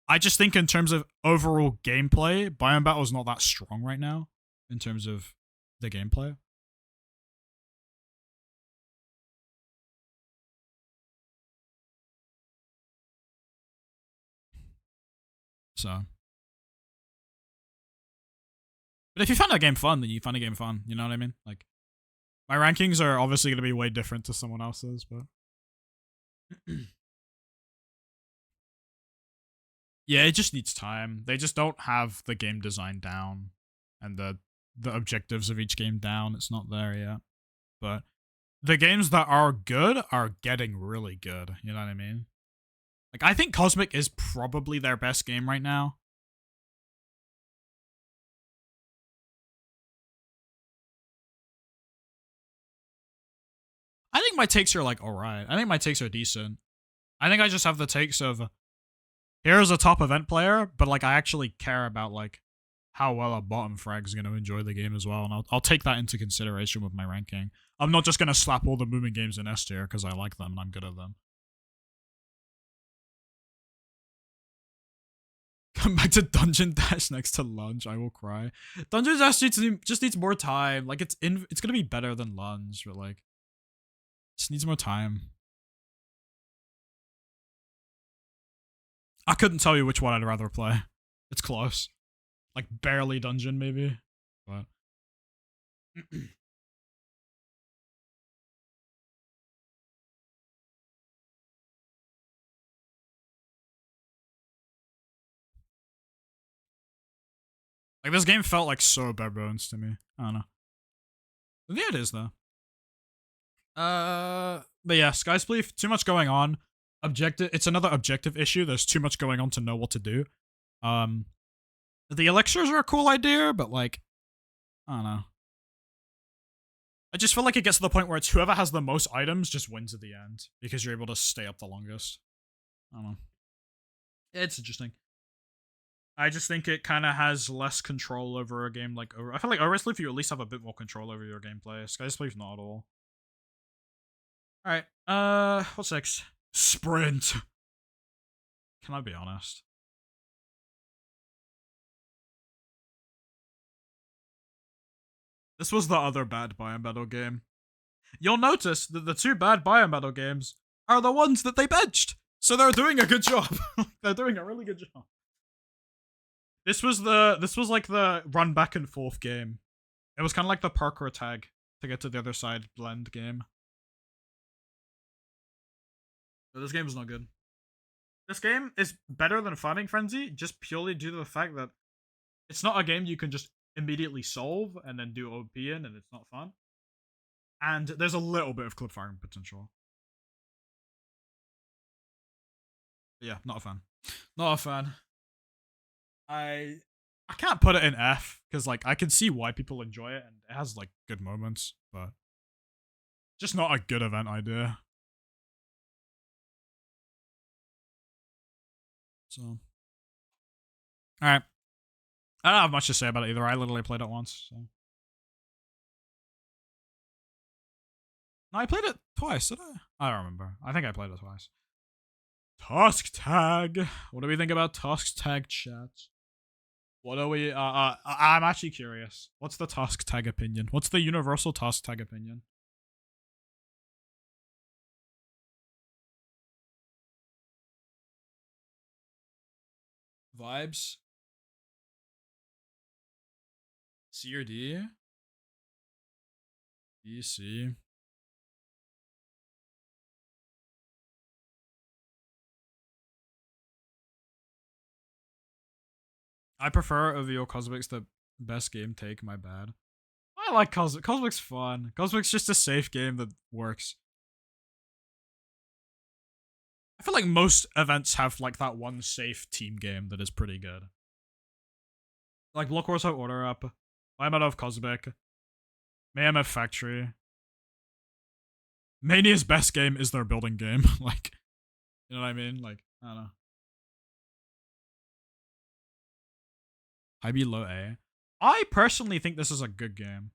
I just think in terms of overall gameplay, Biome Battle is not that strong right now in terms of the gameplay. So. But if you find a game fun, then you find a game fun. You know what I mean? Like, my rankings are obviously going to be way different to someone else's, but... Yeah, it just needs time. They just don't have the game design down and the objectives of each game down. It's not there yet. But the games that are good are getting really good. You know what I mean? Like, I think Cosmic is probably their best game right now. I think my takes are, like, alright. I think my takes are decent. I think I just have the takes of, here's a top event player, but, like, I actually care about, like, how well a bottom frag is going to enjoy the game as well, and I'll take that into consideration with my ranking. I'm not just going to slap all the moving games in S tier because I like them and I'm good at them. Come back to Dungeon Dash next to lunge. I will cry. Dungeon Dash just needs more time. Like it's gonna be better than lunge, but like just needs more time. I couldn't tell you which one I'd rather play. It's close. Like barely dungeon maybe, but like this game felt like so bare bones to me. I don't know. But yeah, it is though. But yeah, Skyspleef, too much going on. It's another objective issue. There's too much going on to know what to do. The elixirs are a cool idea, but like, I don't know. I just feel like it gets to the point where it's whoever has the most items just wins at the end because you're able to stay up the longest. I don't know. It's interesting. I just think it kind of has less control over a game like I feel like Oversleep you at least have a bit more control over your gameplay. Skysleep's not at all. Alright, what's next? Sprint. Can I be honest? This was the other bad Biometal game. You'll notice that the two bad Biometal games are the ones that they benched. So they're doing a good job. They're doing a really good job. This was like the run back and forth game. It was kind of like the parkour tag to get to the other side blend game. But this game is not good. This game is better than Fighting Frenzy just purely due to the fact that it's not a game you can just immediately solve and then do OP in, and it's not fun. And there's a little bit of clip firing potential. But yeah, not a fan. Not a fan. I can't put it in F because like I can see why people enjoy it and it has like good moments, but just not a good event idea. So, all right. I don't have much to say about it either. I literally played it once. So. No, I played it twice, did I? I don't remember. I think I played it twice. Task tag. What do we think about task tag, chat? What are we? I'm actually curious. What's the task tag opinion? What's the universal task tag opinion? Vibes? C or D? B, C. I prefer OVO Cosmic's the best game take, my bad. I like Cosmic. Cosmic's fun. Cosmic's just a safe game that works. I feel like most events have like that one safe team game that is pretty good. Like Block Wars Order Up, I'm out of Cosmic, Mayhem of Factory. Mania's best game is their building game. Like, you know what I mean? Like, I don't know. High B, low A. I personally think this is a good game.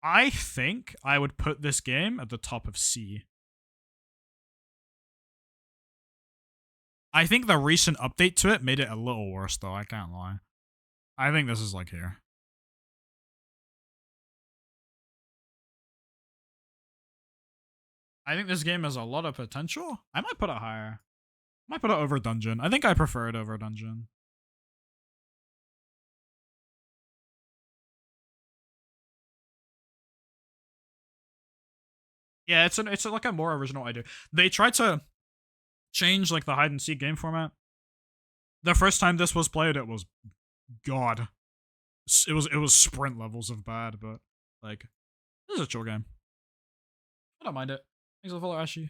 I think I would put this game at the top of C. I think the recent update to it made it a little worse, though. I can't lie. I think this is like here. I think this game has a lot of potential. I might put it higher. I might put it over Dungeon. I think I prefer it over Dungeon. Yeah, it's like a more original idea. They tried to change like the hide and seek game format. The first time this was played, it was god. It was sprint levels of bad, but like this is a chill game. I don't mind it. Thanks for the follow, Ashy.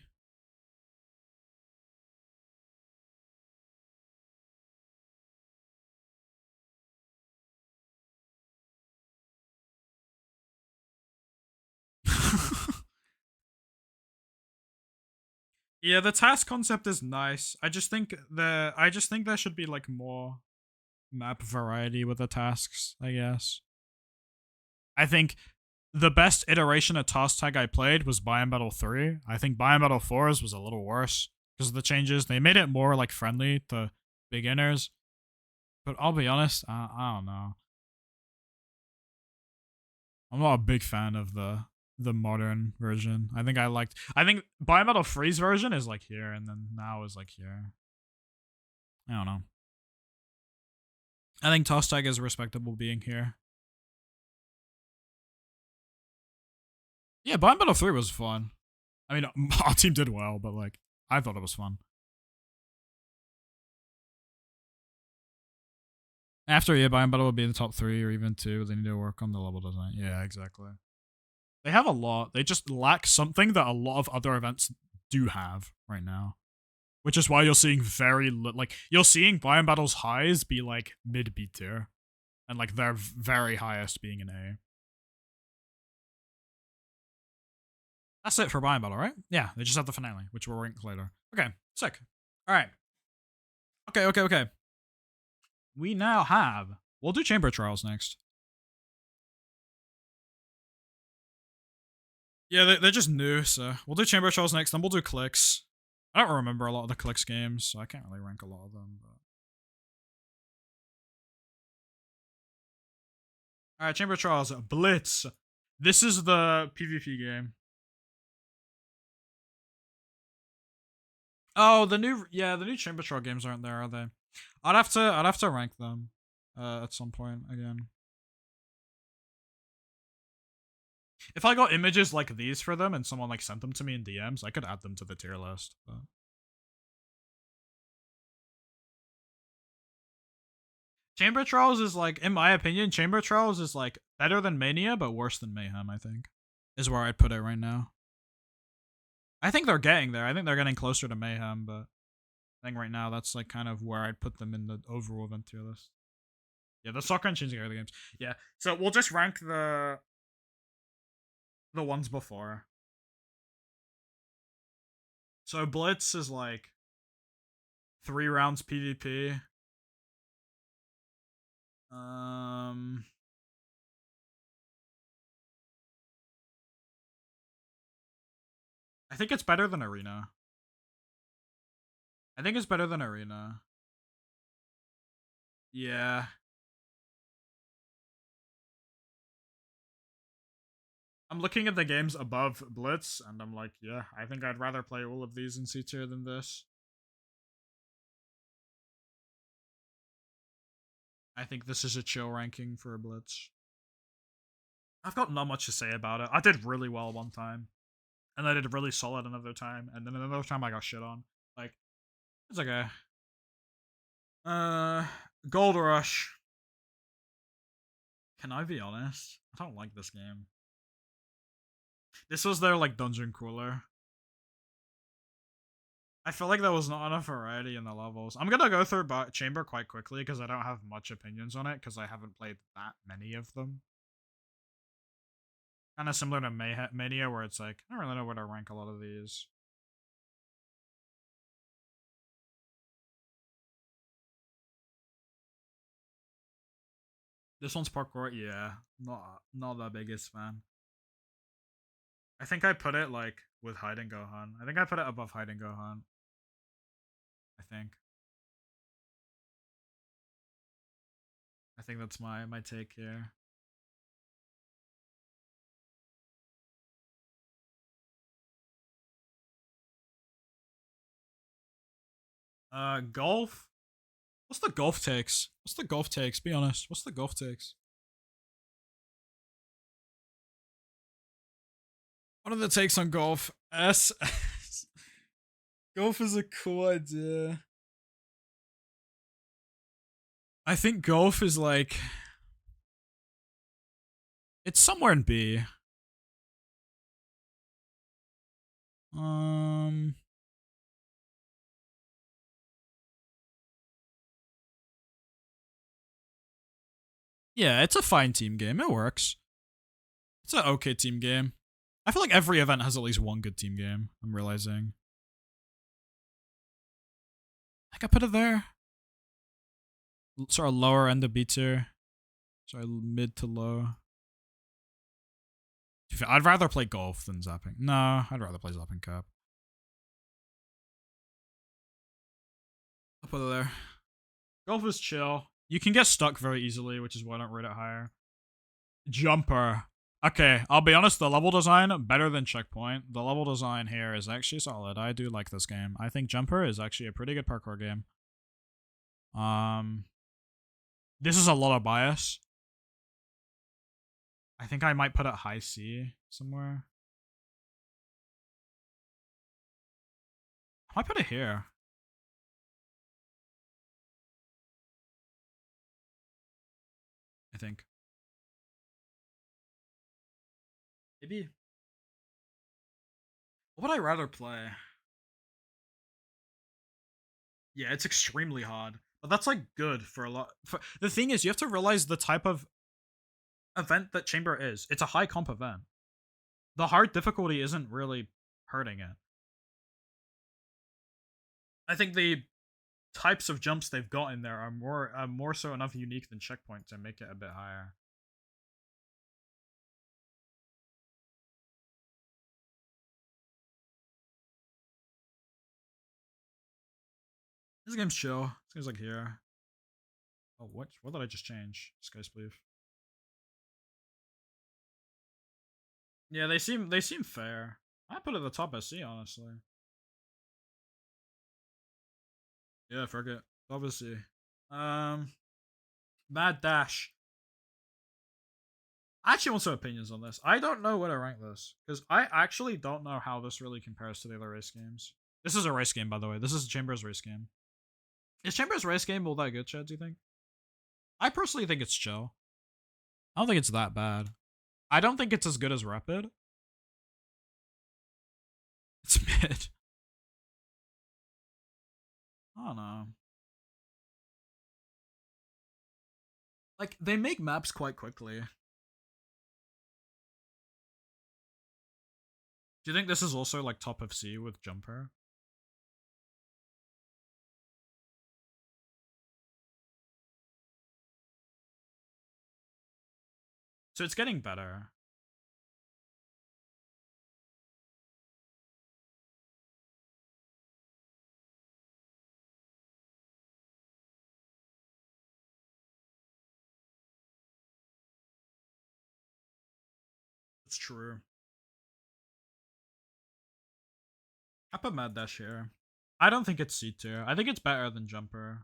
Yeah, the task concept is nice. I just think there should be like more map variety with the tasks, I guess. I think the best iteration of task tag I played was Biome Battle 3. I think Biome Battle 4's was a little worse because of the changes. They made it more like friendly to beginners. But I'll be honest, I don't know. I'm not a big fan of the modern version. I think Biome Battle 3's version is like here, and then now is like here. I don't know. I think task tag is respectable being here. Yeah, Biome Battle 3 was fun. I mean, our team did well, but like, I thought it was fun. After, yeah, Biome Battle would be in the top 3 or even 2. They need to work on the level design. Yeah, exactly. They have a lot. They just lack something that a lot of other events do have right now. Which is why you're seeing you're seeing Biome Battle's highs be like mid-B tier. And like their very highest being an A. That's it for Biome Battle, right? Yeah, they just have the finale, which we'll rank later. Okay, sick. Alright. Okay. We now have... We'll do Chamber Trials next. Yeah, they're just new, so we'll do Chamber Trials next, then we'll do Clicks. I don't remember a lot of the Clicks games, so I can't really rank a lot of them. But... Alright, Chamber Trials. Blitz. This is the PvP game. Oh, the new Chamber Trial games aren't there, are they? I'd have to rank them at some point again. If I got images like these for them and someone like sent them to me in DMs, I could add them to the tier list. But... Chamber Trials is like, in my opinion, Chamber Trials is like better than Mania, but worse than Mayhem, I think. Is where I'd put it right now. I think they're getting there. I think they're getting closer to Mayhem, but I think right now that's like kind of where I'd put them in the overall event tier list. Yeah, the soccer and changing early games. Yeah, so we'll just rank the ones before. So Blitz is like 3 rounds PvP. I think it's better than Arena. I think it's better than Arena. Yeah. I'm looking at the games above Blitz, and I'm like, yeah, I think I'd rather play all of these in C tier than this. I think this is a chill ranking for a Blitz. I've got not much to say about it. I did really well one time, and I did really solid another time, and then another time I got shit on. Like, it's okay. Gold Rush. Can I be honest? I don't like this game. This was their, like, dungeon crawler. I feel like there was not enough variety in the levels. I'm gonna go through Chamber quite quickly because I don't have much opinions on it because I haven't played that many of them. Kind of similar to Mania where it's like, I don't really know where to rank a lot of these. This one's parkour, yeah. Not the biggest fan. I think I put it like with Hide and Gohan. I think I put it above Hide and Gohan. I think that's my take here. Golf? What's the golf takes? Be honest. What's the golf takes? What are the takes on golf? S. Golf is a cool idea. I think golf is like... It's somewhere in B. Yeah, it's a fine team game. It works. It's an okay team game. I feel like every event has at least one good team game, I'm realizing. I think I put it there. sort of lower end of B tier. Sorry, mid to low. I'd rather play golf than zapping. No, I'd rather play zapping cap. I'll put it there. Golf is chill. You can get stuck very easily, which is why I don't rate it higher. Jumper. Okay, I'll be honest, the level design, better than Checkpoint. The level design here is actually solid. I do like this game. I think Jumper is actually a pretty good parkour game. This is a lot of bias. I think I might put it high C somewhere. I might put it here. I think. Maybe. What would I rather play? Yeah, it's extremely hard. But that's like good for a lot. The thing is, you have to realize the type of event that Chamber is. It's a high comp event. The hard difficulty isn't really hurting it. I think the types of jumps they've got in there are more so enough unique than Checkpoint to make it a bit higher. This game's chill. This game's like here. Oh, what did I just change? Sky Spleef. Yeah, they seem fair. I put it at the top SC, honestly. Yeah, forget. Obviously. Mad Dash. I actually want some opinions on this. I don't know where to rank this, because I actually don't know how this really compares to the other race games. This is a race game, by the way. This is Chamber's race game. Is Chamber's race game all that good, Chad, do you think? I personally think it's chill. I don't think it's that bad. I don't think it's as good as Rapid. It's mid. I don't know. Like, they make maps quite quickly. Do you think this is also like top of C with Jumper? So it's getting better. It's true. I put Mad Dash here. I don't think it's C tier. I think it's better than Jumper.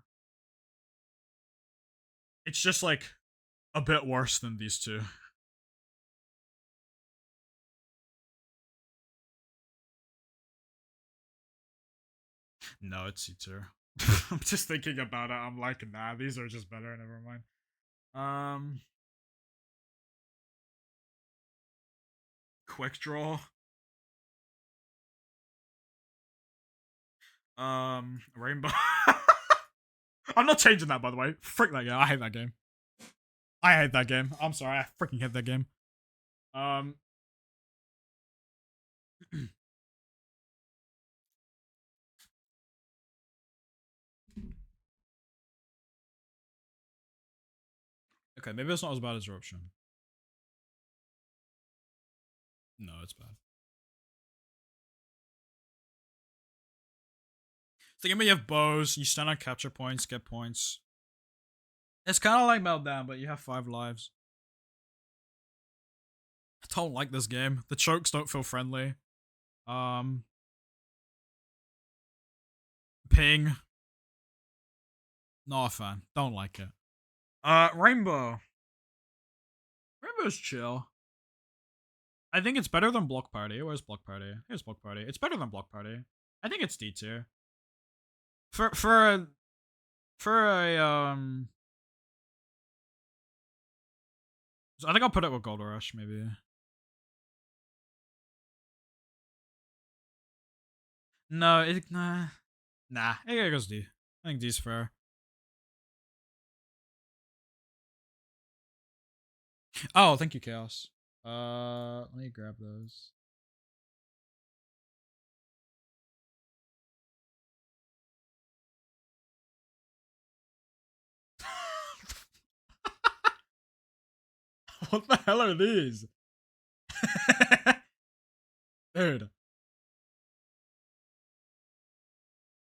It's just like a bit worse than these two. No, it's C tier. I'm just thinking about it. I'm like, nah, these are just better. Never mind. Quick Draw. Rainbow. I'm not changing that, by the way. Frick that game. I hate that game. I hate that game. I'm sorry. I freaking hate that game. Okay, maybe it's not as bad as Eruption. No, it's bad. It's the game where you have bows, you stand on capture points, get points. It's kind of like Meltdown, but you have 5 lives. I don't like this game. The chokes don't feel friendly. Ping. Not a fan. Don't like it. Rainbow. Rainbow's chill. I think it's better than Block Party. Where's Block Party? Here's Block Party. It's better than Block Party. I think it's D tier. For a I think I'll put it with Gold Rush, maybe. No, nah. Nah, it goes D. I think D's fair. Oh, thank you, Chaos. Let me grab those. What the hell are these? Dude.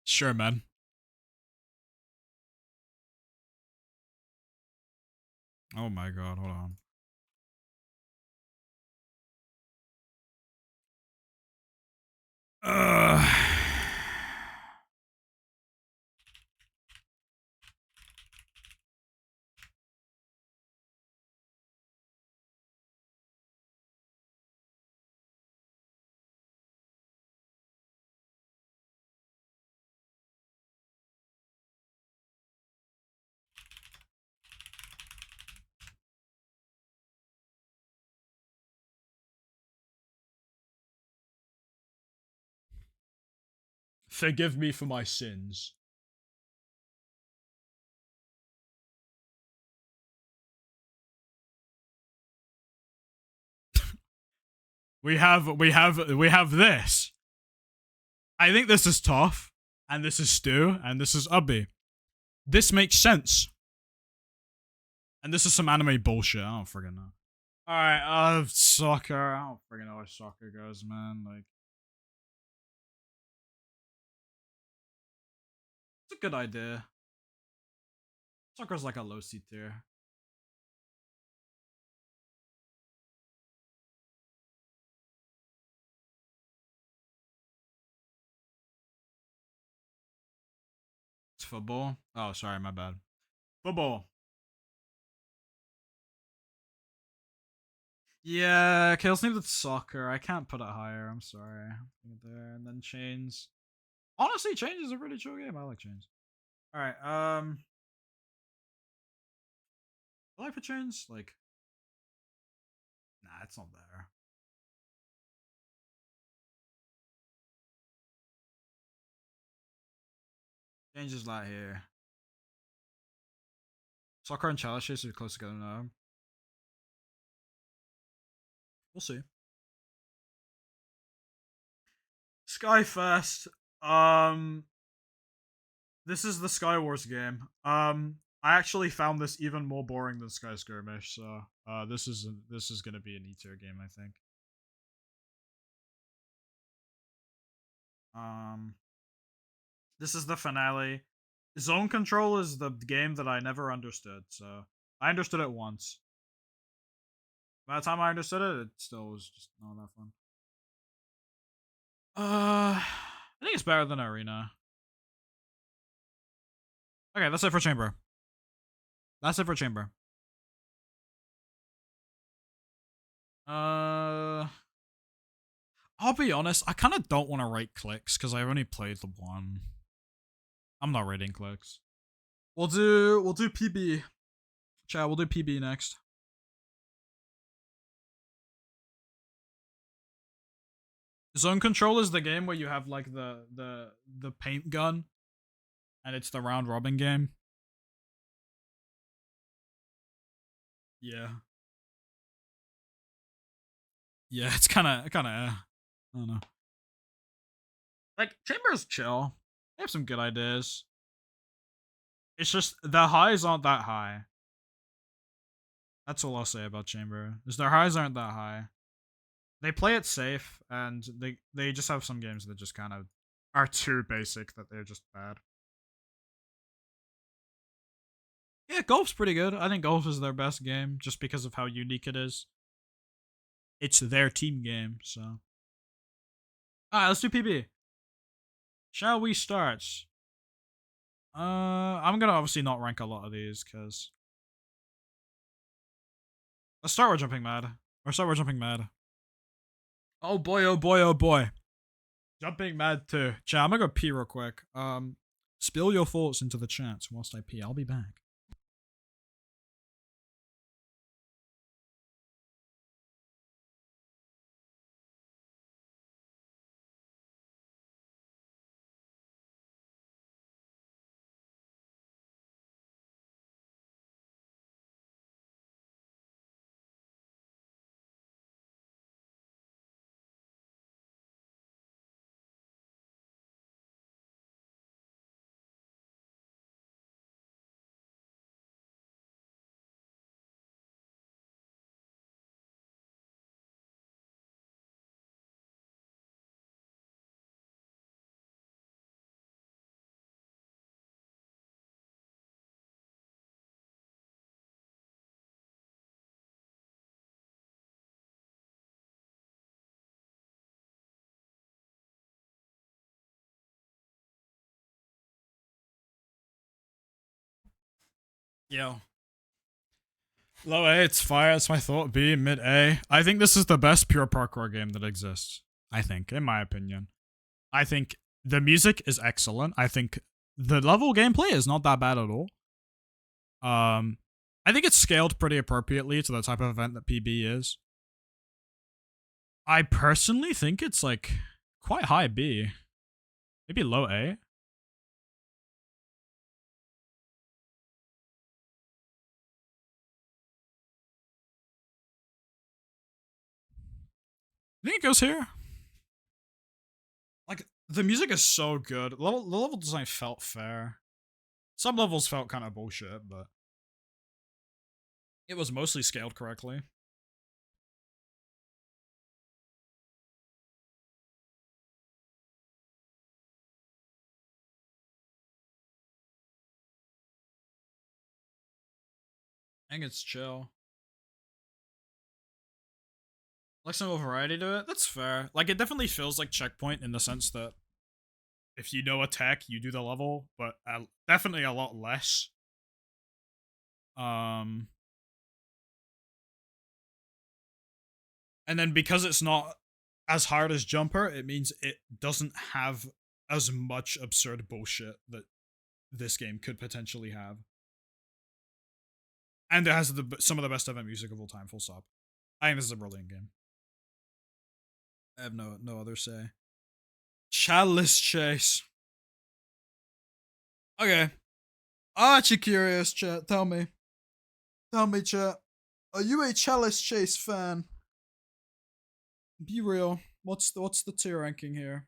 Sure, man. Oh my god, hold on. Forgive me for my sins. We have this. I think this is Toph, and this is Stu, and this is Ubby. This makes sense. And this is some anime bullshit. I don't friggin' know. Alright, soccer. I don't friggin' know where soccer goes, man. Like, it's a good idea. Soccer's like a low C tier. It's football. Oh, sorry, my bad. Football. Yeah, okay, let's leave it soccer. I can't put it higher. I'm sorry. There and then chains. Honestly, chains is a really chill game. I like chains. All right. I like for chains. Like, nah, it's not there. Chains is not here. Soccer and challenges are close together now. We'll see. Sky first. This is the Sky Wars game. I actually found this even more boring than Sky Skirmish, so this is gonna be an E-tier game, I think. This is the finale. Zone Control is the game that I never understood, so I understood it once. By the time I understood it, it still was just not that fun. I think it's better than Arena. Okay, that's it for Chamber. That's it for Chamber. I'll be honest, I kind of don't want to rate clicks because I've only played the one. I'm not rating clicks. We'll do PB. Chat, we'll do PB next. Zone Control is the game where you have like the paint gun, and it's the round robin game. Yeah. Yeah, it's kind of I don't know. Like Chamber's chill. They have some good ideas. It's just the highs aren't that high. That's all I'll say about Chamber. Is their highs aren't that high. They play it safe, and they just have some games that just kind of are too basic that they're just bad. Yeah, golf's pretty good. I think golf is their best game just because of how unique it is. It's their team game, so. Alright, let's do PB. Shall we start? I'm gonna obviously not rank a lot of these, because... Let's start with Jumping Mad. Or start with Jumping Mad. Oh boy, oh boy, oh boy. Jumping Mad 2. Chat, I'm gonna go pee real quick. Spill your thoughts into the chat whilst I pee. I'll be back. Yo. Low A, it's fire. That's my thought. B, mid A. I think this is the best pure parkour game that exists. I think, in my opinion. I think the music is excellent. I think the level gameplay is not that bad at all. I think it's scaled pretty appropriately to the type of event that PB is. I personally think it's like quite high B. Maybe low A. I think it goes here. Like, the music is so good. The level design felt fair. Some levels felt kind of bullshit, but it was mostly scaled correctly. I think it's chill. Like some variety to it. That's fair. Like, it definitely feels like Checkpoint in the sense that if you know attack, you do the level, but definitely a lot less. And then because it's not as hard as Jumper, it means it doesn't have as much absurd bullshit that this game could potentially have. And it has some of the best event music of all time, full stop. I think this is a brilliant game. I have no other say. Chalice Chase. Okay. I'm actually curious, chat. Tell me. Tell me, chat. Are you a Chalice Chase fan? Be real. What's the tier ranking here?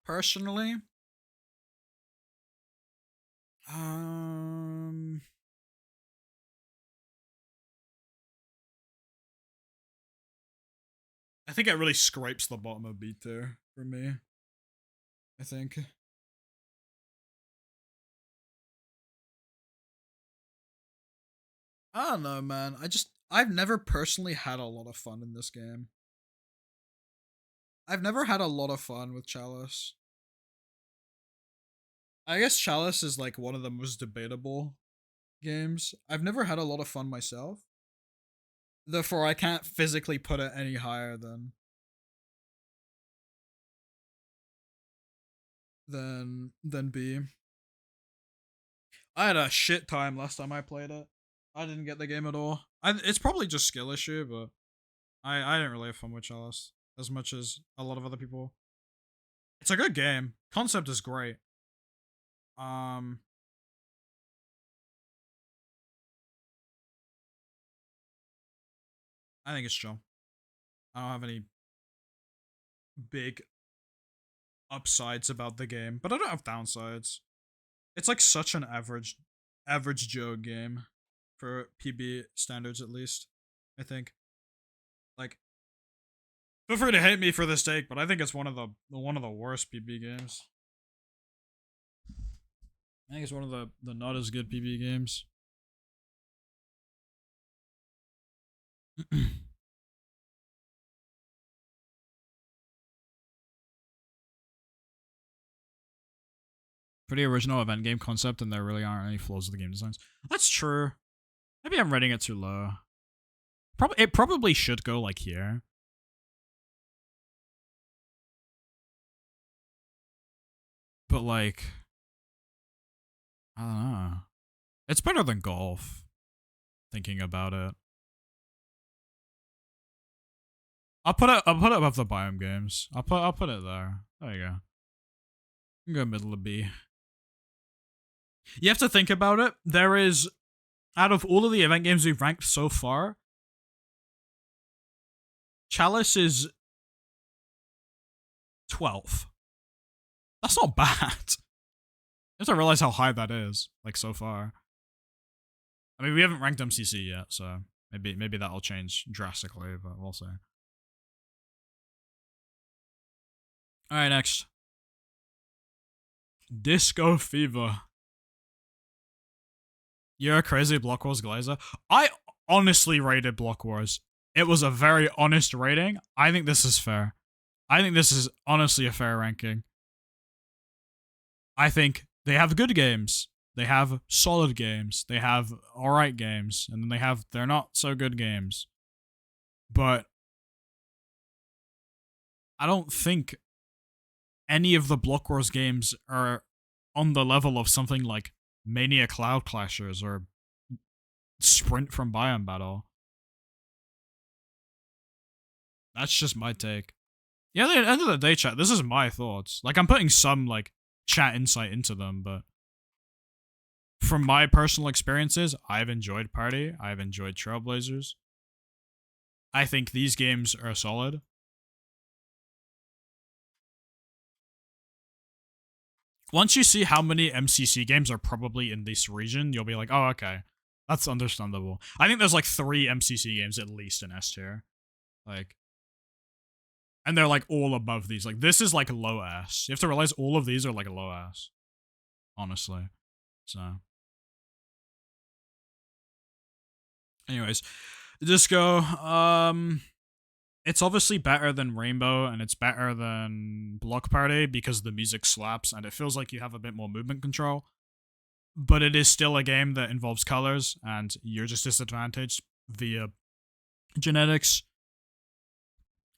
Personally, I think it really scrapes the bottom of B tier for me. I think. I don't know, man. I've never personally had a lot of fun in this game. I've never had a lot of fun with Chalice. I guess Chalice is like one of the most debatable games. I've never had a lot of fun myself. Therefore, I can't physically put it any higher than B. I had a shit time last time I played it. I didn't get the game at all. It's probably just skill issue, but I didn't really have fun with Chalice as much as a lot of other people. It's a good game. Concept is great. I think it's chill. I don't have any big upsides about the game, but I don't have downsides. It's like such an average Joe game for PB standards, at least. I think. Like, feel free to hate me for this take, but I think it's one of the worst PB games. I think it's one of the not as good PB games. Pretty original event game concept, and there really aren't any flaws with the game designs. That's true. Maybe I'm rating it too low. It probably should go like here. But like, I don't know. It's better than golf. Thinking about it, I'll put it above the Biome games. I'll put it there. There you go. I'm go middle of B. You have to think about it. There is, out of all of the event games we've ranked so far, Chalice is 12th. That's not bad. have to realize how high that is, like, so far. I mean, we haven't ranked MCC yet, so maybe that'll change drastically, but we'll see. Alright, next. Disco Fever. You're a crazy Block Wars Glazer. I honestly rated Block Wars. It was a very honest rating. I think this is fair. I think this is honestly a fair ranking. I think they have good games. They have solid games. They have alright games. And then they have they're not so good games. But I don't think any of the Block Wars games are on the level of something like Mania Cloud Clashers or Sprint from Biome Battle. That's just my take. Yeah, at the end of the day, chat, this is my thoughts. Like, I'm putting some, like, chat insight into them, but from my personal experiences, I've enjoyed Party. I've enjoyed Trailblazers. I think these games are solid. Once you see how many MCC games are probably in this region, you'll be like, oh, okay. That's understandable. I think there's like 3 MCC games at least in S tier. Like, and they're like all above these. Like, this is like low S. You have to realize all of these are like a low S. Honestly. So. Anyways. Disco, it's obviously better than Rainbow, and it's better than Block Party because the music slaps and it feels like you have a bit more movement control. But it is still a game that involves colors, and you're just disadvantaged via genetics.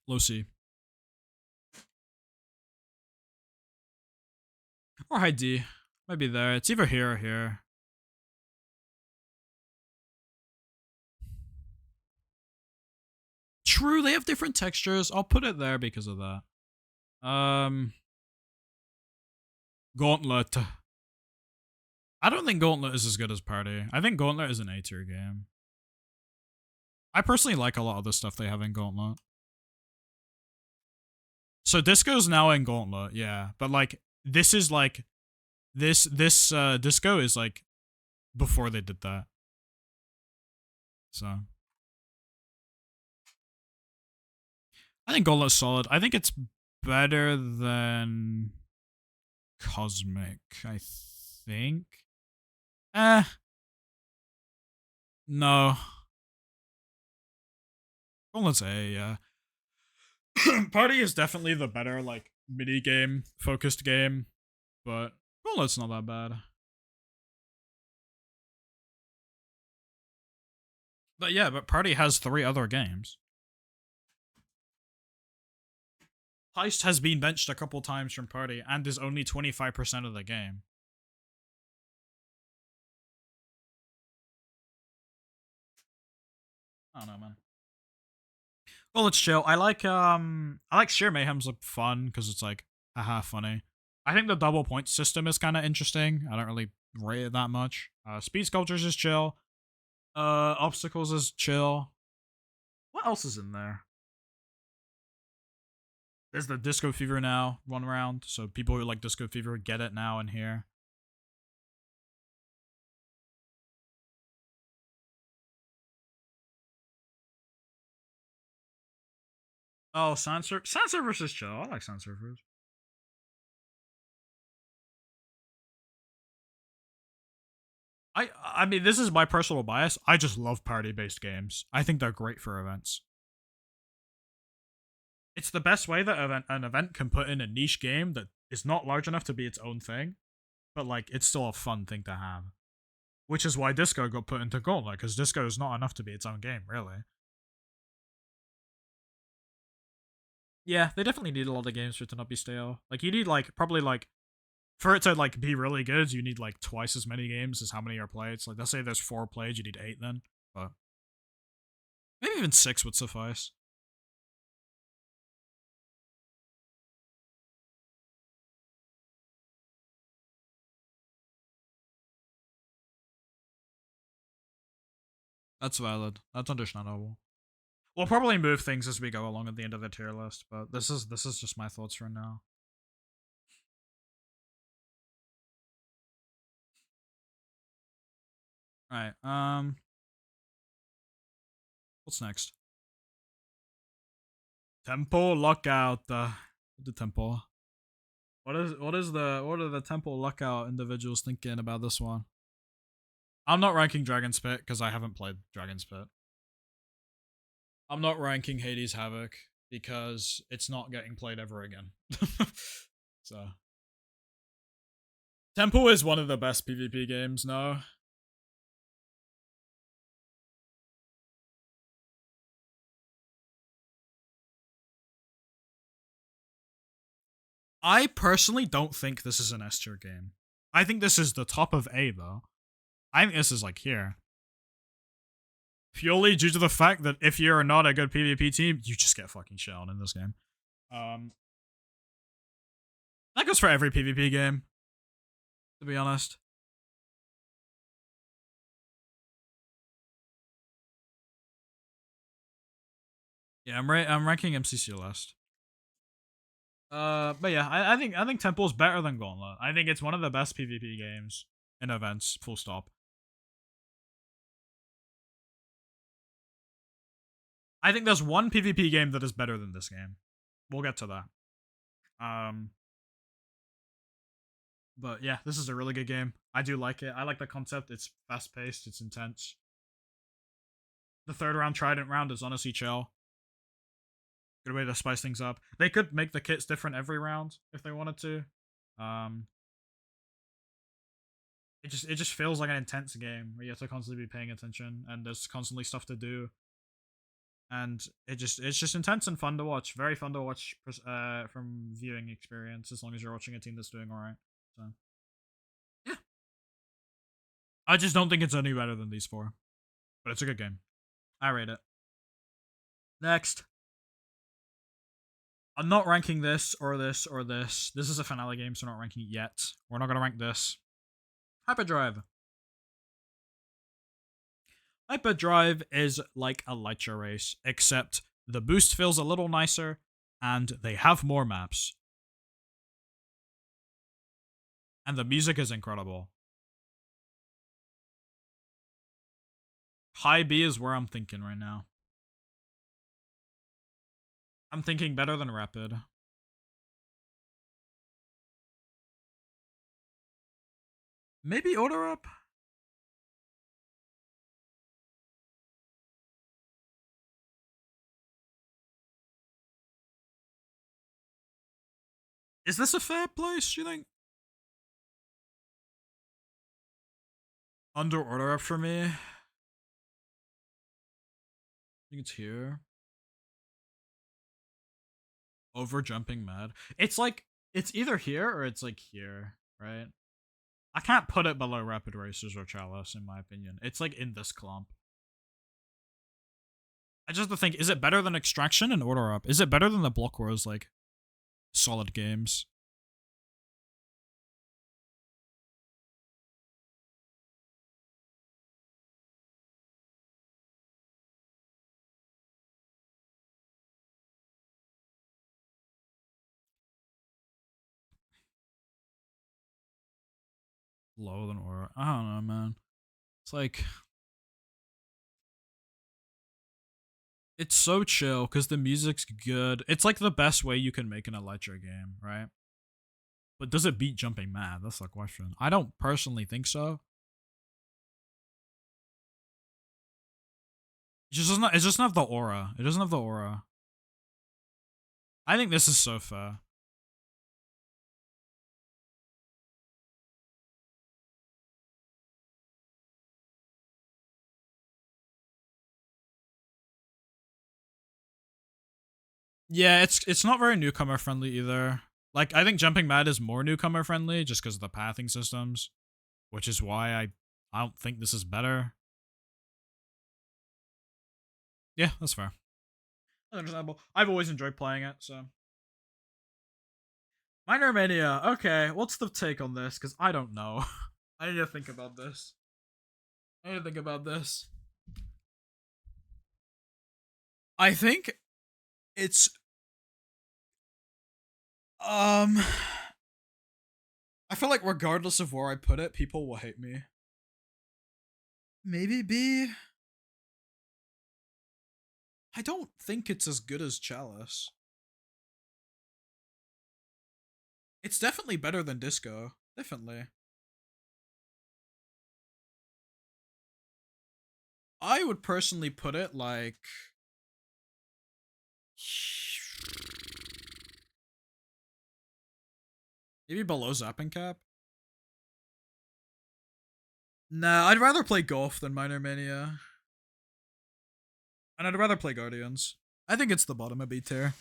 Low C. Or high D. Might be there. It's either here or here. True, they have different textures. I'll put it there because of that. Gauntlet. I don't think Gauntlet is as good as Party. I think Gauntlet is an A tier game. I personally like a lot of the stuff they have in Gauntlet. So Disco's now in Gauntlet, yeah. But like, this is like, this Disco is like before they did that. So. I think Gauntlet's solid. I think it's better than Cosmic, I think. No. Gauntlet's A, yeah. Party is definitely the better, like, mini-game focused game, but Gauntlet's not that bad. But yeah, but Party has 3 other games. Heist has been benched a couple times from Party and is only 25% of the game. I don't know, man. Well, it's chill. I like sheer mayhem's like fun because it's like haha funny. I think the double point system is kind of interesting. I don't really rate it that much. Speed sculptures is chill. Obstacles is chill. What else is in there? There's the Disco Fever now, one round. So people who like Disco Fever get it now in here. Oh, Sand Servers is chill. I like Sand Servers. I mean, this is my personal bias. I just love party-based games. I think they're great for events. It's the best way that an event can put in a niche game that is not large enough to be its own thing, but like it's still a fun thing to have. Which is why Disco got put into Gauntlet, because Disco is not enough to be its own game, really. Yeah, they definitely need a lot of games for it to not be stale. Like you need like probably like for it to like be really good, you need like twice as many games as how many are played. So like let's say there's 4 played, you need 8 then. But maybe even 6 would suffice. That's valid. That's understandable. We'll probably move things as we go along at the end of the tier list, but this is just my thoughts for now. Alright, what's next? Temple Lockout. The temple. What are the temple lockout individuals thinking about this one? I'm not ranking Dragon's Pit because I haven't played Dragon's Pit. I'm not ranking Hades Havoc because it's not getting played ever again. So Temple is one of the best PvP games, no? I personally don't think this is an S tier game. I think this is the top of A though. I think this is like here. Purely due to the fact that if you're not a good PvP team, you just get fucking shelled in this game. That goes for every PvP game, to be honest. Yeah, I'm ranking MCC last. But yeah, I think Temple's better than Gauntlet. I think it's one of the best PvP games in events. Full stop. I think there's one PvP game that is better than this game. We'll get to that. But yeah, this is a really good game. I do like it. I like the concept. It's fast paced. It's intense. The third round, Trident round, is honestly chill. Good way to spice things up. They could make the kits different every round if they wanted to. It just feels like an intense game where you have to constantly be paying attention and there's constantly stuff to do. And it's just intense and fun to watch. Very fun to watch from viewing experience as long as you're watching a team that's doing alright. So yeah. I just don't think it's any better than these four. But it's a good game. I rate it. Next. I'm not ranking this or this or this. This is a finale game, so I'm not ranking it yet. We're not going to rank this. Hyperdrive. Hyperdrive is like a Elytra race, except the boost feels a little nicer, and they have more maps. And the music is incredible. High B is where I'm thinking right now. I'm thinking better than Rapid. Maybe Order Up? Is this a fair place, do you think? Under Order Up for me. I think it's here. Over Jumping Mad. It's like, it's either here or it's like here, right? I can't put it below Rapid Racers or Chalice, in my opinion. It's like in this clump. I just have to think, is it better than Extraction and Order Up? Is it better than the Block Wars, like, solid games? Lower than Order. I don't know, man. It's like, it's so chill because the music's good. It's like the best way you can make an Elytra game, right? But does it beat Jumping Mad? That's the question. I don't personally think so. It doesn't have the aura. It doesn't have the aura. I think this is so fair. Yeah, it's not very newcomer friendly either. Like, I think Jumping Mad is more newcomer friendly just because of the pathing systems, which is why I don't think this is better. Yeah, that's fair. That's understandable. I've always enjoyed playing it, so. Minor Mania. Okay, what's the take on this? Because I don't know. I need to think about this. I think it's I feel like regardless of where I put it, people will hate me. maybe B. I don't think it's as good as Chalice. It's definitely better than Disco. Definitely. I would personally put it like maybe below Zapping Cap. Nah, I'd rather play Golf than Minor Mania. And I'd rather play Guardians. I think it's the bottom of B tier.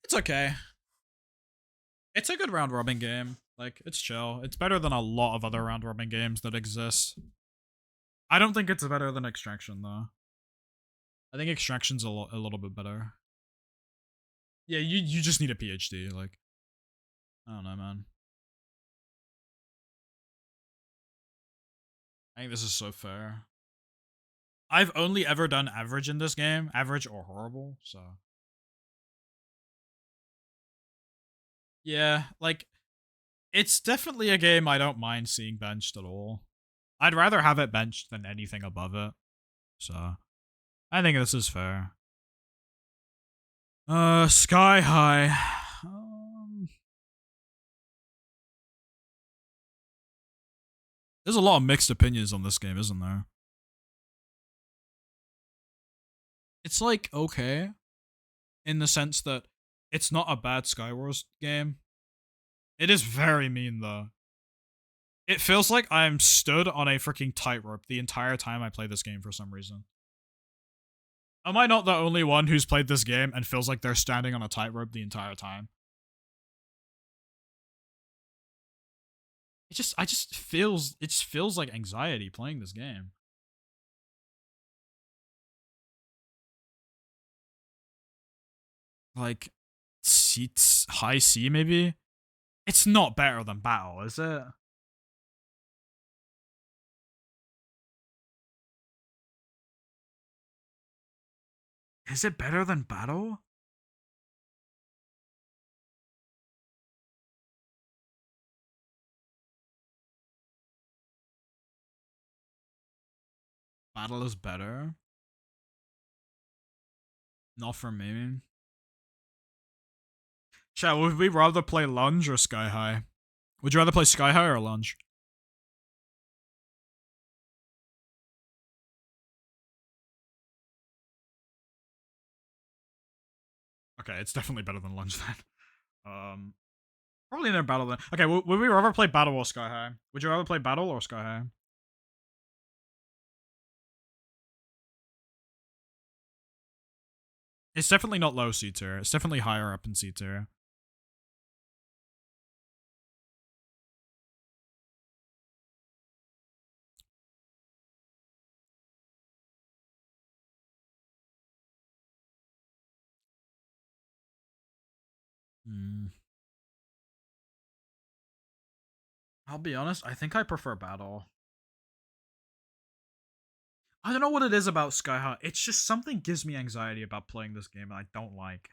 It's okay. It's a good round robin game. Like, it's chill. It's better than a lot of other round robin games that exist. I don't think it's better than Extraction, though. I think Extraction's a little bit better. Yeah, you just need a PhD. Like, I don't know, man. I think this is so fair. I've only ever done average in this game. Average or horrible, so. Yeah, like, it's definitely a game I don't mind seeing benched at all. I'd rather have it benched than anything above it. So, I think this is fair. Sky High. There's a lot of mixed opinions on this game, isn't there? It's like, okay. In the sense that it's not a bad Skywars game. It is very mean, though. It feels like I'm stood on a freaking tightrope the entire time I play this game for some reason. Am I not the only one who's played this game and feels like they're standing on a tightrope the entire time? It just feels like anxiety playing this game. Like, seats high C maybe? It's not better than Battle, is it? Is it better than Battle? Battle is better. Not for me. Chat, would we rather play Lunge or Sky High? Would you rather play Sky High or Lunge? Okay, it's definitely better than Lunge then. Probably in their Battle then. Okay, would we rather play Battle or Sky High? Would you rather play Battle or Sky High? It's definitely not low C tier. It's definitely higher up in C tier. I'll be honest, I think I prefer Battle. I don't know what it is about Sky High. It's just something gives me anxiety about playing this game and I don't like.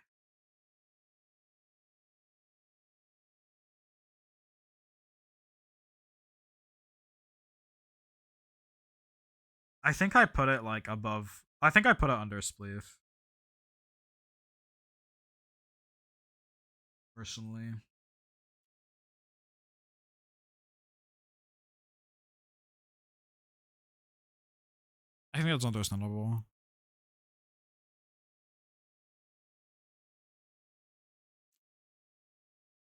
I think I put it like above. I think I put it under Spleef. Personally. I think that's understandable.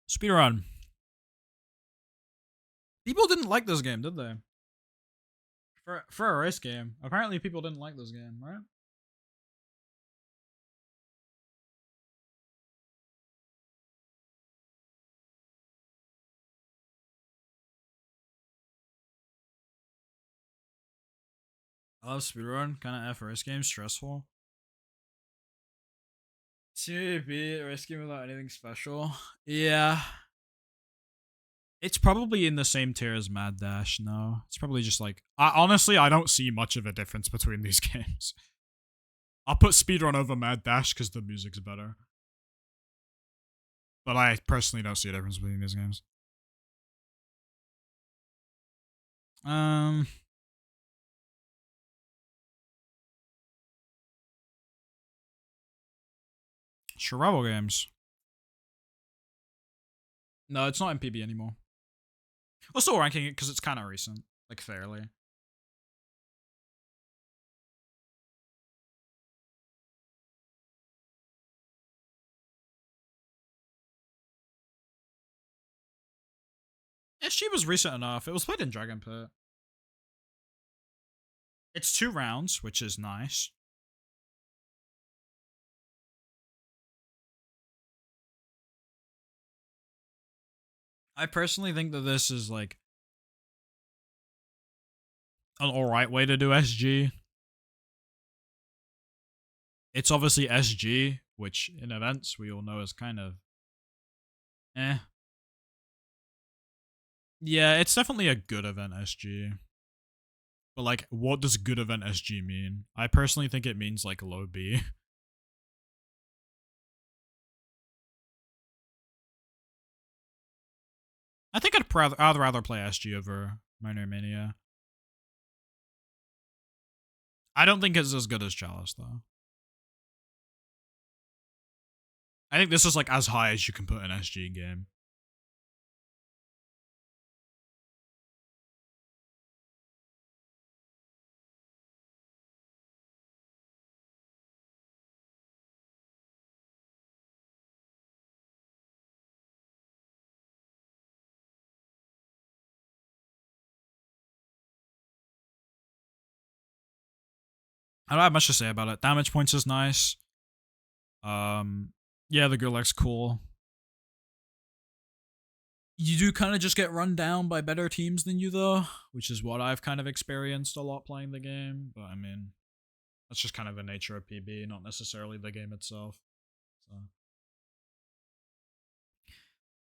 Speedrun. People didn't like this game, did they? For a race game. Apparently people didn't like this game, right? I love speedrun. Kind of F race game. Stressful. CB race game without anything special. Yeah. It's probably in the same tier as Mad Dash. No, it's probably just like honestly, I don't see much of a difference between these games. I'll put speedrun over Mad Dash because the music's better. But I personally don't see a difference between these games. Survival games. No, it's not in PB anymore. We're still ranking it because it's kind of recent, like fairly. SG was recent enough. It was played in Dragon Pit. It's 2 rounds, which is nice. I personally think that this is like an alright way to do SG. It's obviously SG, which in events we all know is kind of eh. Yeah, it's definitely a good event SG. But like, what does good event SG mean? I personally think it means like low B. I think I'd rather play SG over Minor Mania. I don't think it's as good as Chalice though. I think this is like as high as you can put an SG game. I don't have much to say about it. Damage points is nice. Yeah, the Gurlek's cool. You do kind of just get run down by better teams than you though, which is what I've kind of experienced a lot playing the game. But I mean, that's just kind of the nature of PB, not necessarily the game itself.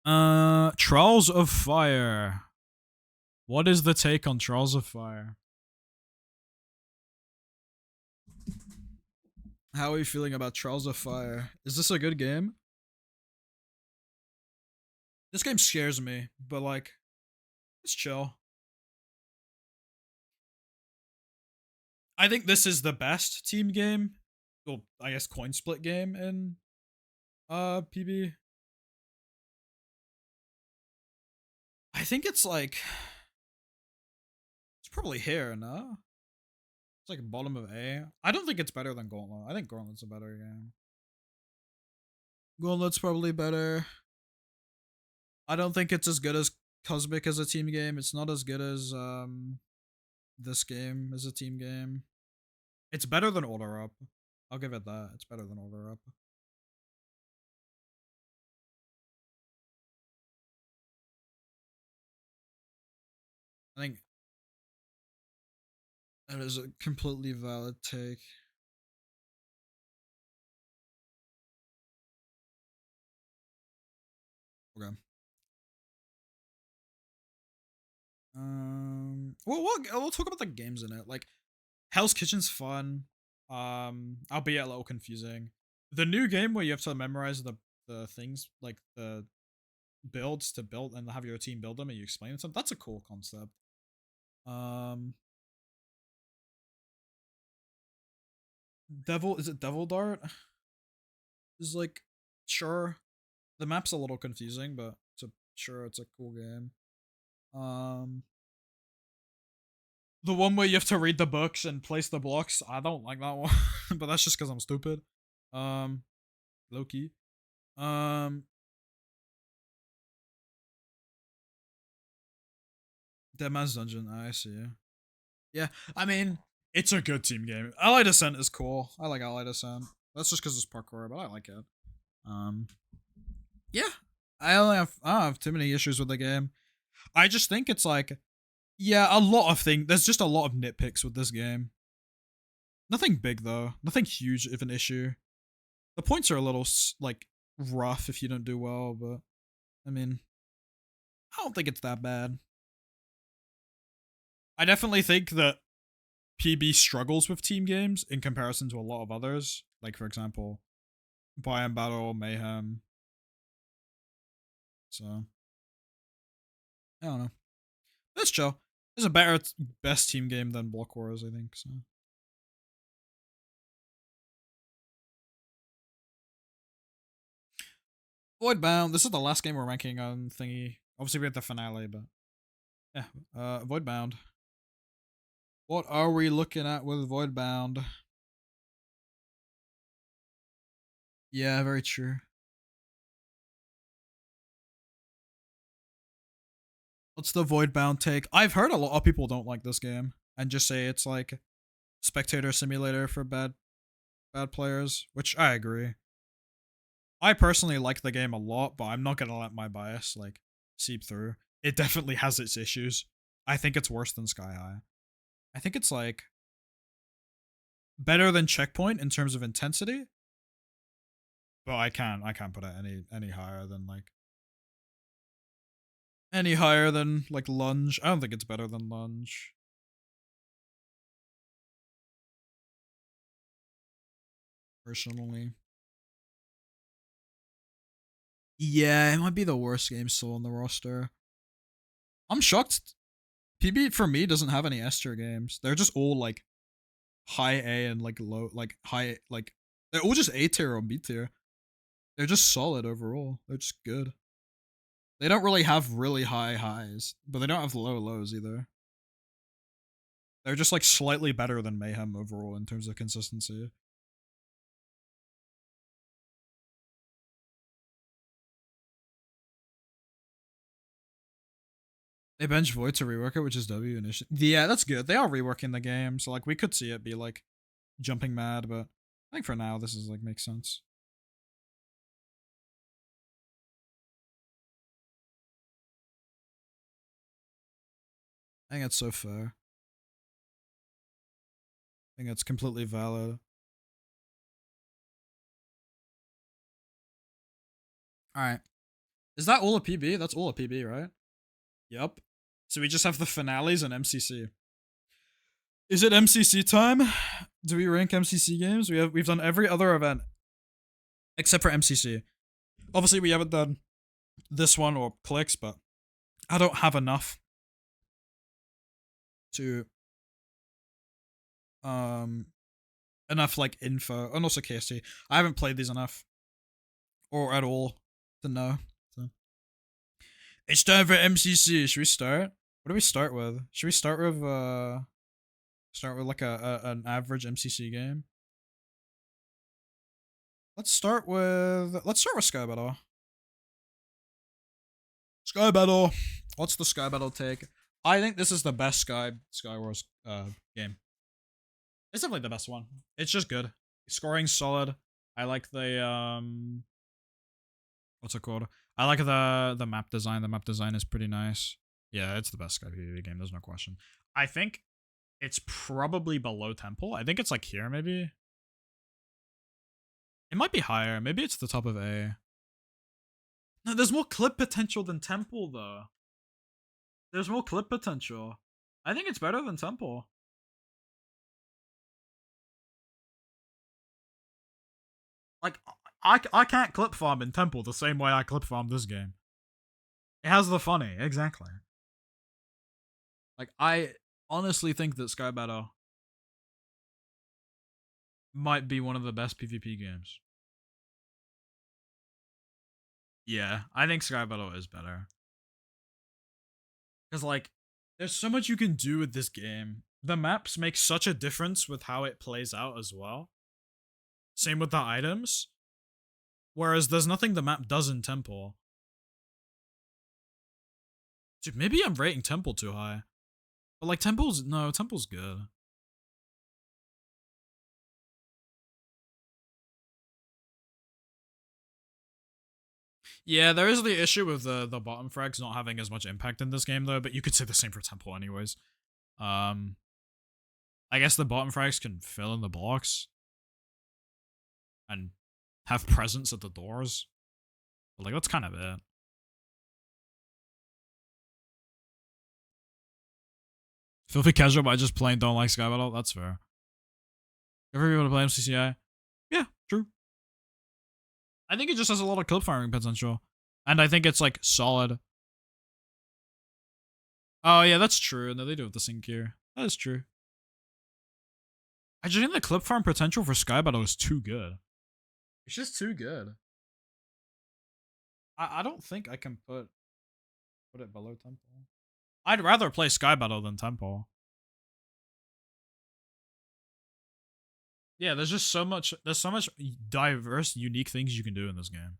So. Trials of Fire. What is the take on Trials of Fire? How are you feeling about Trials of Fire? Is this a good game? This game scares me, but like, it's chill. I think this is the best team game. Well, I guess coin split game in PB. I think it's like it's probably here, no? It's like bottom of A. I don't think it's better than Gauntlet. I think Gauntlet's a better game. Gauntlet's probably better. I don't think it's as good as Cosmic as a team game. It's not as good as this game as a team game. It's better than Order Up. I'll give it that. It's better than Order Up. I think that is a completely valid take. Okay. We'll talk about the games in it. Like Hell's Kitchen's fun. Albeit a little confusing. The new game where you have to memorize the things, like the builds to build and have your team build them and you explain them. That's a cool concept. Is it Devil Dart? Is like sure. The map's a little confusing, but it's a cool game. The one where you have to read the books and place the blocks, I don't like that one, but that's just because I'm stupid. Low key. Dead Man's Dungeon. I see. Yeah, I mean, it's a good team game. Allied Ascent is cool. I like Allied Ascent. That's just because it's parkour, but I like it. Yeah, I don't have too many issues with the game. I just think it's like, yeah, a lot of things. There's just a lot of nitpicks with this game. Nothing big though. Nothing huge of an issue. The points are a little like rough if you don't do well, but I mean, I don't think it's that bad. I definitely think that PB struggles with team games in comparison to a lot of others. Like, for example, Biome Battle, Mayhem. So, I don't know. That's chill. It's a best team game than Block Wars, I think. So. Voidbound. This is the last game we're ranking on thingy. Obviously, we have the finale, but yeah. Voidbound. What are we looking at with Voidbound? Yeah, very true. What's the Voidbound take? I've heard a lot of people don't like this game and just say it's like spectator simulator for bad players, which I agree. I personally like the game a lot, but I'm not gonna let my bias like seep through. It definitely has its issues. I think it's worse than Sky High. I think it's like better than Checkpoint in terms of intensity, but I can't put it any higher than Lunge. I don't think it's better than Lunge. Personally. Yeah, it might be the worst game still on the roster. I'm shocked. PB for me doesn't have any S tier games. They're just all like high A and like low, like high, like they're all just A tier or B tier. They're just solid overall. They're just good. They don't really have really high highs, but they don't have low lows either. They're just like slightly better than Mayhem overall in terms of consistency. They bench Void to rework it, which is W initially. Yeah, that's good. They are reworking the game, so like we could see it be like jumping mad, but I think for now this is like makes sense. I think that's so fair. I think that's completely valid. Alright. Is that all a PB? That's all a PB, right? Yep. So we just have the finales and MCC. Is it MCC time? Do we rank MCC games? We've done every other event except for MCC. Obviously, we haven't done this one or clicks, but I don't have enough to enough like info, and also KST. I haven't played these enough or at all to know. So it's time for MCC. Should we start? What do we start with? Should we start with like an average MCC game? Let's start with Sky Battle. Sky Battle. What's the Sky Battle take? I think this is the best Sky Wars game. It's definitely the best one. It's just good. Scoring solid. I like the what's it called? I like the map design. The map design is pretty nice. Yeah, it's the best Sky PvP game. There's no question. I think it's probably below Temple. I think it's like here maybe. It might be higher. Maybe it's the top of A. No, there's more clip potential than Temple though. There's more clip potential. I think it's better than Temple. Like, I can't clip farm in Temple the same way I clip farm this game. It has the funny, exactly. Like, I honestly think that Sky Battle might be one of the best PvP games. Yeah, I think Sky Battle is better. Because, like, there's so much you can do with this game. The maps make such a difference with how it plays out as well. Same with the items. Whereas there's nothing the map does in Temple. Dude, maybe I'm rating Temple too high. But like Temple's good. Yeah, there is the issue with the bottom frags not having as much impact in this game though, but you could say the same for Temple anyways. I guess the bottom frags can fill in the blocks and have presence at the doors. But like that's kind of it. Filthy casual, but I just plain don't like Sky Battle. That's fair. Ever be able to play MCCI? Yeah, true. I think it just has a lot of clip firing potential. And I think it's like solid. Oh yeah, that's true. No, they do have the sync here. That is true. I just think the clip farm potential for Sky Battle is too good. It's just too good. I don't think I can put it below Temple. I'd rather play Sky Battle than Temple. Yeah, there's just so much. There's so much diverse, unique things you can do in this game.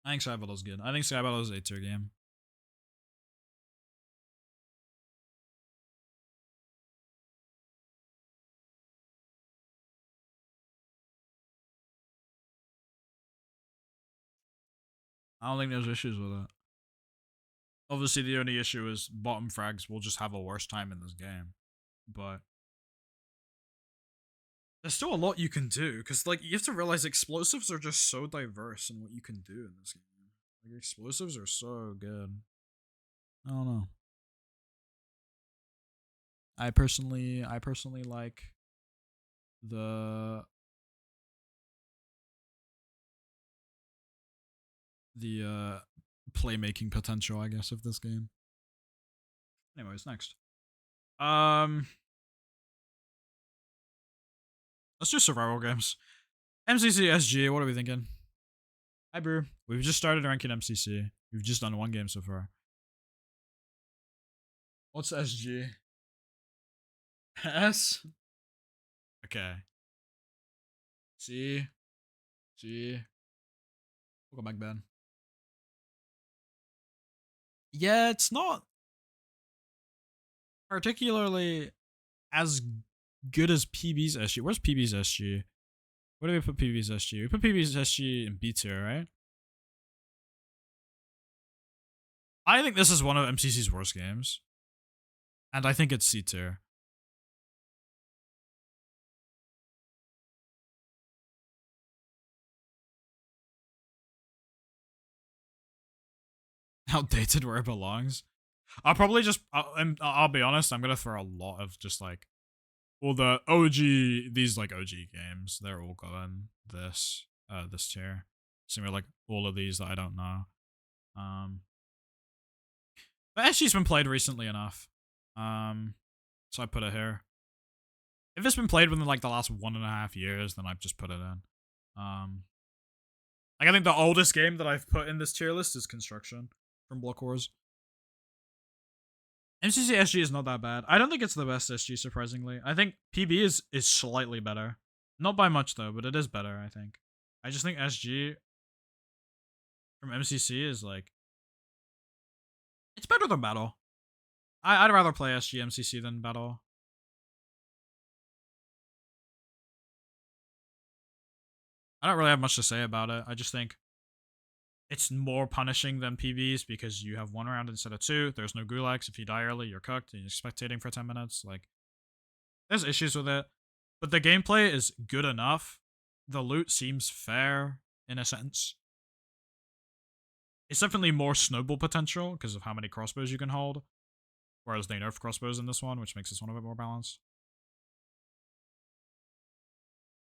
I think Sky Battle's good. I think Sky Battle is a tier game. I don't think there's issues with it. Obviously, the only issue is bottom frags will just have a worse time in this game. But there's still a lot you can do, because like you have to realize explosives are just so diverse in what you can do in this game. Like explosives are so good. I don't know. I personally like the playmaking potential, I guess, of this game. Anyways, next. Let's do survival games. MCC SG, what are we thinking? Hi, Brew. We've just started ranking MCC. We've just done one game so far. What's SG? S? Okay. C. G. We'll go back Ben. Yeah, it's not particularly as good as PB's SG. Where's PB's SG? Where do we put PB's SG? We put PB's SG in B tier, right? I think this is one of MCC's worst games. And I think it's C tier. Outdated where it belongs. I'll probably just, I'll be honest, I'm gonna throw a lot of just like, all the OG, these like OG games, they're all going this tier. Similar like all of these that I don't know. But SG's been played recently enough. So I put it here. If it's been played within like the last 1.5 years, then I've just put it in. Like I think the oldest game that I've put in this tier list is Construction from Block Wars. MCC SG is not that bad. I don't think it's the best SG, surprisingly. I think PB is slightly better. Not by much though, but it is better, I think. I just think SG from MCC is like, it's better than Battle. I'd rather play SG MCC than Battle. I don't really have much to say about it. I just think it's more punishing than PBs because you have 1 round instead of 2. There's no gulags. If you die early, you're cooked and you're spectating for 10 minutes. Like, there's issues with it. But the gameplay is good enough. The loot seems fair in a sense. It's definitely more snowball potential because of how many crossbows you can hold. Whereas they nerf crossbows in this one, which makes this one a bit more balanced.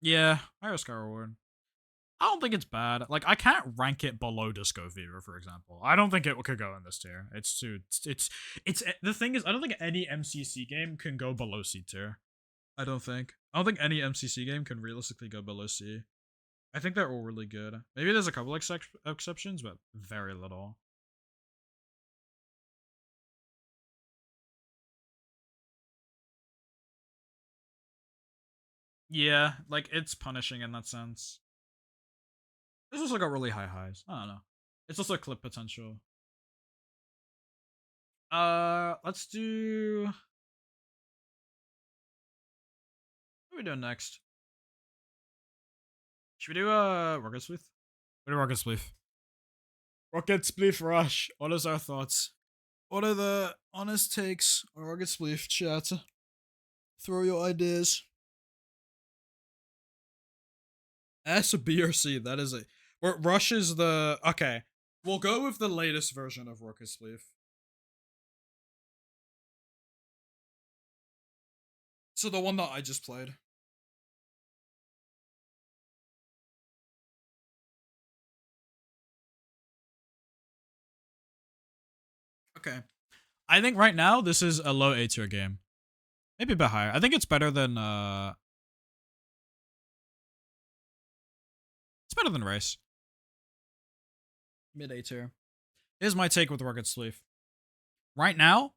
Yeah, higher Sky Reward. I don't think it's bad. Like, I can't rank it below Disco Fever, for example. I don't think it could go in this tier. It's too. It's the thing is, I don't think any MCC game can go below C tier. I don't think any MCC game can realistically go below C. I think they're all really good. Maybe there's a couple exceptions, but very little. Yeah, like it's punishing in that sense. This also got really high highs. I don't know. It's also clip potential. Let's do. What are we doing next? Should we do Rocket Spliff? What do Rocket Spliff? Rocket Spliff Rush. What is our thoughts? What are the honest takes on Rocket Spliff, chat? Throw your ideas. S, B, or C. That is it. Rush is the. Okay. We'll go with the latest version of Rocket Spliff. So the one that I just played. Okay. I think right now this is a low A tier game. Maybe a bit higher. I think it's better than It's better than Race. Mid A tier. Here's my take with Rocket Sleeve. Right now,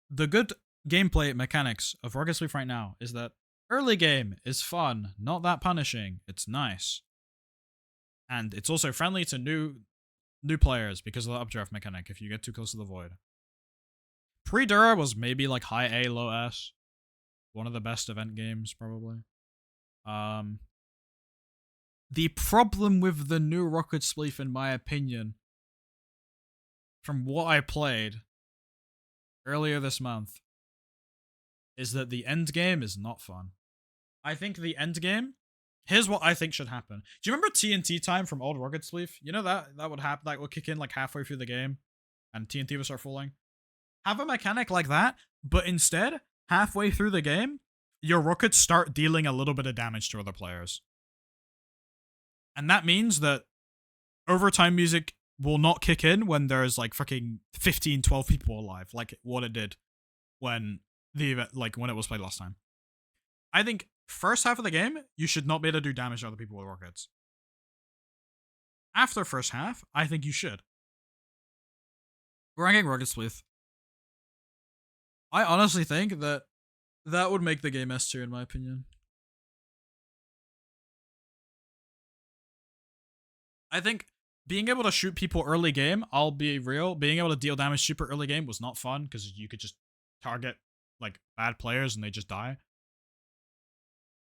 the good gameplay mechanics of Rocket Sleeve right now is that early game is fun, not that punishing. It's nice. And it's also friendly to new players because of the updraft mechanic if you get too close to the void. Pre-Dura was maybe like high A, low S. One of the best event games, probably. The problem with the new Rocket Sleeve, in my opinion, from what I played earlier this month, is that the end game is not fun. I think the end game, here's what I think should happen. Do you remember TNT time from old Rocket Sleeve? You know that would happen, that would kick in like halfway through the game and TNT would start falling? Have a mechanic like that, but instead, halfway through the game, your rockets start dealing a little bit of damage to other players. And that means that overtime music will not kick in when there's like fucking 15, 12 people alive, like what it did when the event, like when it was played last time. I think first half of the game, you should not be able to do damage to other people with rockets. After first half, I think you should. Ranking Rocket Sleeve. I honestly think that would make the game S tier in my opinion. I think being able to shoot people early game, I'll be real, being able to deal damage super early game was not fun because you could just target like bad players and they just die.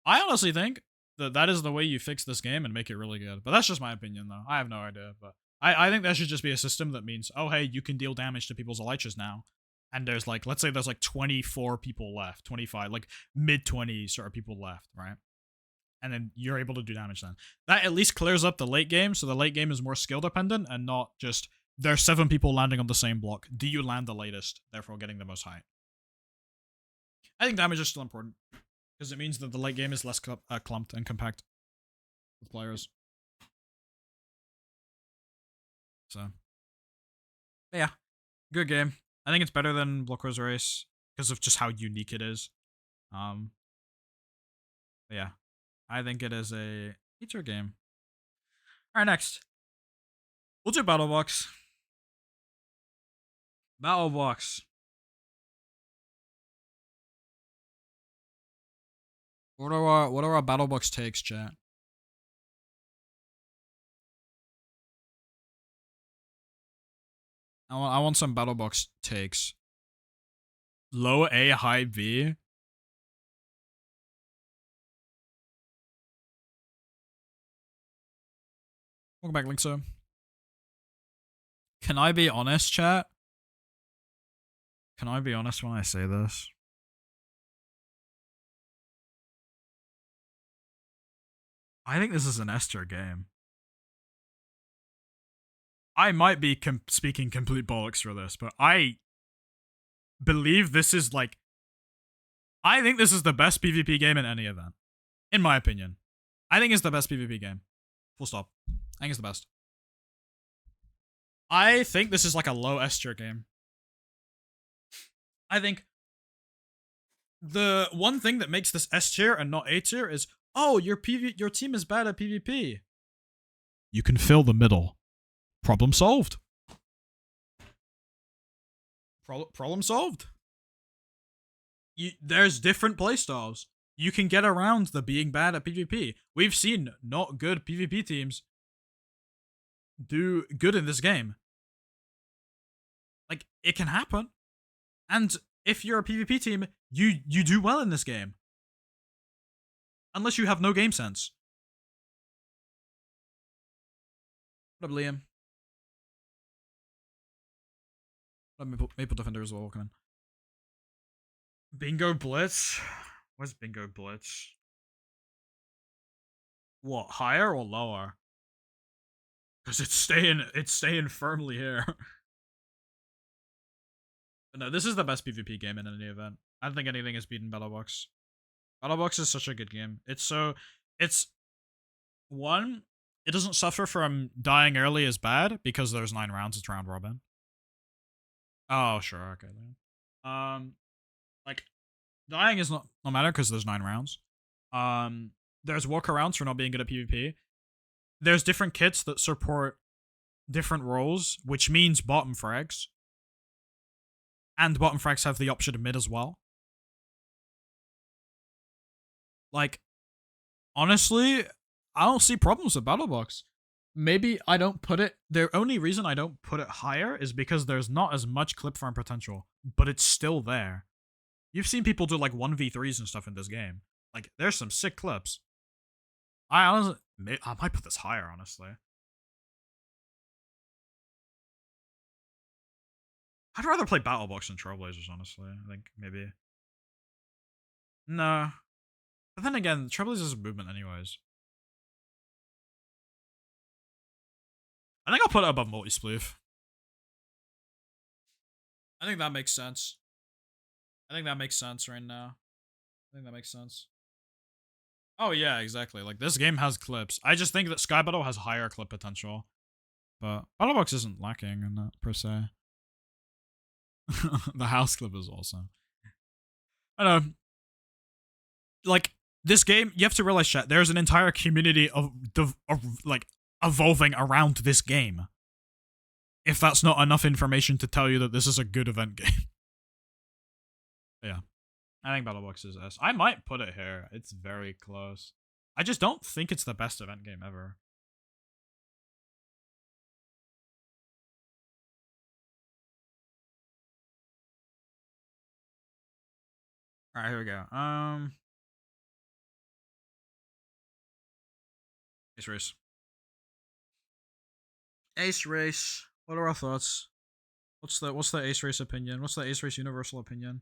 I honestly think that is the way you fix this game and make it really good. But that's just my opinion though. I have no idea. But I think that should just be a system that means, oh hey, you can deal damage to people's Elytras now. And there's like, let's say there's like 24 people left, 25, like mid-20s sort of people left, right? And then you're able to do damage then. That at least clears up the late game, so the late game is more skill dependent and not just, there's 7 people landing on the same block. Do you land the latest, therefore getting the most height? I think damage is still important, because it means that the late game is less clumped and compact with players. So, but yeah, good game. I think it's better than Blockers Race because of just how unique it is. But yeah, I think it is a feature game. All right, next, we'll do Battle Box. Battle Box. What are our Battle Box takes, chat? I want some Battle Box takes. Low A, high B. Welcome back, Linkso. Can I be honest, chat? Can I be honest when I say this? I think this is an S tier game. I might be speaking complete bollocks for this, but I believe this is like, I think this is the best PvP game in any event. In my opinion. I think it's the best PvP game. Full stop. I think it's the best. I think this is like a low S tier game. I think the one thing that makes this S tier and not A tier is, oh, your team is bad at PvP. You can fill the middle. Problem solved. Problem solved. There's different playstyles. You can get around the being bad at PvP. We've seen not good PvP teams do good in this game. Like, it can happen. And if you're a PvP team, you do well in this game. Unless you have no game sense. What up, Liam? Maple Defender as well, welcome in. Bingo Blitz? Where's Bingo Blitz? What, higher or lower? Because it's staying firmly here. But no, this is the best PvP game in any event. I don't think anything has beaten Battlebox. Battlebox is such a good game. One, it doesn't suffer from dying early as bad because there's 9 rounds, it's round robin. Oh, sure, okay then. Like, dying is not no matter because there's 9 rounds. There's workarounds for not being good at PvP. there's different kits that support different roles, which means bottom frags. And bottom frags have the option of mid as well. Like, honestly, I don't see problems with BattleBox. Maybe I don't put it. The only reason I don't put it higher is because there's not as much clip farm potential, but it's still there. You've seen people do like 1v3s and stuff in this game. Like, there's some sick clips. I might put this higher, honestly. I'd rather play BattleBox than Trailblazers, honestly. I think maybe. No. But then again, Trailblazers is a movement, anyways. I think I'll put it above Multi-Spleef. I think that makes sense. I think that makes sense right now. I think that makes sense. Oh yeah, exactly. Like, this game has clips. I just think that Sky Battle has higher clip potential. But BattleBox isn't lacking in that, per se. The house clip is awesome. I don't know. Like, this game, you have to realize, chat, there's an entire community of like, evolving around this game. If that's not enough information to tell you that this is a good event game. Yeah. I think BattleBox is S. I might put it here. It's very close. I just don't think it's the best event game ever. Alright, here we go. Ace Race. Ace Race. What are our thoughts? What's the Ace Race opinion? What's the Ace Race universal opinion?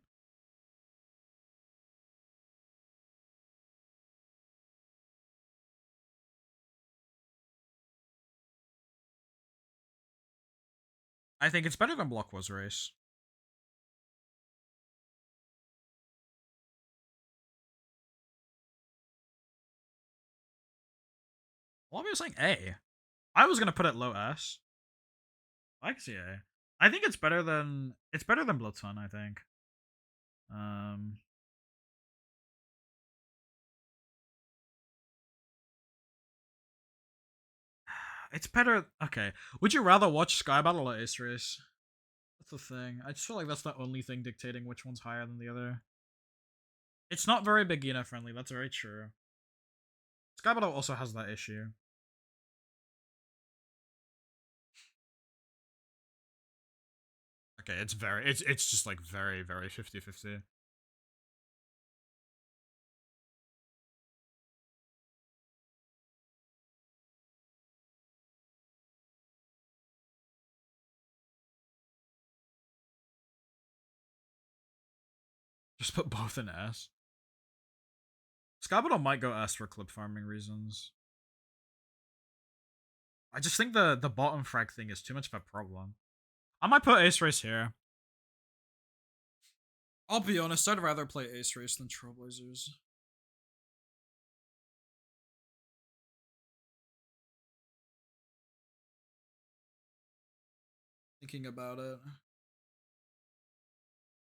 I think it's better than Block Wars Race. Well, I was saying A. I was gonna put it low S. I can see A. I think it's better than Bloodsun, I think. It's better. Okay. Would you rather watch Sky Battle or Ace Race? That's the thing. I just feel like that's the only thing dictating which one's higher than the other. It's not very beginner friendly. That's very true. Sky Battle also has that issue. Okay, it's just like very 50-50. Just put both in S. Sky Battle might go S for clip farming reasons. I just think the bottom frag thing is too much of a problem. I might put Ace Race here. I'll be honest, I'd rather play Ace Race than Trailblazers. Thinking about it.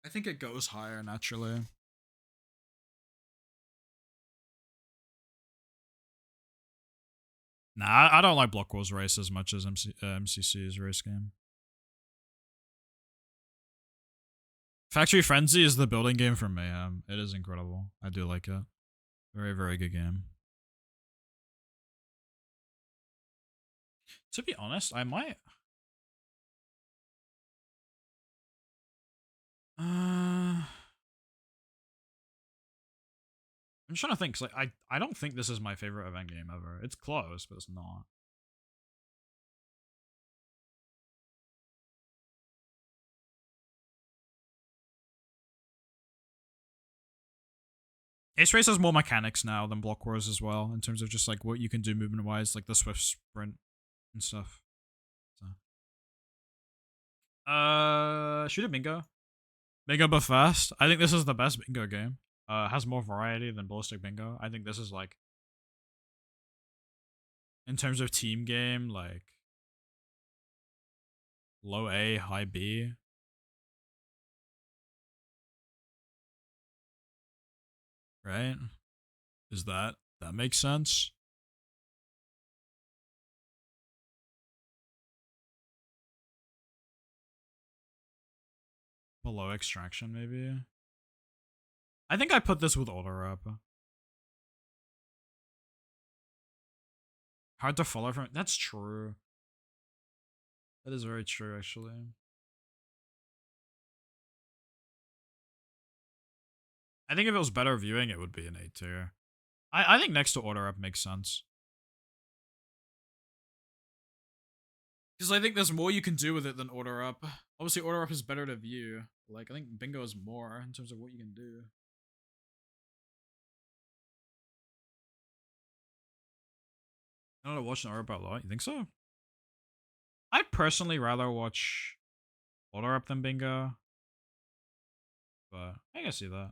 I think it goes higher naturally. Nah, I don't like Block Wars Race as much as MCC's race game. Factory Frenzy is the building game for Mayhem. It is incredible. I do like it. Very good game. To be honest, I might. I'm just trying to think, cause like I don't think this is my favorite event game ever. It's close, but it's not. Ace Race has more mechanics now than Block Wars as well, in terms of just like what you can do movement wise, like the swift sprint and stuff. So. Shoot it Bingo. Bingo but fast. I think this is the best Bingo game. Has more variety than Ballistic Bingo. I think this is like, in terms of team game, like low A, high B. Right? That makes sense? Below extraction, maybe. I think I put this with order up. Hard to follow from. That's true. That is very true, actually. I think if it was better viewing, it would be an A tier. I think next to order up makes sense. Because I think there's more you can do with it than order up. Obviously, order up is better to view. Like, I think bingo is more in terms of what you can do. I don't know, watch an order up a lot. You think so? I'd personally rather watch order up than bingo. But I can see that.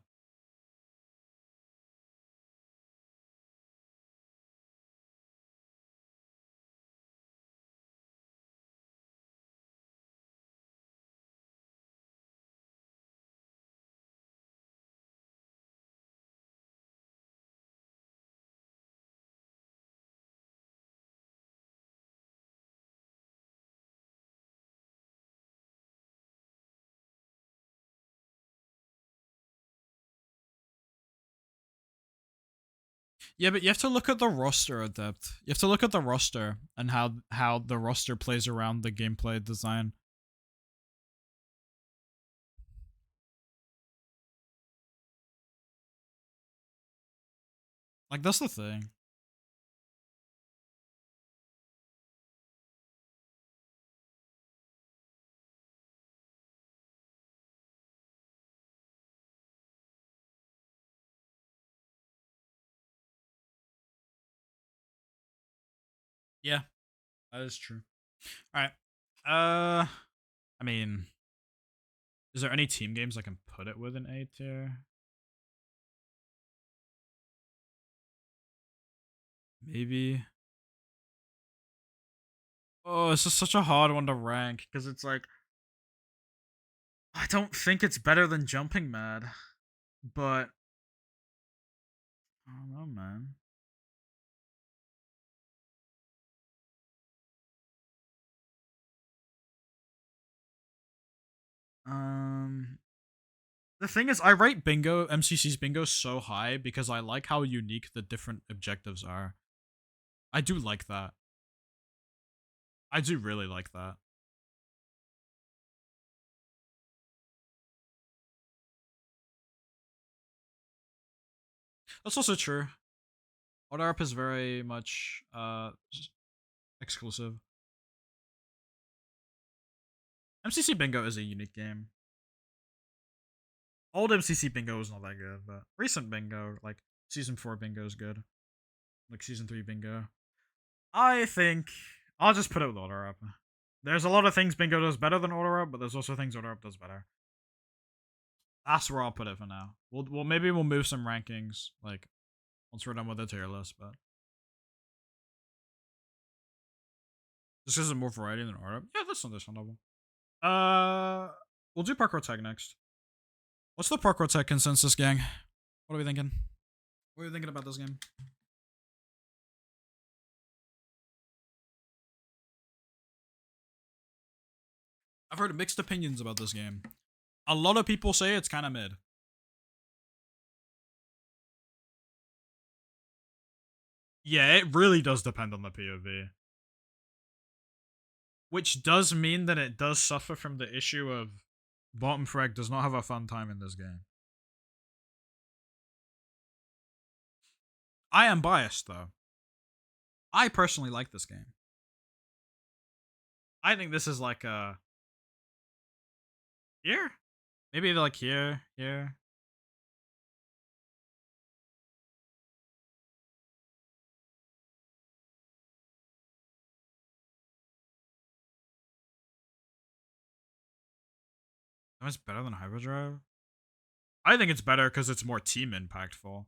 Yeah, but you have to look at the roster, Adept. You have to look at the roster and how the roster plays around the gameplay design. Like, that's the thing. Yeah, that is true. All right. I mean, is there any team games I can put it with an A tier? Maybe. Oh, it's just such a hard one to rank because it's like I don't think it's better than Jumping Mad, but I don't know, man. Um, the thing is, I rate Bingo MCC's Bingo so high because I like how unique the different objectives are. I do like that. I do really like that. That's also true. Order Up is very much exclusive. MCC Bingo is a unique game. Old MCC Bingo is not that good, but recent Bingo, like Season 4 Bingo is good. Like Season 3 Bingo. I think I'll just put it with Order Up. There's a lot of things Bingo does better than Order Up, but there's also things Order Up does better. That's where I'll put it for now. We'll maybe we'll move some rankings like once we're done with the tier list, but this isn't more variety than Order Up. Yeah, that's understandable. We'll do Parkour Tech next. What's the Parkour Tech consensus, gang? What are we thinking? What are you thinking about this game? I've heard mixed opinions about this game. A lot of people say it's kind of mid. Yeah, it really does depend on the POV. Which does mean that it does suffer from the issue of Bottom Frag does not have a fun time in this game. I am biased, though. I personally like this game. I think this is like a... Here? Maybe like here, here. That was better than Hyperdrive? I think it's better because it's more team impactful.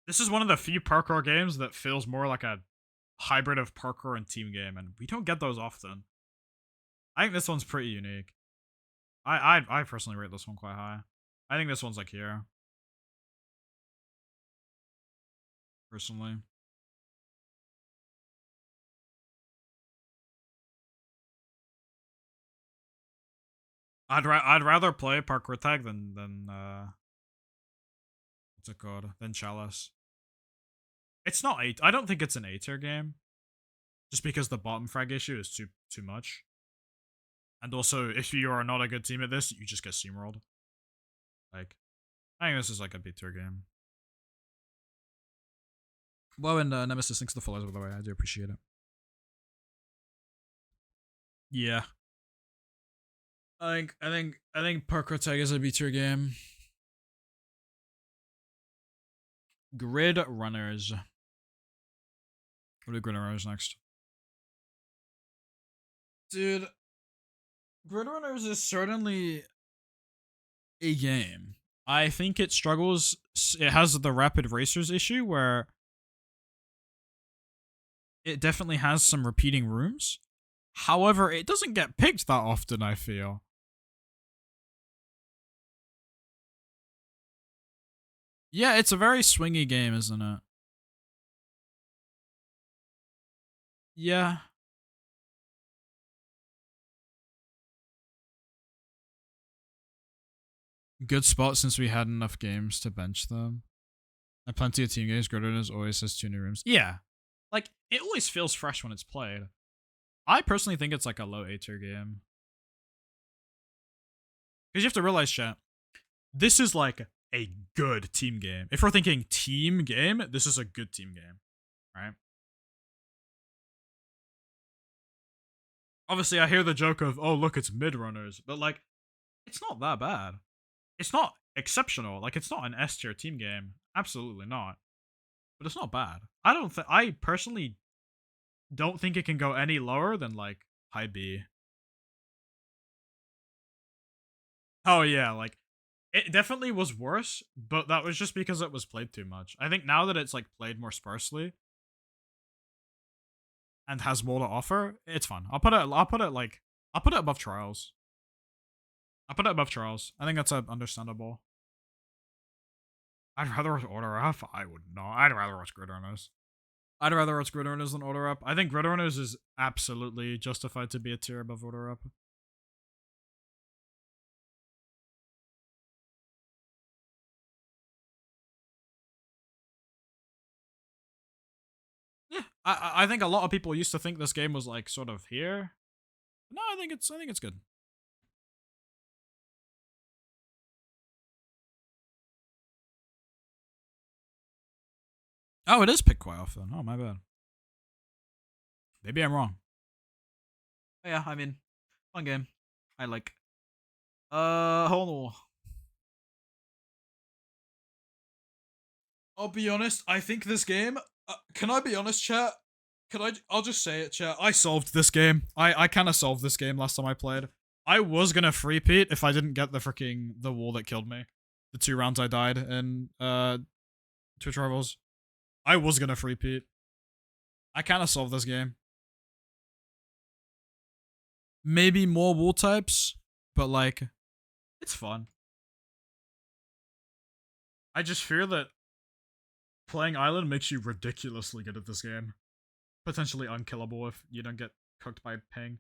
This is one of the few parkour games that feels more like a hybrid of parkour and team game, and we don't get those often. I think this one's pretty unique. I personally rate this one quite high. I think this one's like here. Personally. I'd rather play Parkour Tag than what's it called? Than Chalice. It's not eight. I don't think it's an A tier game. Just because the bottom frag issue is too much. And also, if you are not a good team at this, you just get steamrolled. Like, I think this is like a B tier game. Well, and Nemesis, thanks for the follows, by the way. I do appreciate it. Yeah. I think Parkour Tag is a B tier game. Grid Runners. What are Grid Runners next? Dude, Grid Runners is certainly a game. I think it struggles. It has the Rapid Racers issue where it definitely has some repeating rooms. However, it doesn't get picked that often, I feel. Yeah, it's a very swingy game, isn't it? Yeah. Good spot since we had enough games to bench them. And plenty of team games. Gridrunners always has 2 new rooms. Yeah. Like, it always feels fresh when it's played. I personally think it's like a low A tier game. Because you have to realize, chat, this is like a good team game. If we're thinking team game, this is a good team game, right? Obviously, I hear the joke of, oh, look, it's mid runners, but like, it's not that bad. It's not exceptional. Like, it's not an S tier team game. Absolutely not. But it's not bad. I personally don't think it can go any lower than like high B. Oh yeah, like it definitely was worse, but that was just because it was played too much. I think now that it's like played more sparsely and has more to offer, it's fun. I'll put it above Trials. I'll put it above Trials. I think that's understandable. I'd rather watch Order Up. I would not. I'd rather watch Grid Runners. I'd rather watch Grid Runners than Order Up. I think Grid Runners is absolutely justified to be a tier above Order Up. Yeah, I think a lot of people used to think this game was like sort of here. No, I think it's good. Oh, it is picked quite often. Oh, my bad. Maybe I'm wrong. But yeah, I mean, fun game. I like. Hold on. I'll be honest. I think this game. Can I be honest, chat? I'll just say it, chat. I solved this game. I kind of solved this game last time I played. I was gonna free Pete if I didn't get the wall that killed me. The 2 rounds I died in Twitch Rivals. I was gonna free Pete. I kind of solved this game. Maybe more wall types, but like, it's fun. I just fear that playing Island makes you ridiculously good at this game. Potentially unkillable if you don't get cooked by ping.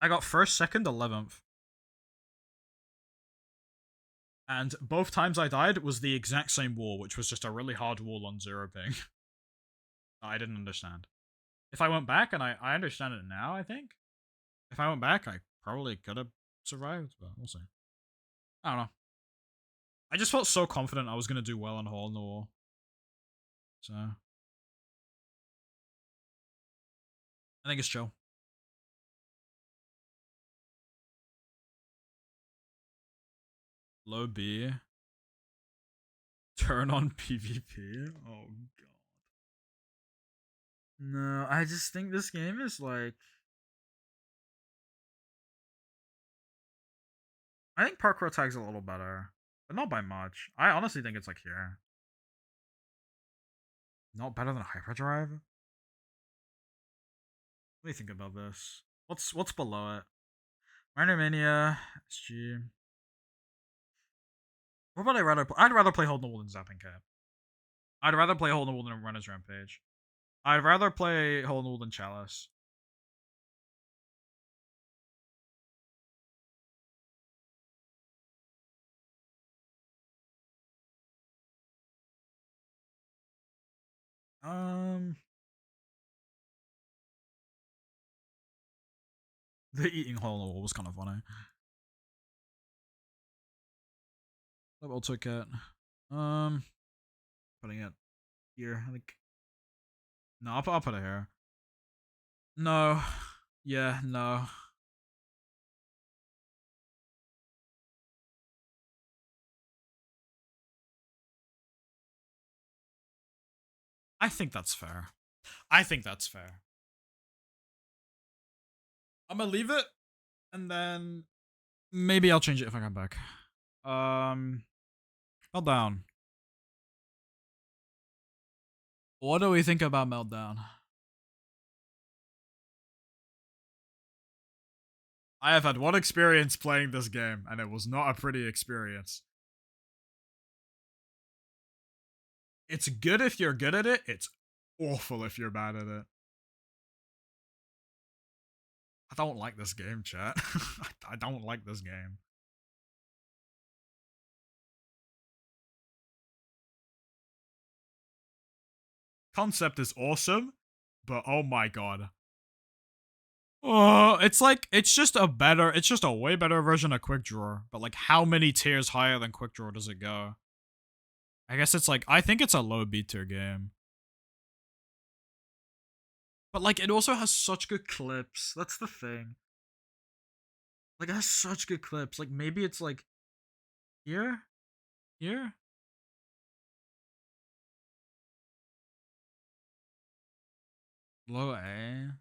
I got first, second, 11th. And both times I died was the exact same wall, which was just a really hard wall on 0 ping. I didn't understand. If I went back, and I understand it now, I think. If I went back, I probably could have survived, but we'll see. I don't know. I just felt so confident I was going to do well on Hole in the Wall. So. I think it's chill. Low B. Turn on PvP? Oh, God. No, I just think this game is like. I think Parkour Tag's a little better, but not by much. I honestly think it's like here. Not better than Hyperdrive? What do you think about this? What's below it? Minor Mania, SG. What would I rather play? I'd rather play Hold the Wall than Zapping Cat. I'd rather play Hole in the Wall than Runner's Rampage. I'd rather play Hole in the Wall than Chalice. The eating Hole in the Wall was kind of funny. Level ticket. Putting it here. I think. No, I'll put it here. No. Yeah, no. I think that's fair. I think that's fair. I'm gonna leave it, and then maybe I'll change it if I come back. Meltdown. What do we think about Meltdown? I have had one experience playing this game, and it was not a pretty experience. It's good if you're good at it. It's awful if you're bad at it. I don't like this game, chat. I don't like this game. Concept is awesome, but oh my god. Oh, it's just a way better version of Quick Draw. But like, how many tiers higher than Quick Draw does it go? I guess it's like, I think it's a low B tier game. But like, it also has such good clips. That's the thing. Like, it has such good clips. Like, maybe it's like, here? Here? Low A?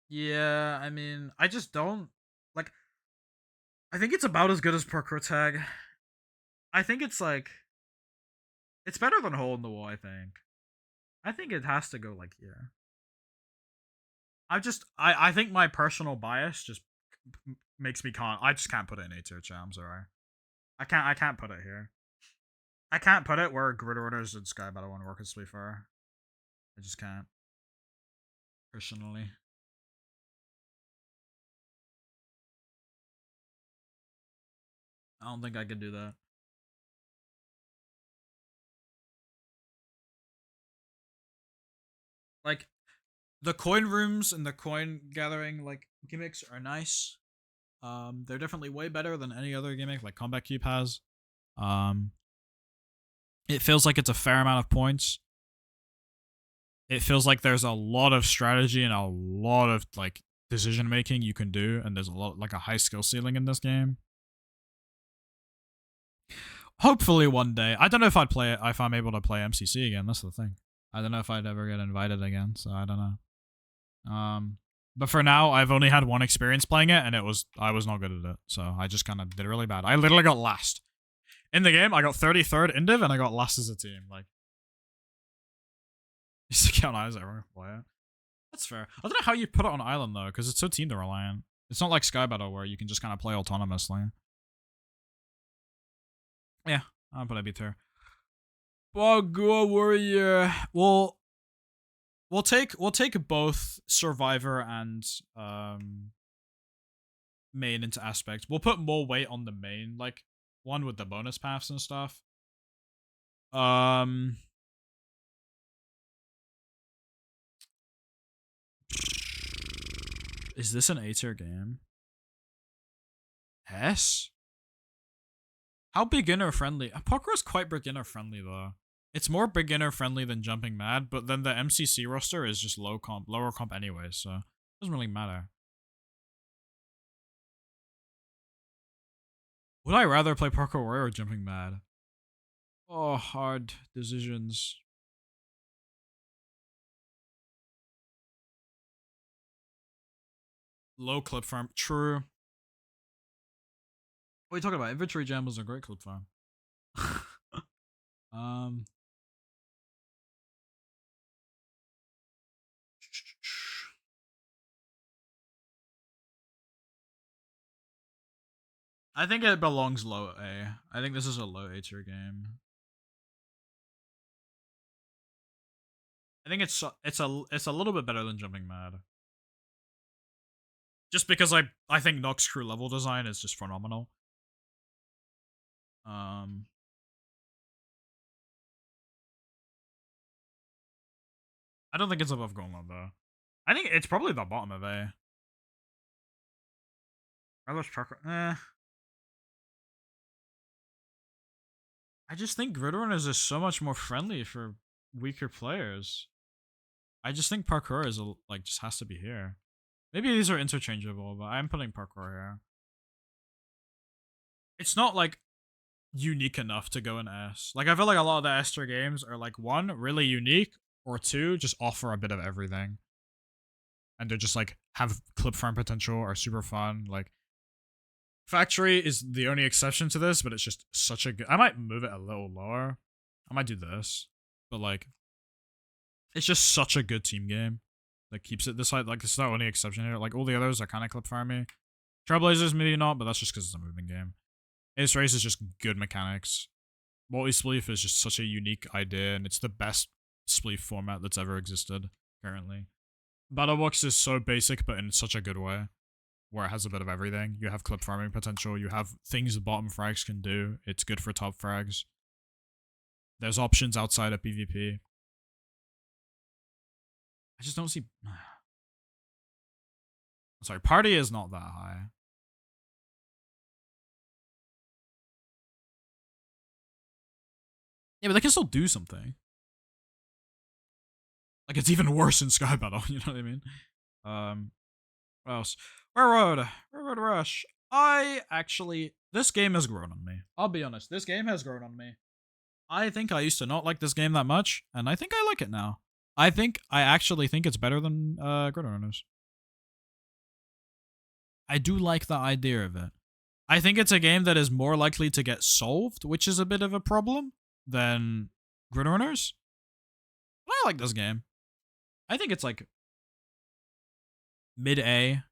Yeah, I mean, I just don't like. I think it's about as good as Parkour Tag. I think it's like it's better than Hole in the Wall. I think it has to go like here. I think my personal bias just makes me can't. I just can't put it in A tier. Chat. I'm sorry. I can't put it here. I can't put it where Grid Orders and Sky Battle and Rocket Sleep are. I just can't. Personally. I don't think I could do that. Like, the coin rooms and the coin gathering like gimmicks are nice. They're definitely way better than any other gimmick like Combat Cube has. Um, it feels like it's a fair amount of points. It feels like there's a lot of strategy and a lot of like decision making you can do, and there's a lot like a high skill ceiling in this game. Hopefully one day. I don't know if I'd play it if I'm able to play MCC again. That's the thing. I don't know if I'd ever get invited again, so I don't know. But for now, I've only had one experience playing it, and I was not good at it. So I just kind of did really bad. I literally got last in the game. I got 33rd in div, and I got last as a team. Like, just to count eyes, everyone can play it. That's fair. I don't know how you put it on island though, because it's so team reliant. It's not like Sky Battle where you can just kind of play autonomously. Yeah, I'll put a B tier. Bagua Warrior. We'll take both Survivor and main into aspect. We'll put more weight on the main, like one with the bonus paths and stuff. Is this an A tier game? Yes. How beginner friendly? Parkour is quite beginner friendly though. It's more beginner friendly than Jumping Mad, but then the MCC roster is just lower comp anyway, so it doesn't really matter. Would I rather play Parkour Warrior or Jumping Mad? Oh, hard decisions. Low clip farm. True. What are you talking about? Inventory Jam was a great clip farm. um. I think it belongs low A. I think this is a low A tier game. I think it's a little bit better than Jumping Mad. Just because I think Nox crew level design is just phenomenal. I don't think it's above Golan though. I think it's probably the bottom of A. I just think Grid Runners is so much more friendly for weaker players. I just think parkour is just has to be here. Maybe these are interchangeable, but I'm putting parkour here. It's not like unique enough to go in S. Like I feel like a lot of the S tier games are like one, really unique, or two, just offer a bit of everything. And they're just like have clip farm potential, are super fun. Like Factory is the only exception to this, but it's just such a good. I might move it a little lower. I might do this, but like, it's just such a good team game that keeps it this high. Like, it's the only exception here. Like, all the others are kind of clip farmy. Trailblazers maybe not, but that's just because it's a moving game. Ace Race is just good mechanics. Multi Spleef is just such a unique idea, and it's the best Spleef format that's ever existed currently. Battlebox is so basic, but in such a good way, where it has a bit of everything. You have clip farming potential. You have things the bottom frags can do. It's good for top frags. There's options outside of PvP. I just don't see. Sorry, party is not that high. Yeah, but they can still do something. Like it's even worse in Sky Battle. You know what I mean? What else? Railroad Rush. This game has grown on me. I'll be honest. This game has grown on me. I think I used to not like this game that much, and I think I like it now. I actually think it's better than Grid Runners. I do like the idea of it. I think it's a game that is more likely to get solved, which is a bit of a problem, than Grid Runners. But I like this game. I think it's like mid A.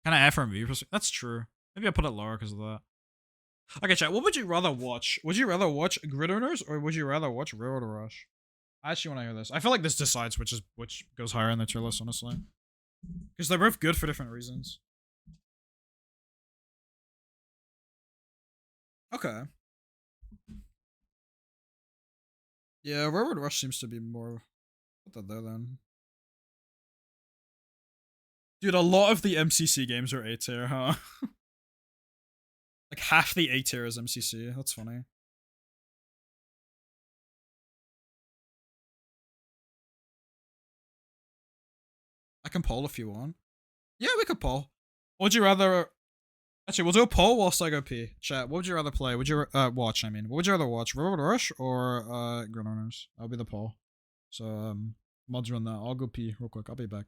Kind of FRMV. That's true. Maybe I put it lower because of that. Okay, chat. What would you rather watch? Would you rather watch Grid Runners or would you rather watch Railroad Rush? I actually want to hear this. I feel like this decides which goes higher in the tier list, honestly. Because they're both good for different reasons. Okay. Yeah, Railroad Rush seems to be more. Put that there then. Dude, a lot of the MCC games are A tier, huh? Like half the A tier is MCC. That's funny. I can poll if you want. Yeah, we could poll. Would you rather? Actually, we'll do a poll whilst I go pee. Chat. What would you rather play? Would you watch? I mean, what would you rather watch? Railroad Rush or Grid Runners? That'll be the poll. So mods run that. I'll go pee real quick. I'll be back.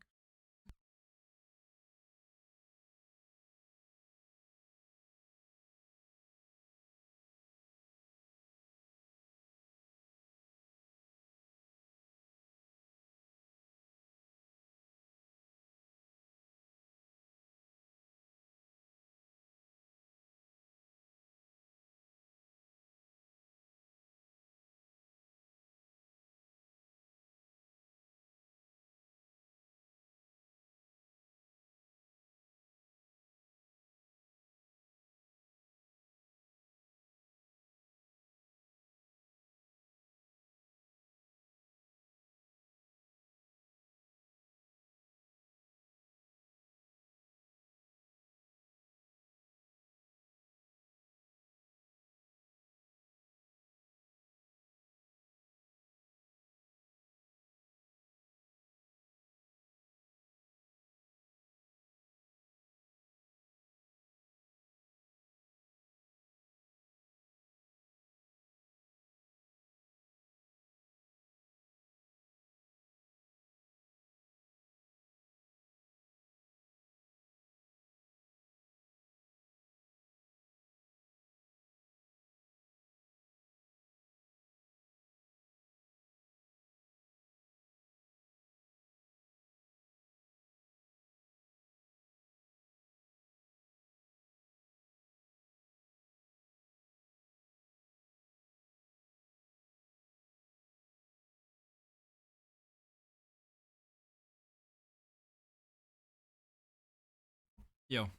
Yo.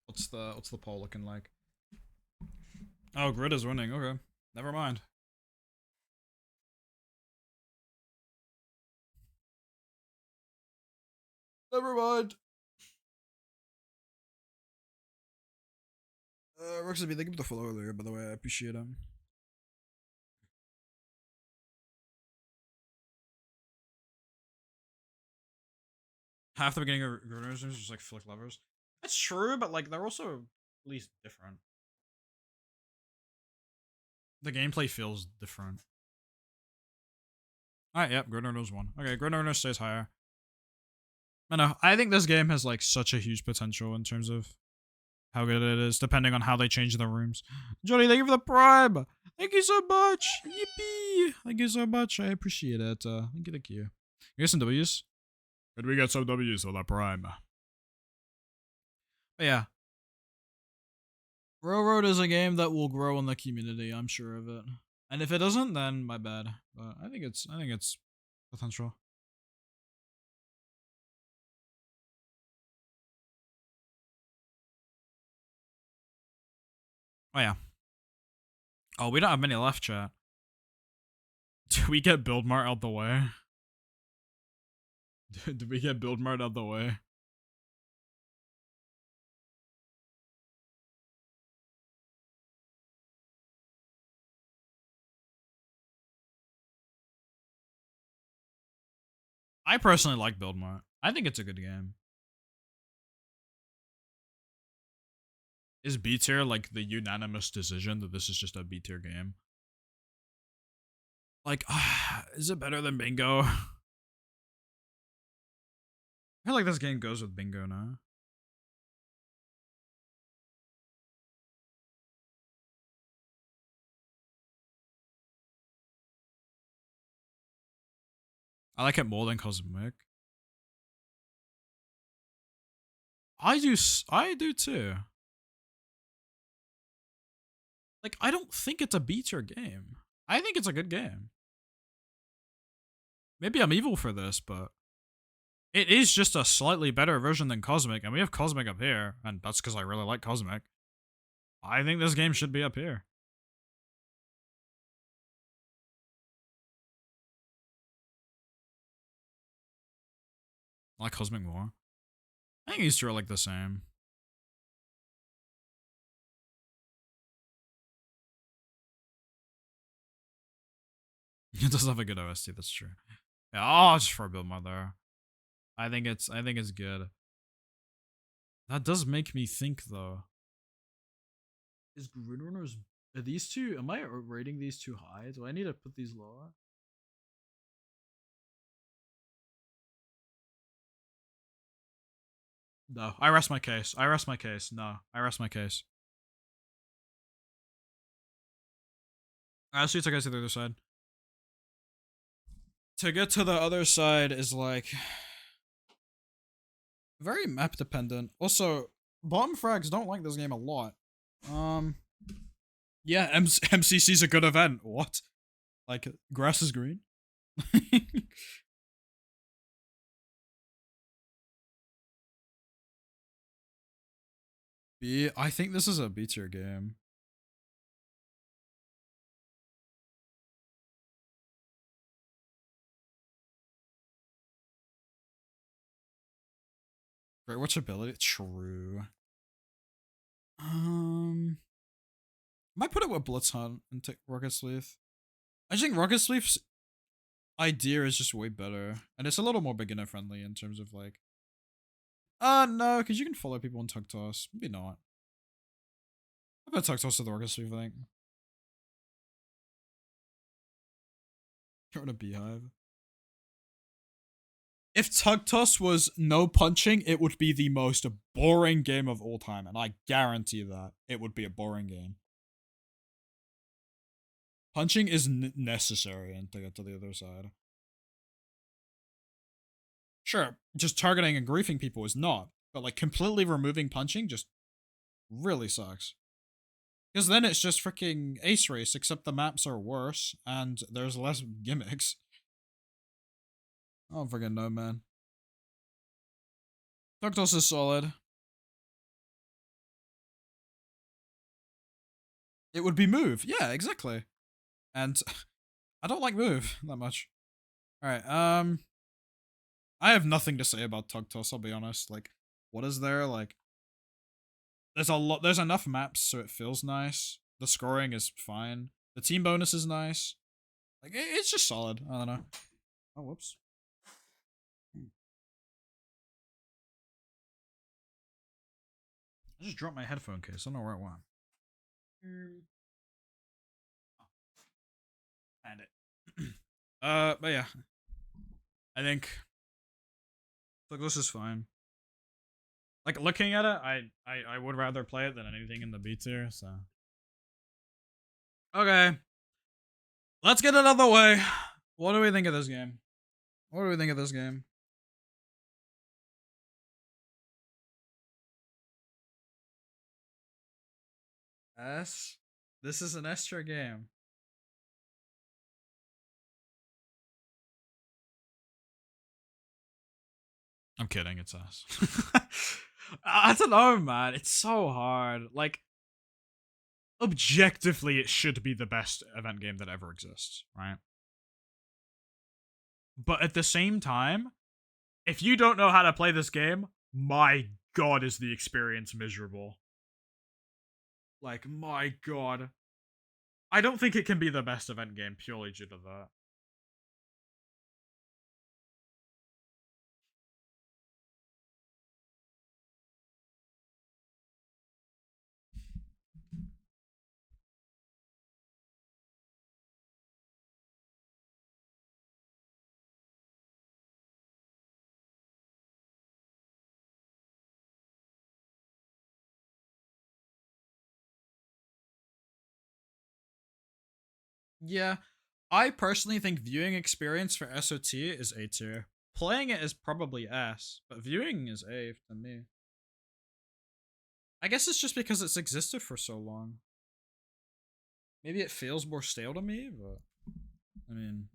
What's the poll looking like? Oh, Grid is winning. Okay. Never mind. Never mind. Roxy, thank you for the follow earlier, by the way. I appreciate him. Half the beginning of Grid is just like flick levers. That's true, but like they're also at least different. The gameplay feels different. Alright, yep, Grid Runner's won. Okay, Grid Runner stays higher. I know. I think this game has like such a huge potential in terms of how good it is, depending on how they change the rooms. Johnny, thank you for the prime. Thank you so much. Yippee. Thank you so much. I appreciate it. Thank you. You get some W's? Did we get some W's on that prime? But yeah. Railroad is a game that will grow in the community. I'm sure of it. And if it doesn't, then my bad. But I think it's potential. Oh yeah. Oh, we don't have many left, chat. Do we get Build Mart out the way? Did we get Build Mart out the way? I personally like Build Mart. I think it's a good game. Is B tier like the unanimous decision that this is just a B tier game? Like, is it better than Bingo? I feel like this game goes with Bingo now. I like it more than Cosmic. I do too. Like, I don't think it's a B tier game. I think it's a good game. Maybe I'm evil for this, but it is just a slightly better version than Cosmic, and we have Cosmic up here, and that's because I really like Cosmic. I think this game should be up here. I like Cosmic more. I think these two are like the same. It does have a good OST, that's true. Yeah, oh, just for a build mod there. I think it's good. That does make me think though. Is Gridrunners, are these two, am I rating these too high? Do I need to put these lower? No, I rest my case. I rest my case. No, I rest my case. Alright, let's take us to the other side. To get to the other side is like very map dependent. Also, bottom frags don't like this game a lot. Yeah, MCC's a good event. What? Like, grass is green? B, I think this is a B tier game. Great watchability? True. Might put it with Blitz Hunt and take Rocket Sleeve. I think Rocket Sleeve's idea is just way better. And it's a little more beginner friendly in terms of like... no, because you can follow people in Tug Toss. Maybe not. I bet Tug Toss to the Rocket Sleeve, I think. You're in a beehive. If Tug Toss was no punching, it would be the most boring game of all time. And I guarantee that it would be a boring game. Punching is necessary and to get to the other side. Sure, just targeting and griefing people is not, but like completely removing punching just really sucks. Because then it's just freaking Ace Race, except the maps are worse and there's less gimmicks. I don't freaking know, man. Doctos is solid. It would be move. Yeah, exactly. And I don't like move that much. Alright, I have nothing to say about Tugtos, I'll be honest. Like, what is there? Like, there's enough maps so it feels nice. The scoring is fine. The team bonus is nice. Like, it's just solid. I don't know. Oh, whoops. I just dropped my headphone case. I don't know where it went. And it. But yeah. I think this is fine. Like, looking at it, I would rather play it than anything in the B tier, so. Okay. Let's get it out of the way. What do we think of this game? What do we think of this game? S? This is an S tier game. I'm kidding, it's S. I don't know, man. It's so hard. Like, objectively, it should be the best event game that ever exists, right? But at the same time, if you don't know how to play this game, my god, is the experience miserable. Like, my god. I don't think it can be the best event game purely due to that. Yeah, I personally think viewing experience for SOT is A tier. Playing it is probably S, but viewing is A to me. I guess it's just because it's existed for so long. Maybe it feels more stale to me, but I mean,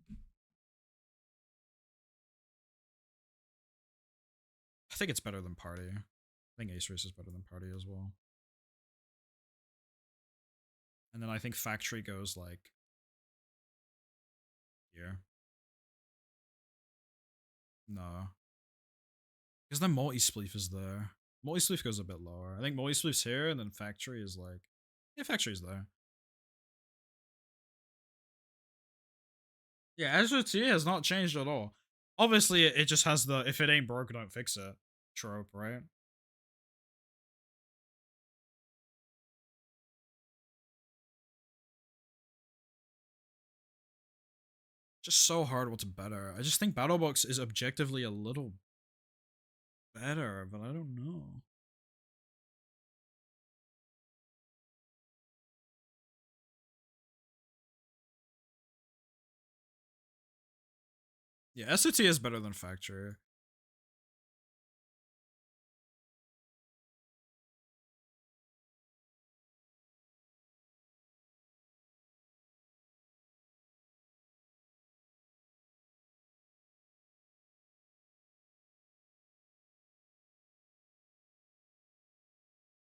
I think it's better than Party. I think Ace Race is better than Party as well. And then I think Factory goes like here. No. Because then Multi-Spleef is there. Multi-Spleef goes a bit lower. I think Multi-Spleef's here, and then Factory is like... Yeah, Factory's there. Yeah, SOT has not changed at all. Obviously, it just has the if it ain't broke, don't fix it trope, right? Just so hard what's better. I just think BattleBox is objectively a little better, but I don't know. Yeah, SOT is better than Factory.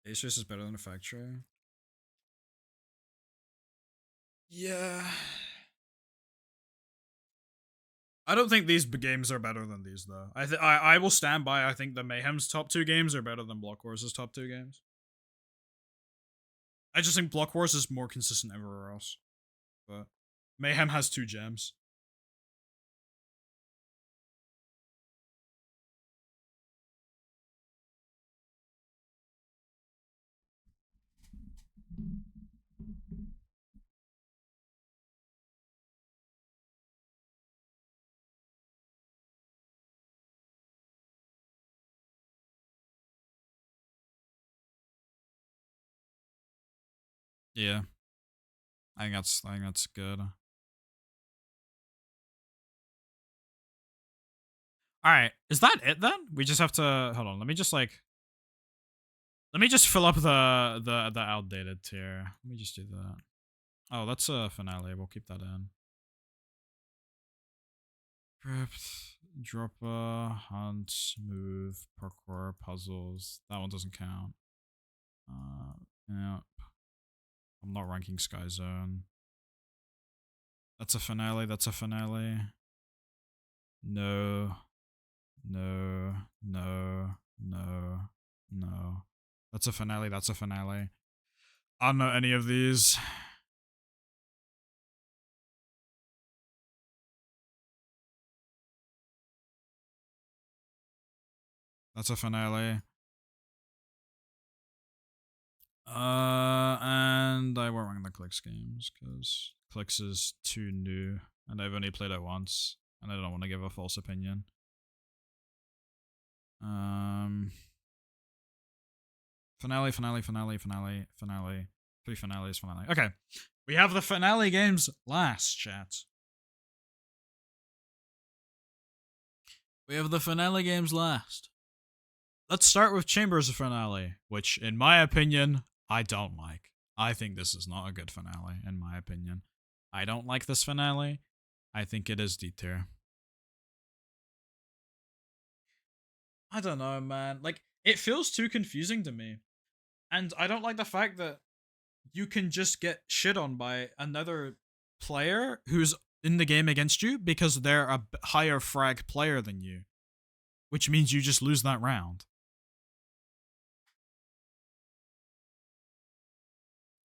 Ace Race is better than Factory. Yeah. I don't think these games are better than these though. I will stand by. I think the Mayhem's top 2 games are better than Block Wars' top 2 games. I just think Block Wars is more consistent everywhere else, but Mayhem has 2 gems. Yeah, I think that's good. All right, is that it then? We just have to hold on. Let me just fill up the outdated tier. Let me just do that. Oh, that's a finale. We'll keep that in. Crypt. Dropper, hunt, move, parkour, puzzles. That one doesn't count. Yeah. I'm not ranking Sky Zone. That's a finale, that's a finale. No. No. No. No. No. That's a finale, that's a finale. I don't know any of these. That's a finale. And I won't rank the Clicks games because Clicks is too new and I've only played it once and I don't want to give a false opinion. Finale, finale, finale, finale, finale. 3 finales, finale. Okay. We have the finale games last, chat. We have the finale games last. Let's start with Chambers of Finale, which, in my opinion, I don't like. I think this is not a good finale, in my opinion. I don't like this finale. I think it is D tier. I don't know, man. Like, it feels too confusing to me. And I don't like the fact that you can just get shit on by another player who's in the game against you because they're a higher frag player than you. Which means you just lose that round.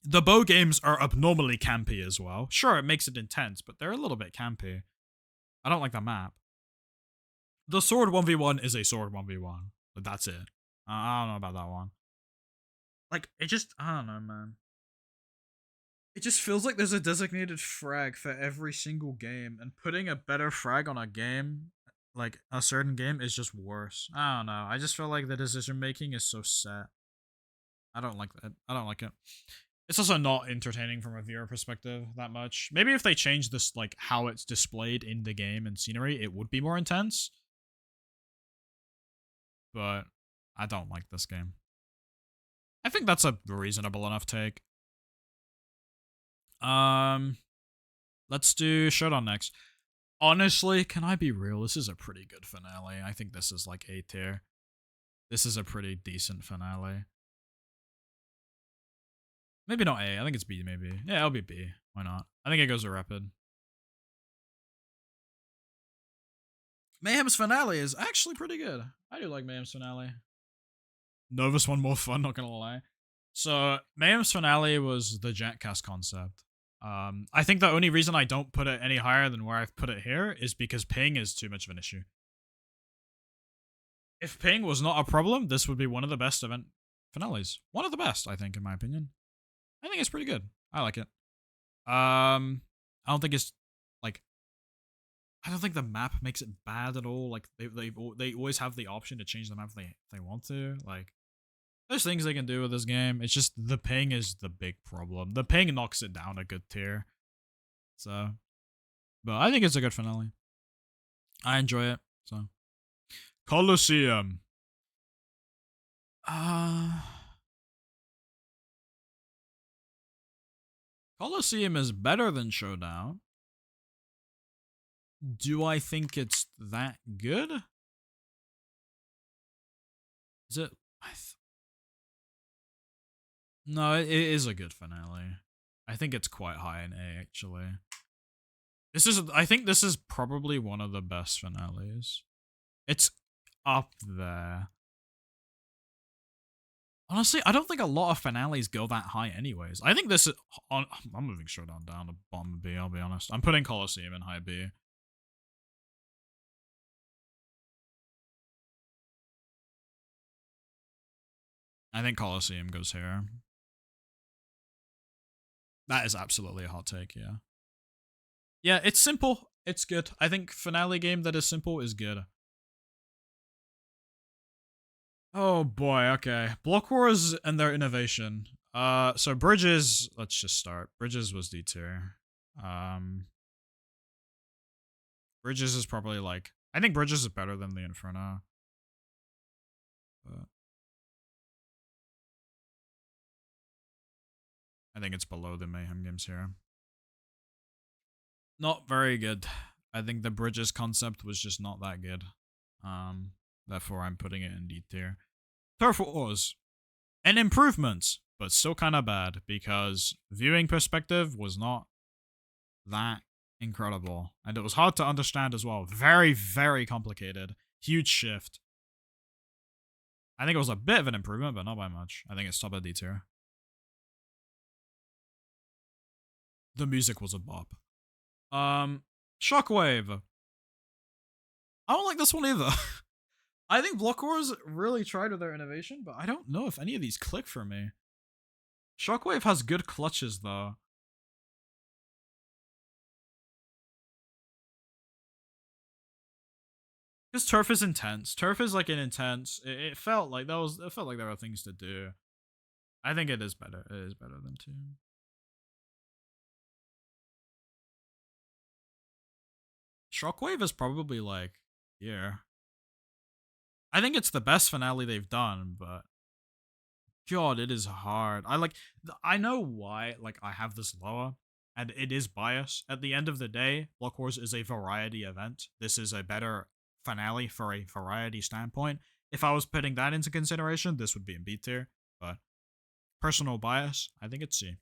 The bow games are abnormally campy as well. Sure, it makes it intense, but they're a little bit campy. I don't like the map. The sword 1v1 is a sword 1v1, but that's it. I don't know about that one. Like, it just, I don't know, man. It just feels like there's a designated frag for every single game, and putting a better frag on a game, like a certain game, is just worse. I don't know. I just feel like the decision making is so set. I don't like that. I don't like it. It's also not entertaining from a viewer perspective that much. Maybe if they changed this, like, how it's displayed in the game and scenery, it would be more intense. But I don't like this game. I think that's a reasonable enough take. Let's do Showdown next. Honestly, can I be real? This is a pretty good finale. I think this is like A tier. This is a pretty decent finale. Maybe not A. I think it's B, maybe. Yeah, it'll be B. Why not? I think it goes to Rapid. Mayhem's finale is actually pretty good. I do like Mayhem's finale. Novus one more fun, not gonna lie. So, Mayhem's finale was the Jetcast concept. I think the only reason I don't put it any higher than where I've put it here is because ping is too much of an issue. If ping was not a problem, this would be one of the best event finales. One of the best, I think, in my opinion. I think it's pretty good. I like it. I don't think it's like I don't think the map makes it bad at all. Like they always have the option to change the map if they want to. Like there's things they can do with this game. It's just the ping is the big problem. The ping knocks it down a good tier. So, but I think it's a good finale. I enjoy it. So, Colosseum. Colosseum is better than Showdown. Do I think it's that good? Is it? No, it is a good finale. I think it's quite high in A, actually. I think this is probably one of the best finales. It's up there. Honestly, I don't think a lot of finales go that high anyways. I think this is... I'm moving Showdown down to bottom of B, I'll be honest. I'm putting Colosseum in high B. I think Colosseum goes here. That is absolutely a hot take, yeah. Yeah, it's simple. It's good. I think finale game that is simple is good. Oh boy, okay. Block Wars and their innovation. So Bridges, let's just start. Bridges was D tier. Bridges is probably like, I think Bridges is better than the Inferno. But I think it's below the Mayhem games here. Not very good. I think the bridges concept was just not that good. Therefore I'm putting it in D tier. Turf Wars, an improvement, but still kind of bad because viewing perspective was not that incredible. And it was hard to understand as well. Very, very complicated. Huge shift. I think it was a bit of an improvement, but not by much. I think it's top of D tier. The music was a bop. Shockwave. I don't like this one either. I think Block Wars really tried with their innovation, but I don't know if any of these click for me. Shockwave has good clutches though. Because Turf is intense. Turf is like an intense. It felt like there were things to do. I think it is better. It is better than 2. Shockwave is probably like, yeah. I think it's the best finale they've done, but God, it is hard. I know why, like, I have this lower, and it is bias. At the end of the day, Block Wars is a variety event. This is a better finale for a variety standpoint. If I was putting that into consideration, this would be in B tier, but personal bias, I think it's C.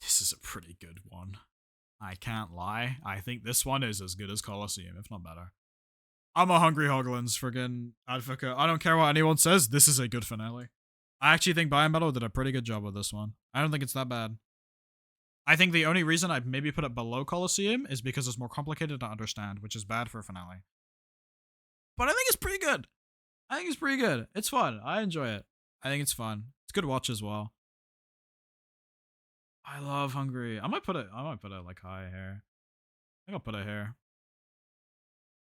This is a pretty good one. I can't lie. I think this one is as good as Colosseum, if not better. I'm a Hungry Hoglins friggin' advocate. I don't care what anyone says, this is a good finale. I actually think Biome did a pretty good job with this one. I don't think it's that bad. I think the only reason I'd maybe put it below Colosseum is because it's more complicated to understand, which is bad for a finale. But I think it's pretty good. I think it's pretty good. It's fun. I enjoy it. I think it's fun. It's good watch as well. I love Hungry. I might put it like high here. I think I'll put it here.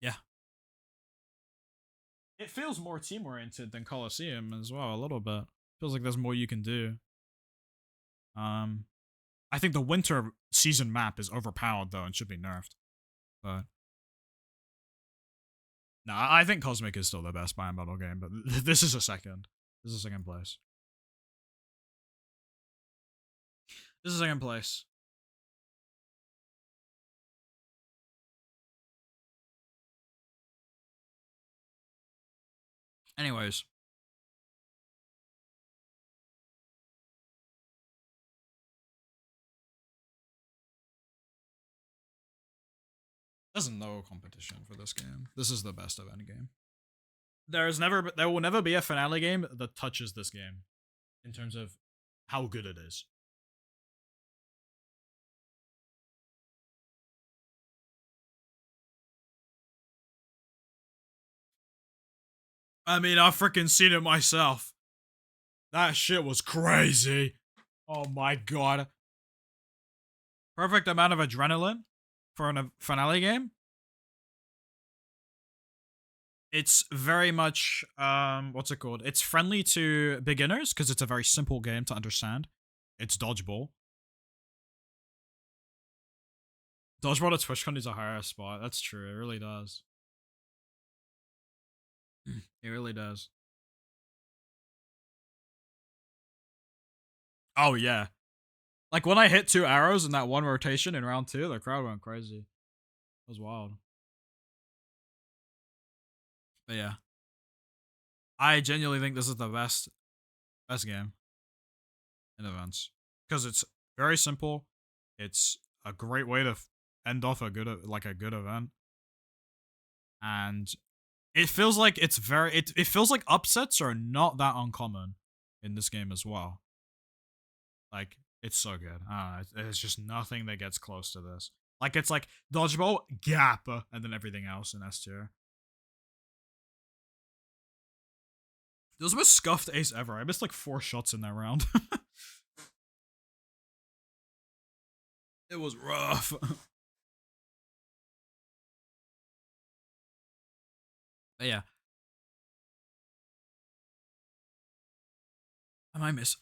Yeah. It feels more team oriented than Colosseum as well, a little bit. Feels like there's more you can do. I think the winter season map is overpowered though and should be nerfed. But nah, I think Cosmic is still the best Biome Battle game, but this is a second. This is second place. This is second place. Anyways. There's no competition for this game. This is the best of any game. There will never be a finale game that touches this game in terms of how good it is. I mean, I've freaking seen it myself. That shit was crazy. Oh my god. Perfect amount of adrenaline for a finale game. It's very much, what's it called? It's friendly to beginners because it's a very simple game to understand. It's dodgeball. Dodgeball at TwitchCon is a higher spot. That's true. It really does. It really does. Oh, yeah. Like, when I hit 2 arrows in that one rotation in round 2, the crowd went crazy. It was wild. But yeah. I genuinely think this is the best game in events. Because it's very simple. It's a great way to end off a good event. And it feels like it feels like upsets are not that uncommon in this game as well. Like, it's so good. There's just nothing that gets close to this. Like, it's like dodgeball, gap, and then everything else in S tier. It was the most scuffed ace ever. I missed like 4 shots in that round. It was rough. But yeah. I might miss.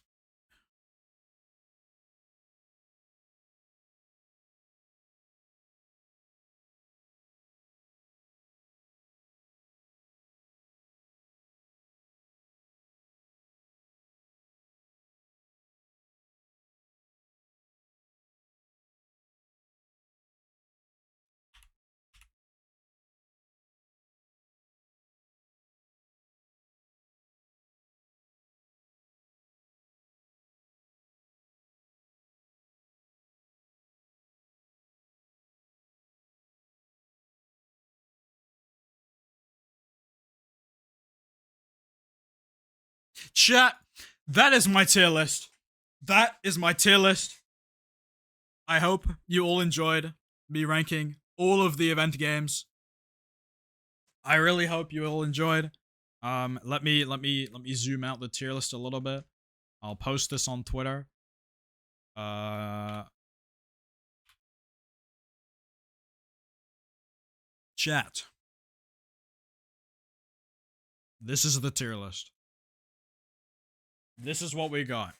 Chat, that is my tier list. That is my tier list. I hope you all enjoyed me ranking all of the event games. I really hope you all enjoyed. Let me zoom out the tier list a little bit. I'll post this on Twitter. Chat. This is the tier list. This is what we got.